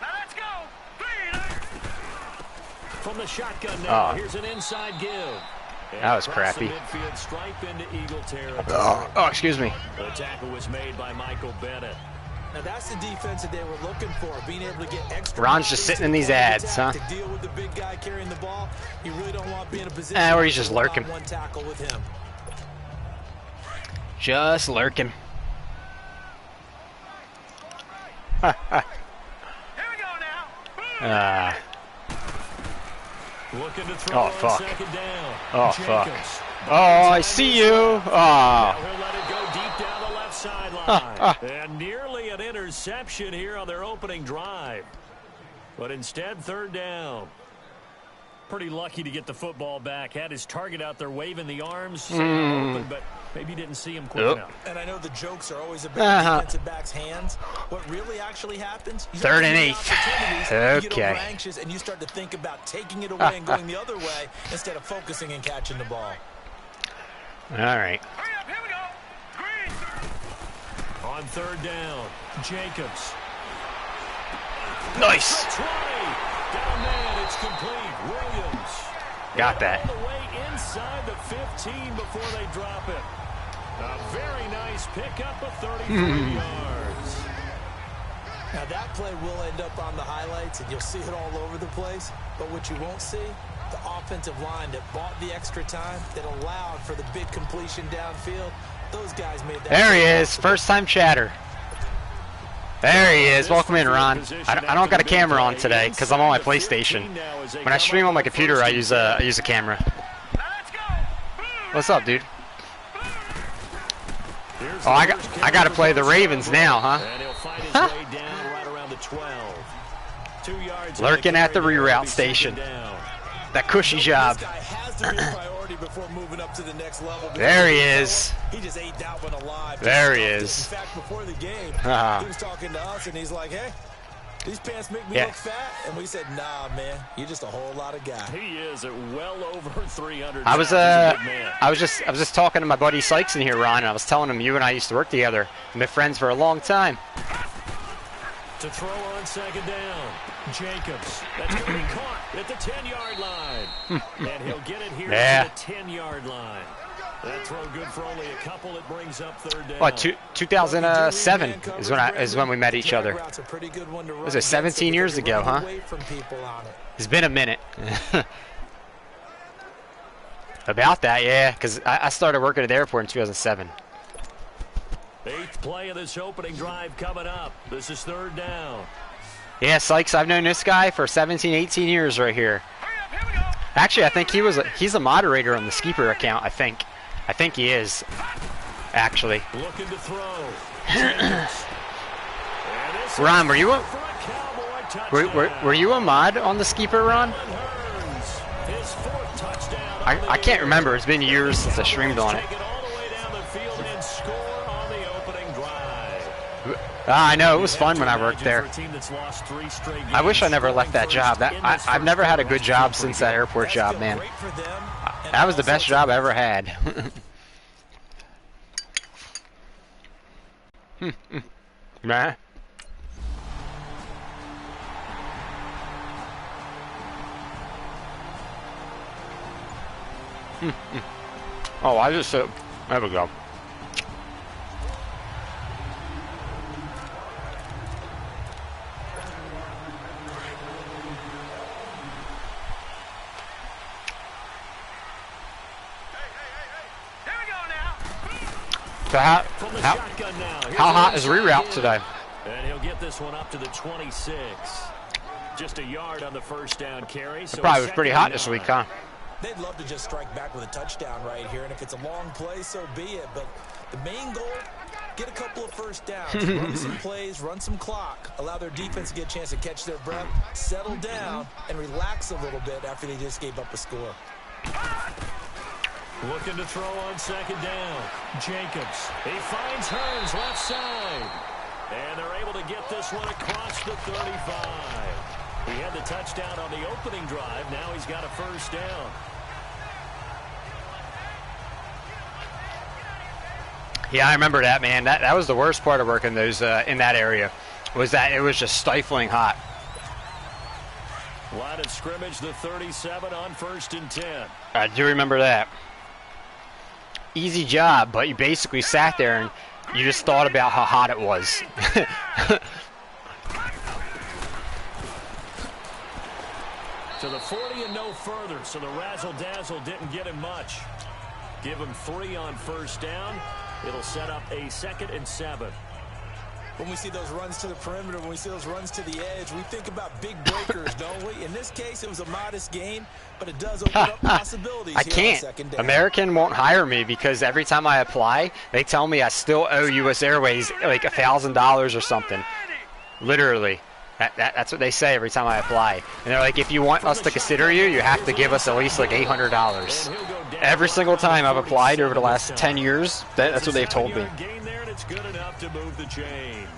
Now let's go. From the shotgun now, here's an inside give. That was crappy. Midfield stripe into Eagle territory. Oh, excuse me. The tackle was made by Michael Bennett. Now that's the defense that they were looking for, being able to get extra. Ron's just sitting in these ads, huh? To deal with the big guy carrying the ball, you really don't want to be in a position. Or he's just lurking. One tackle with him. Just lurking. Here we go now. Looking to throw fuck. Second down. Oh, fuck. Oh, I see you. Oh. Now he'll let it go deep down the left sideline. And nearly an interception here on their opening drive. But instead, 3rd down. Pretty lucky to get the football back. Had his target out there waving the arms. Open, but maybe didn't see him quick enough. And I know the jokes are always about defensive back's hands. What really actually happens? 3rd and 8. Okay. You get Okay. anxious and you start to think about taking it away and going the other way instead of focusing and catching the ball. All right. Hurry up. Here we go. Green. On 3rd down, Jacobs. Nice. 20. Down man, it's complete. Williams. Got that. All the way inside the 15 before they drop it. A very nice pickup of 33 yards. Now that play will end up on the highlights and you'll see it all over the place. But what you won't see, the offensive line that bought the extra time, that allowed for the big completion downfield, those guys made that. There he is. First time chatter. There he is. Welcome in, Ron. I don't got a camera on today because I'm on my PlayStation. When I stream on my computer, I use a camera. What's up, dude? Oh, I got to play the Ravens now, huh? Lurking at the reroute station. That cushy job. This guy has to be a priority before moving up to the next level. There he is. He just ate that one alive. There he is. In fact, before the game, he was talking to us, and he's like, hey, these pants make me look fat. And we said, nah, man, you're just a whole lot of guy. He is at well over 300 I was just talking to my buddy Sykes in here, Ron, and I was telling him you and I used to work together. We've been friends for a long time. To throw on second down, Jacobs. That's going to be caught at the 10-yard line. And he'll get it here at the 10-yard line. That throw good for only a couple. It brings up third down. What, 2007 is when we met each other. Was it 17 years ago, huh? It's been a minute. About that, yeah, because I started working at the airport in 2007. 8th play of this opening drive coming up. This is third down. Yeah, Sykes, I've known this guy for 17, 18 years right here. Actually, I think he's a moderator on the Skeeper account, I think he is, actually. Looking to throw. Ron, were you a mod on the Skeeper, Ron? I can't remember. It's been years since I streamed on it. I know, it was fun when I worked there. I wish I never left that job. I've never had a good job since that airport job, man. That was the best job I ever had. Nah. Oh, I just there we go. So how hot is reroute today? And he'll get this one up to the 26. Just a yard on the first down carry. So probably was pretty hot this week, huh? They'd love to just strike back with a touchdown right here, and if it's a long play, so be it. But the main goal, get a couple of first downs, run some plays, run some clock, allow their defense to get a chance to catch their breath, settle down, and relax a little bit after they just gave up a score. Looking to throw on second down. Jacobs. He finds Hearns left side. And they're able to get this one across the 35. He had the touchdown on the opening drive. Now he's got a first down. Yeah, I remember that, man. That was the worst part of working those in that area, was that it was just stifling hot. Line of scrimmage, the 37 on 1st and 10. I do remember that. Easy job, but you basically sat there and you just thought about how hot it was. To the 40 and no further, so the razzle-dazzle didn't get him much. Give him 3 on first down. It'll set up a 2nd and 7. When we see those runs to the perimeter, when we see those runs to the edge, we think about big breakers, don't we? In this case, it was a modest gain, but it does open up possibilities. I can't. American won't hire me because every time I apply, they tell me I still owe U.S. Airways like $1,000 or something. Literally. That's what they say every time I apply. And they're like, if you want us to consider you, you have to give us at least like $800. Every single time I've applied over the last 10 years, that's what they've told me. It's good enough to move the chains.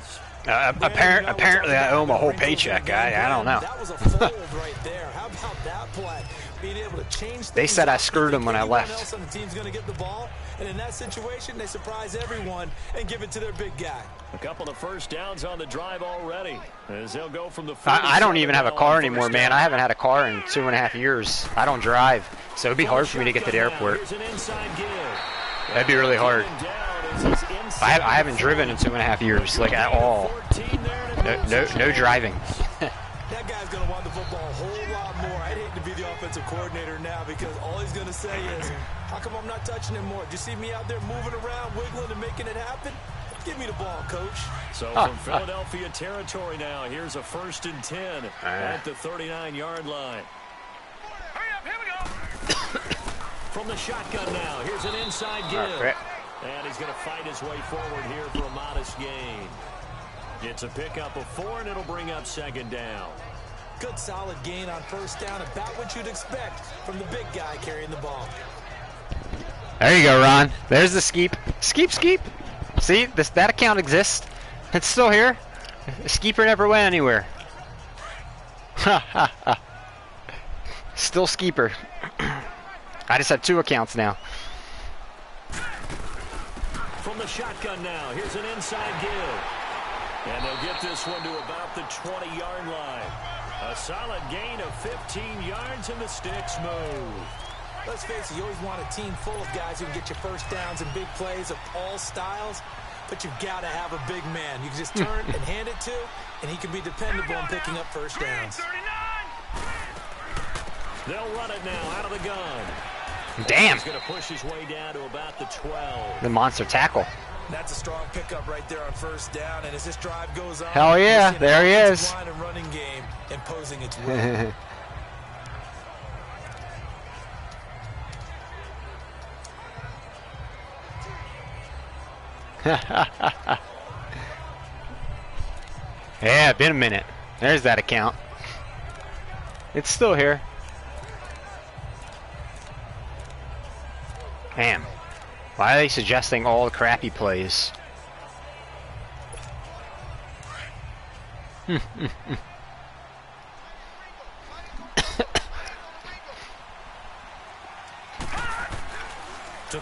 Apparently I owe them a whole paycheck. I don't know. That was a fold right there. How about that play? Being able to change. They said I screwed them when I left. Else on the team's going to get the ball, and in that situation, they surprise everyone and give it to their big guy. A couple of first downs on the drive already. As they'll go from the. I don't even have a car anymore, man. I haven't had a car in 2.5 years. I don't drive, so it'd be hard for me to get to the airport. That'd be really hard. I haven't driven in 2.5 years, like at all. No driving. That guy's going to want the football a whole lot more. I'd hate to be the offensive coordinator now because all he's going to say is, how come I'm not touching him more? Do you see me out there moving around, wiggling, and making it happen? Give me the ball, coach. So from Philadelphia territory now, here's a 1st and 10 at the 39-yard line. Hurry up, here we go. From the shotgun now, here's an inside give. And he's going to fight his way forward here for a modest gain. It's a pickup of 4, and it'll bring up 2nd down. Good solid gain on first down, about what you'd expect from the big guy carrying the ball. There you go, Ron. There's the skeep. Skeep, skeep. See, that account exists. It's still here. The skeeper never went anywhere. Ha ha ha. Still skeeper. I just have 2 accounts now. From the shotgun now, here's an inside give. And they'll get this one to about the 20-yard line. A solid gain of 15 yards, and the sticks move. Let's face it, you always want a team full of guys who can get you first downs and big plays of all styles, but you've got to have a big man. You can just turn and hand it to, and he can be dependable in picking up first downs. They'll run it now out of the gun. Damn. He's going to push his way down to about the 12. The monster tackle. That's a strong pickup right there on first down, and as this drive goes on, hell yeah, there he is. Line and running game imposing its will. Yeah, been a minute. There's that account. It's still here. Damn. Why are they suggesting all the crappy plays? To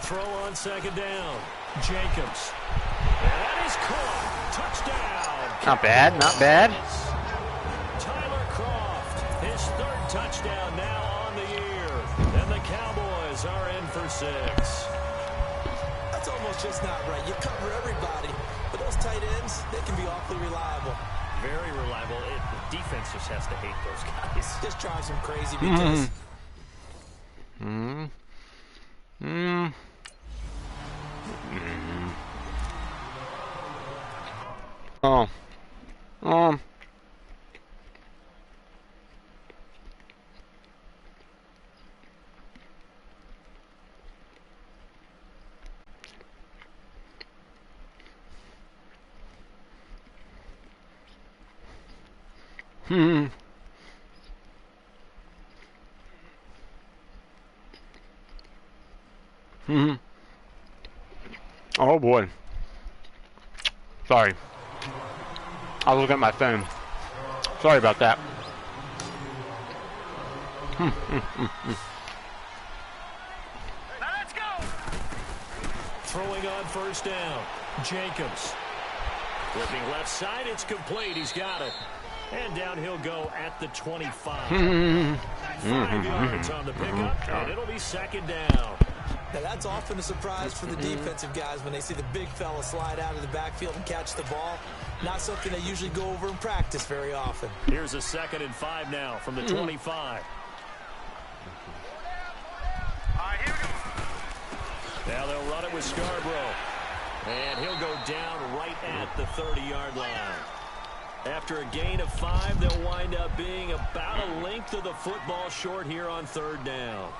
throw on second down, Jacobs. And that is caught. Touchdown. Not bad, not bad. Tyler Croft, his 3rd touchdown now on the year. And the Cowboys are in for 6. That's almost just not right. You cover everybody, but those tight ends, they can be awfully reliable. Very reliable. The defense just has to hate those guys. This drives them crazy because... Oh boy. Sorry. I was looking at my phone. Sorry about that. Now let's go. Throwing on first down, Jacobs. Flipping left side, it's complete. He's got it. And down he'll go at the 25. 5 yards on the pickup, and it'll be second down. Now that's often a surprise for the defensive guys when they see the big fella slide out of the backfield and catch the ball. Not something they usually go over in practice very often. Here's a 2nd and 5 now from the 25. All right, here we go. Now they'll run it with Scarborough. And he'll go down right at the 30-yard line. After a gain of 5, they'll wind up being about a length of the football short here on 3rd down.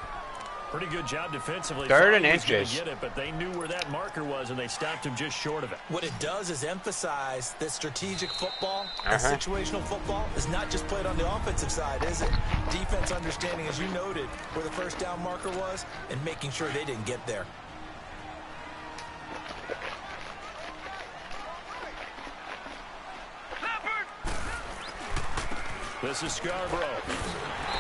Pretty good job defensively. 3rd and inches. Get it, but they knew where that marker was, and they stopped him just short of it. What it does is emphasize that strategic football and situational football is not just played on the offensive side, is it? Defense understanding, as you noted, where the first down marker was and making sure they didn't get there. This is Scarborough.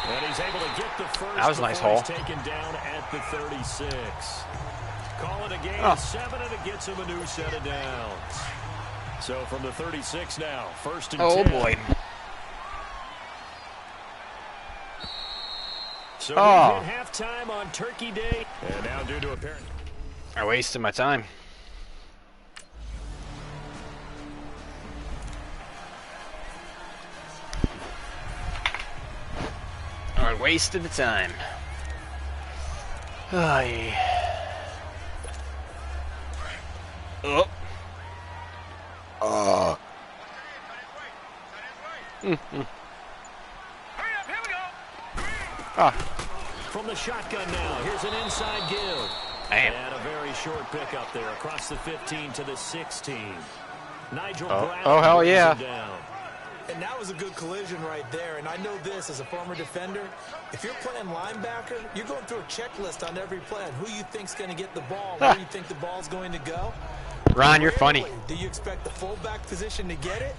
And he's able to get the first. That was a nice haul. Taken down at the 36. Call it a gain of 7, and it gets him a new set of downs. So from the 36 now, 1st and 10. Oh boy. So we hit halftime on Turkey Day, and now due to apparent. I wasted my time. I wasted the time. Ay. Oh. Oh. Hurry up, here we go. Ah. From the shotgun now, here's an inside give. Damn. And a very short pickup there across the 15 to the 16. Nigel Oh, Brown oh hell yeah. down. And that was a good collision right there. And I know this as a former defender. If you're playing linebacker, you're going through a checklist on every play. Who you think's going to get the ball, where you think the ball's going to go. Ron, you're funny. Do you expect the fullback position to get it?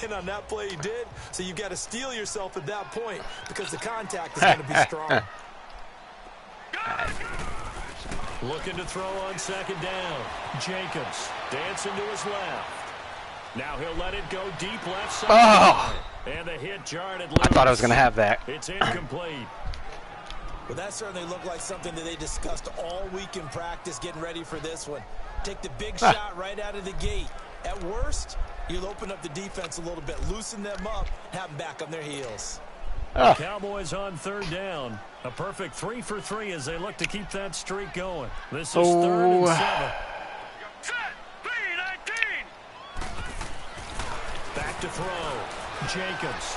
And on that play he did. So you've got to steel yourself at that point because the contact is going to be strong. Looking to throw on second down. Jacobs dancing to his left. Now he'll let it go deep left side. Oh! And the hit jarred at I thought I was going to have that. It's incomplete. Well, that certainly looked like something that they discussed all week in practice getting ready for this one. Take the big shot right out of the gate. At worst, you'll open up the defense a little bit, loosen them up, have them back on their heels. The Cowboys on third down. A perfect 3 for 3 as they look to keep that streak going. This is 3rd and 7. Back to throw. Jacobs.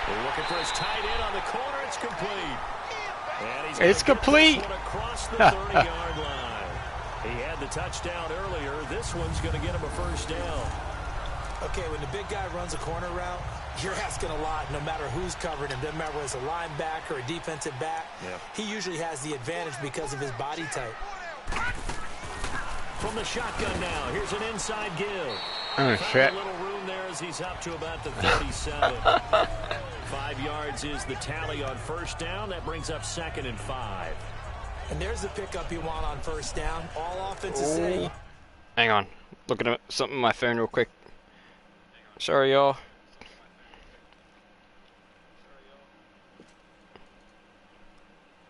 They're looking for his tight end on the corner. It's complete. And it's complete. Across the 30-yard line. He had the touchdown earlier. This one's going to get him a first down. Okay, when the big guy runs a corner route, you're asking a lot no matter who's covering him. Doesn't matter whether it's a linebacker or a defensive back. Yep. He usually has the advantage because of his body type. From the shotgun now, here's an inside give. Oh, shit. A little room there as he's up to about the 37. 5 yards is the tally on first down. That brings up 2nd and 5. And there's the pickup you want on first down. All offenses say. Hang on. Looking at something on my phone real quick. Sorry, y'all.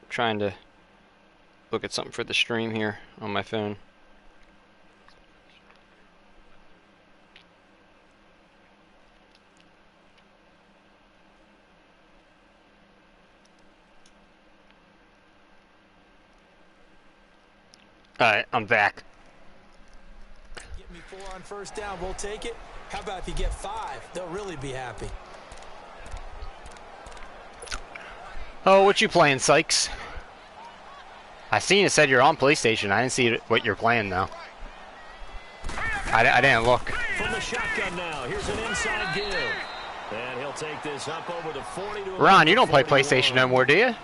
Trying to look at something for the stream here on my phone. Alright, I'm back. Get me 4 on first down, we'll take it. How about if you get 5? They'll really be happy. Oh, what you playing, Sykes? I seen it said you're on PlayStation. I didn't see what you're playing, though. I didn't look. From the shotgun now, here's an inside give. And he'll take this up over the 40 to Ron, you don't play PlayStation no more, do you?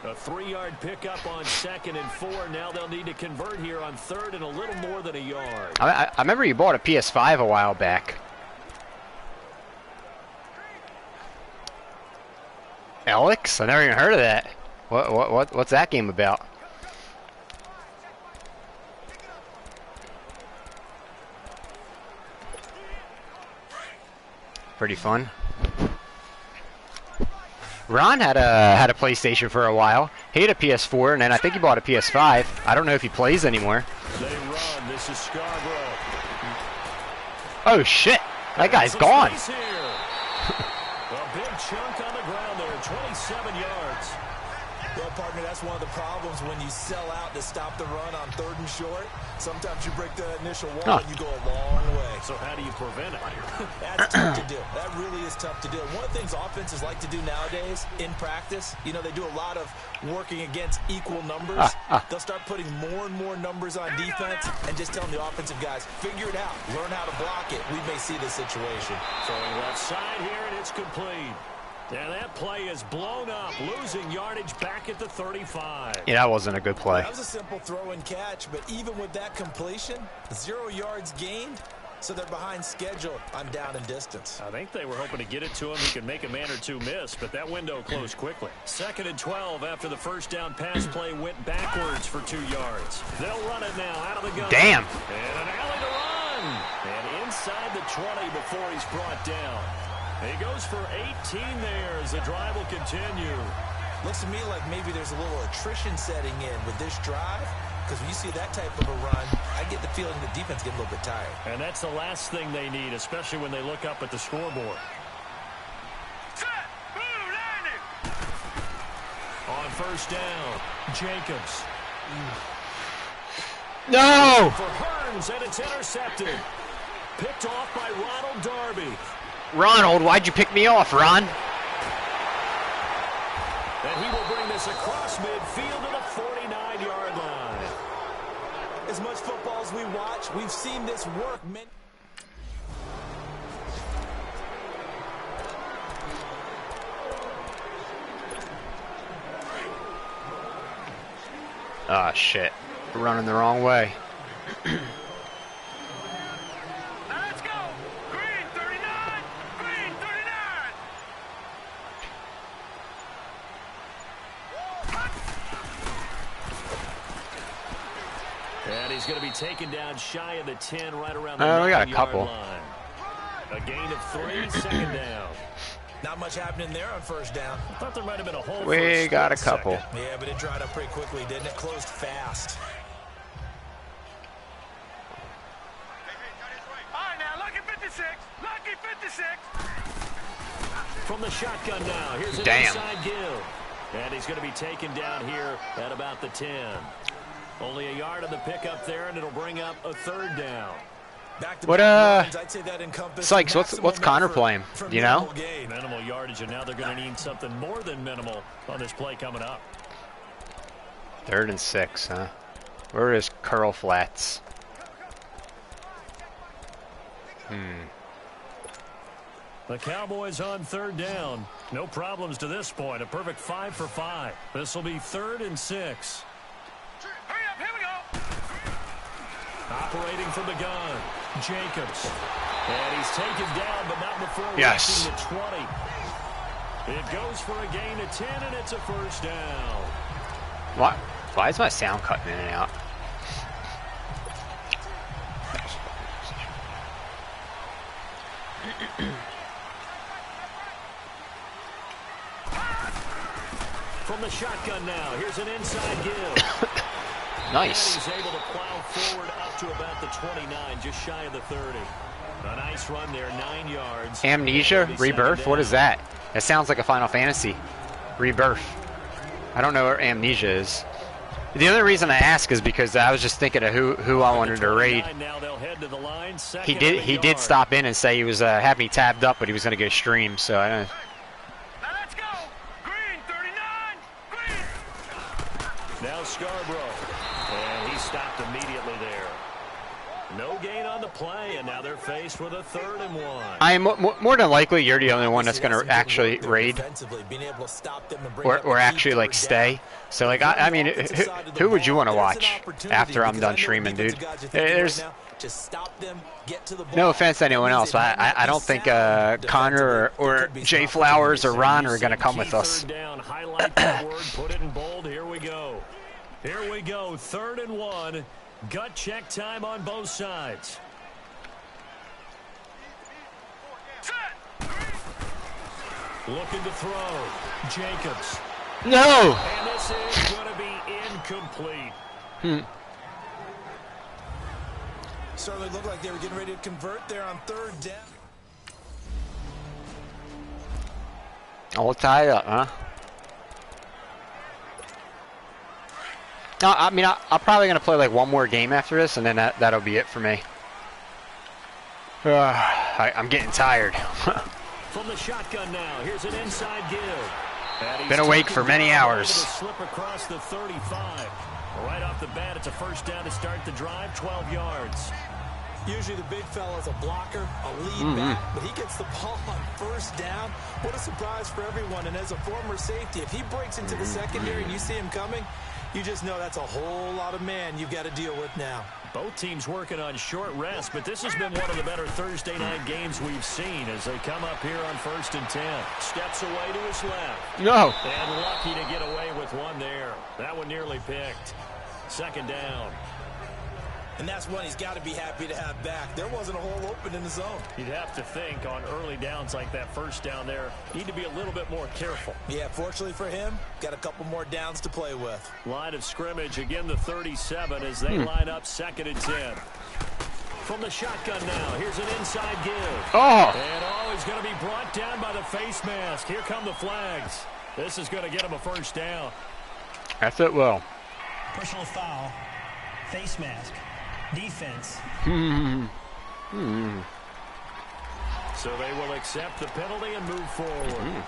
A 3-yard pickup on 2nd and 4. Now they'll need to convert here on 3rd and a little more than a yard. I remember you bought a PS5 a while back. Alex? I never even heard of that. What's that game about? Pretty fun. Ron had a PlayStation for a while. He had a PS4, and then I think he bought a PS5. I don't know if he plays anymore. They run. This is Scarborough. Oh shit! That guy's gone. A big chunk on the ground there, 27 yards. Well, partner, that's one of the problems when you sell out to stop the run on 3rd and short. Sometimes you break the initial wall and you go a long way. So how do you prevent it? That's tough to do. That really is tough to do. One of the things offenses like to do nowadays in practice, you know, they do a lot of working against equal numbers. They'll start putting more and more numbers on defense and just telling the offensive guys, figure it out. Learn how to block it. We may see this situation. Throwing left side here, and it's complete. And that play is blown up, losing yardage back at the 35. Yeah, that wasn't a good play. That was a simple throw and catch, but even with that completion, 0 yards gained, so they're behind schedule on down and distance. I think they were hoping to get it to him. He could make a man or two miss, but that window closed quickly. 2nd and 12 after the first down pass play went backwards for 2 yards. They'll run it now out of the gun. Damn. And an alley to run. And inside the 20 before he's brought down. He goes for 18 there as the drive will continue. Looks to me like maybe there's a little attrition setting in with this drive, because when you see that type of a run, I get the feeling the defense gets a little bit tired. And that's the last thing they need, especially when they look up at the scoreboard. On first down, Jacobs. No! For Hearns, and it's intercepted. Picked off by Ronald Darby. Ronald, why'd you pick me off, Ron? And he will bring this across midfield to the 49-yard line. As much football as we watch, we've seen this work. Ah, shit. We're running the wrong way. Now let's go. Green 39. Green 39. And he's going to be taken down shy of the 10 right around the we got a 9-yard couple. line. A gain of 3, second down. Not much happening there on first down. I thought there might have been a hole. We got a couple. Yeah, but it dried up pretty quickly, didn't it? Closed fast. All right, now, lucky 56. Lucky 56. From the shotgun now, here's an Damn. inside give. And he's going to be taken down here at about the 10. Only a yard on the pickup there, and it'll bring up a third down. What Sykes, what's Connor playing? Do you know? Minimal yardage, and now they're going to need something more than minimal on this play coming up. 3rd and 6, huh? Where is curl flats? The Cowboys on 3rd down. No problems to this point. A perfect 5 for 5. This will be 3rd and 6. Hurry up, here we go. Operating from the gun, Jacobs. And he's taken down, but not before Yes. reaching the 20. It goes for a gain of 10, and it's a first down. What? Why is my sound cutting in and out? From the shotgun now, here's an inside give. Nice. And he's able to plow forward up to about the 29, just shy of the 30. A nice run there, 9 yards. Amnesia? Rebirth? What is that? That sounds like a Final Fantasy. Rebirth. I don't know where Amnesia is. The only reason I ask is because I was just thinking of who I wanted to raid. He did stop in and say he was had me tabbed up, but he was going to go stream, so I don't. Now let's go. Green 39. Green. Now Scarborough. And he stopped immediately there. No gain on the play, and now they're faced with a 3rd and 1. I am more than likely you're the only one that's going to actually raid or actually like stay. So like I mean, who would you want to watch after I'm done streaming, dude? There's no offense to anyone else, but I don't think Connor or Jay Flowers or Ron are going to come with us. Highlight that word, put it in bold. Here we go. Here we go. 3rd and 1. Gut check time on both sides. Looking to throw. Jacobs. No! And this is going to be incomplete. Certainly looked like they were getting ready to convert there on 3rd down. All tied up, huh? No, I mean, I'm probably going to play like one more game after this, and then that'll be it for me. I'm getting tired. From the shotgun now, here's an inside give. Been awake for many hours. Slip across the 35. Right off the bat, it's a first down to start the drive, 12 yards. Usually the big fella's a blocker, a lead back, but he gets the ball on first down. What a surprise for everyone. And as a former safety, if he breaks into the secondary and you see him coming, you just know that's a whole lot of man you've got to deal with now. Both teams working on short rest, but this has been one of the better Thursday night games we've seen as they come up here on 1st and 10. Steps away to his left. No. And lucky to get away with one there. That one nearly picked. 2nd down. And that's one he's got to be happy to have back. There wasn't a hole open in the zone. You'd have to think on early downs like that first down there, need to be a little bit more careful. Yeah, fortunately for him, got a couple more downs to play with. Line of scrimmage, again the 37 as they line up 2nd and 10. From the shotgun now, here's an inside give. Oh! And he's going to be brought down by the face mask. Here come the flags. This is going to get him a first down. That's it, well. Personal foul, face mask, defense. So they will accept the penalty and move forward.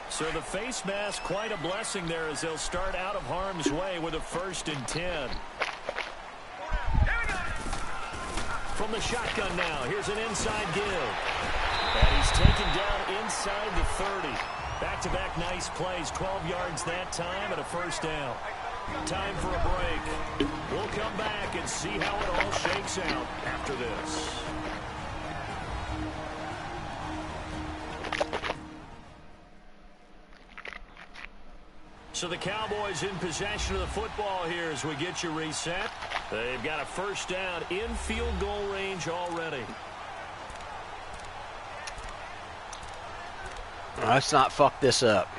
So the face mask, quite a blessing there as they'll start out of harm's way with a 1st and 10. From the shotgun now, here's an inside give. And he's taken down inside the 30. Back-to-back nice plays, 12 yards that time and a first down. Time for a break. We'll come back and see how it all shakes out after this. So the Cowboys in possession of the football here as we get you reset. They've got a first down in field goal range already. Let's not fuck this up.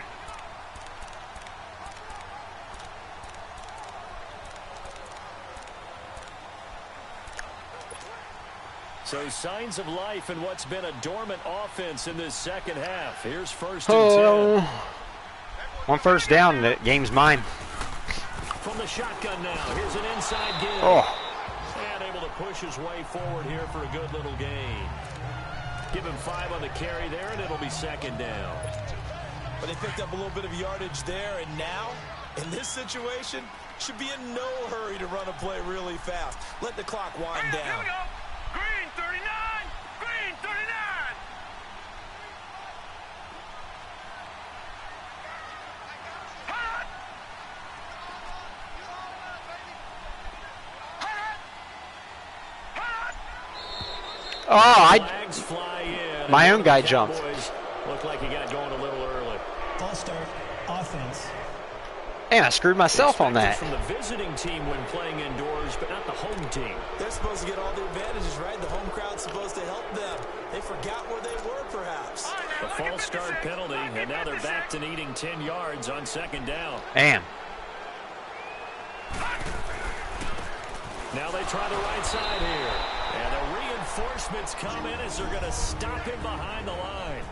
So signs of life in what's been a dormant offense in this second half. Here's first and 10. One first down, the game's mine. From the shotgun now, here's an inside give. And able to push his way forward here for a good little gain. Give him 5 on the carry there, and it'll be second down. But they picked up a little bit of yardage there, and now, in this situation, should be in no hurry to run a play really fast. Let the clock wind down. Here we go. Green 39. Green 39. My own guy jumped. Looked like he got going a little early. Ball start, offense. And I screwed myself on that. From the visiting team when playing indoors, but not the home team. They're supposed to get all the advantages, right? The home crowd's supposed to help them. They forgot where they were, perhaps. A false start penalty, and now they're back to needing 10 yards on second down. Damn. Now they try the right side here. And the reinforcements come in as they're going to stop him behind the line.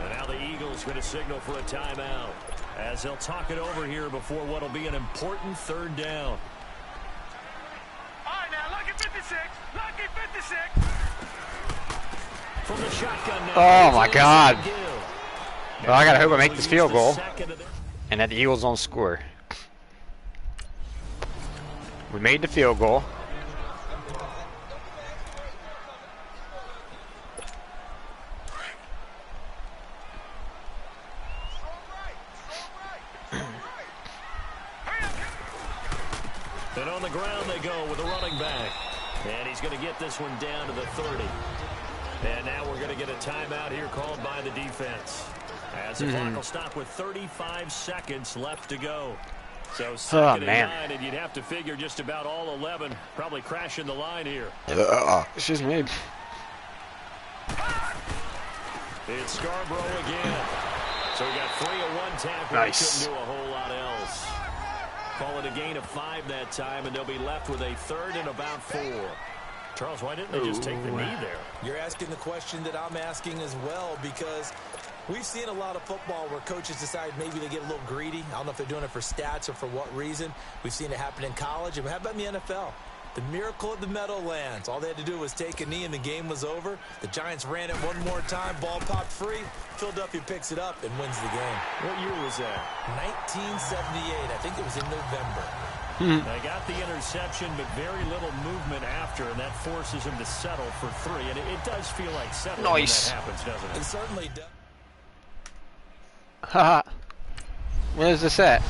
And now the Eagles going to signal for a timeout as they'll talk it over here before what will be an important third down. All right, now, lucky 56. Lucky 56. From the shotgun now. Oh, my God. Well, I got to hope I make this field goal and that the Eagles don't score. We made the field goal. And on the ground they go with a running back. And he's going to get this one down to the 30. And now we're going to get a timeout here called by the defense. As the clock will stop with 35 seconds left to go. So second and 9, and you'd have to figure just about all 11 probably crashing the line here. Excuse me. It's Scarborough again. So we got 3 of 1 tackle. Nice. Couldn't do a whole lot else. Call it a gain of 5 that time, and they'll be left with a third and about 4. Charles, why didn't they just take the knee there? You're asking the question that I'm asking as well, because we've seen a lot of football where coaches decide maybe they get a little greedy. I don't know if they're doing it for stats or for what reason. We've seen it happen in college. And how about in the NFL? The miracle of the Meadowlands. All they had to do was take a knee and the game was over. The Giants ran it one more time. Ball popped free. Philadelphia picks it up and wins the game. What year was that? 1978. I think it was in November. They got the interception, but very little movement after, and that forces him to settle for 3. And it does feel like settling when that happens, doesn't it? It certainly does. Haha. Where's this at?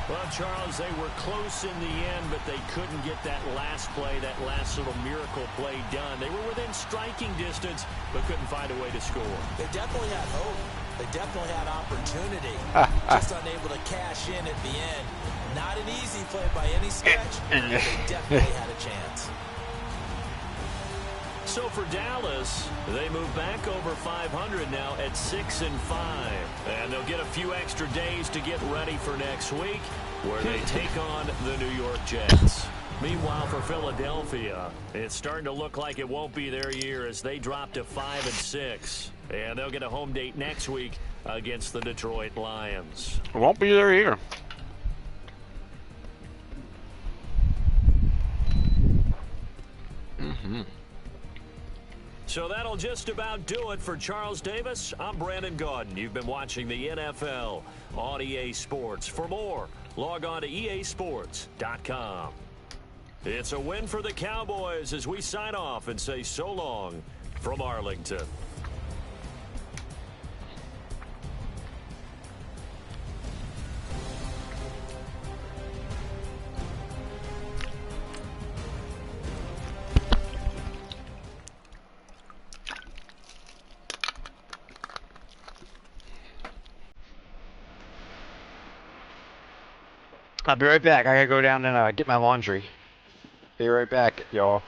Well, Charles, they were close in the end, but they couldn't get that last play, that last little miracle play done. They were within striking distance, but couldn't find a way to score. They definitely had hope. They definitely had opportunity. Just unable to cash in at the end. Not an easy play by any stretch, but they definitely had a chance. So for Dallas, they move back over 500 now at 6-5. And they'll get a few extra days to get ready for next week, where they take on the New York Jets. Meanwhile, for Philadelphia, it's starting to look like it won't be their year as they drop to 5-6. And they'll get a home date next week against the Detroit Lions. It won't be there either. So that'll just about do it for Charles Davis. I'm Brandon Gaudin. You've been watching the NFL on EA Sports. For more, log on to easports.com. It's a win for the Cowboys as we sign off and say so long from Arlington. I'll be right back. I gotta go down and get my laundry. Be right back, y'all.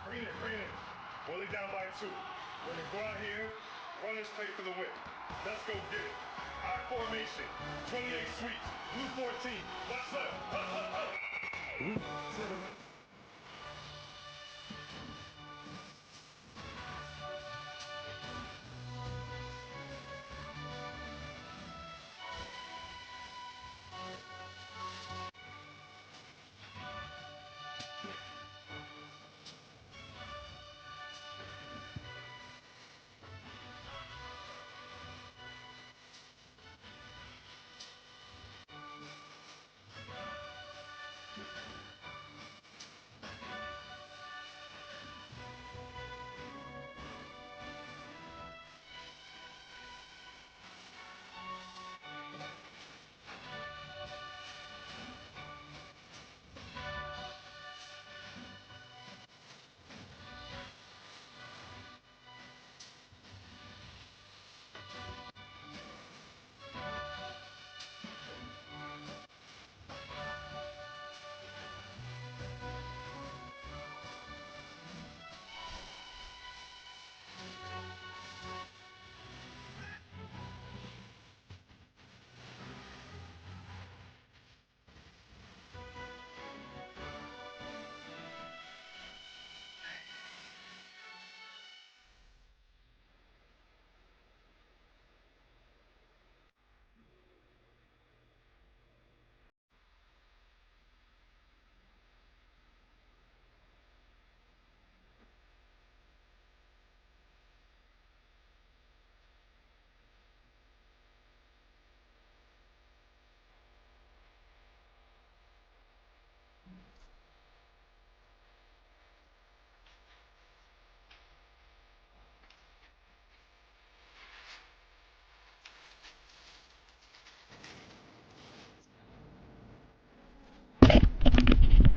Bring it. Bully down by 2. We're going to go out here, run this play for the win. Let's go get it. I formation, 28 sweeps, blue 14, left left.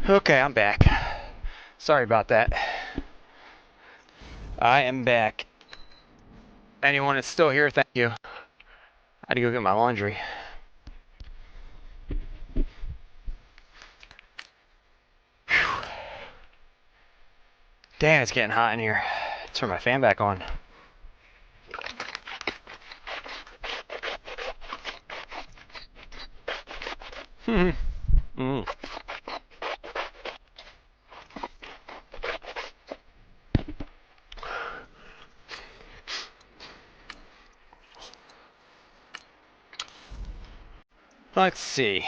Okay, I'm back. Sorry about that. I am back. Anyone that's still here, thank you. I had to go get my laundry. Whew. Damn, it's getting hot in here. Turn my fan back on. Mm. Let's see.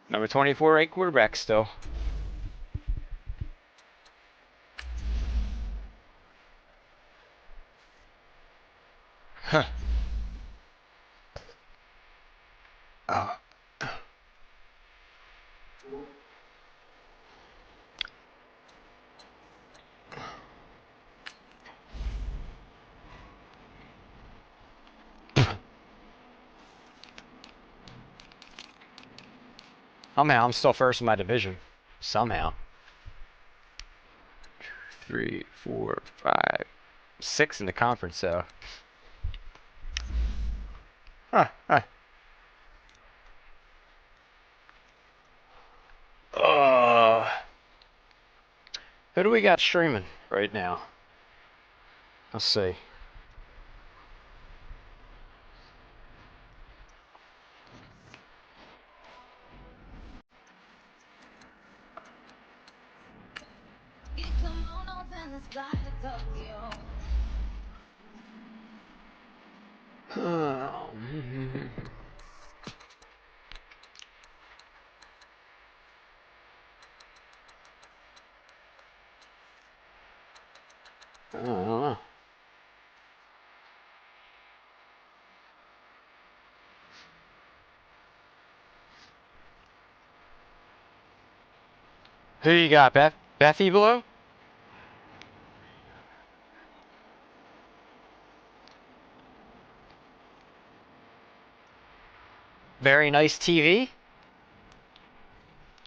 Number 24 ranked quarterback still. Huh. Oh. Somehow I'm still first in my division. Somehow. 3, 4, 5, 6 in the conference, though. Huh. Who do we got streaming right now? Let's see. I don't know. Who you got, Bethy below? Very nice TV?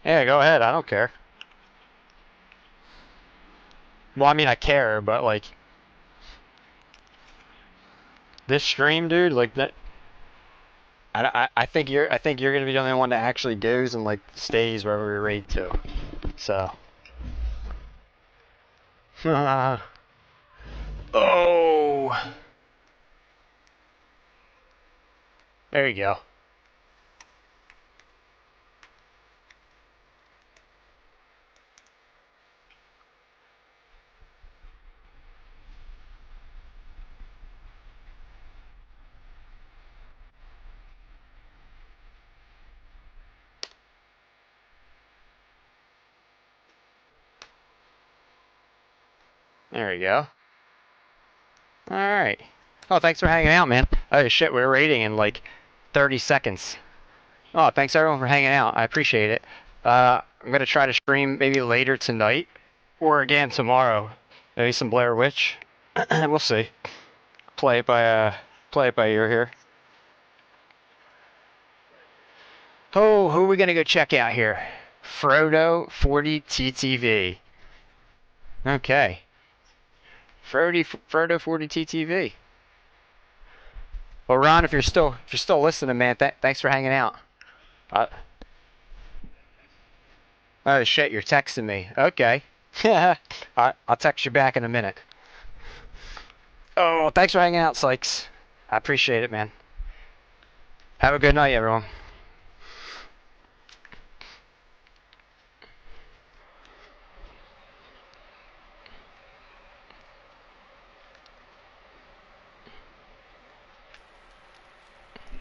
Yeah, go ahead. I don't care. Well, I mean, I care, but like this stream, dude, like that. I think you're gonna be the only one that actually goes and like stays wherever we raid to. So. Oh. There you go. There you go. All right. Oh, thanks for hanging out, man. Oh shit, we're raiding in like 30 seconds. Oh, thanks everyone for hanging out. I appreciate it. I'm gonna try to stream maybe later tonight or again tomorrow. Maybe some Blair Witch. We'll see. Play it by ear here. Oh, who are we gonna go check out here? Frodo 40 TTV. Okay. Frodo 40 TTV. Well, Ron, if you're still listening, man, thanks for hanging out. Oh shit, you're texting me. Okay. I'll text you back in a minute. Oh, thanks for hanging out, Sykes. I appreciate it, man. Have a good night, everyone.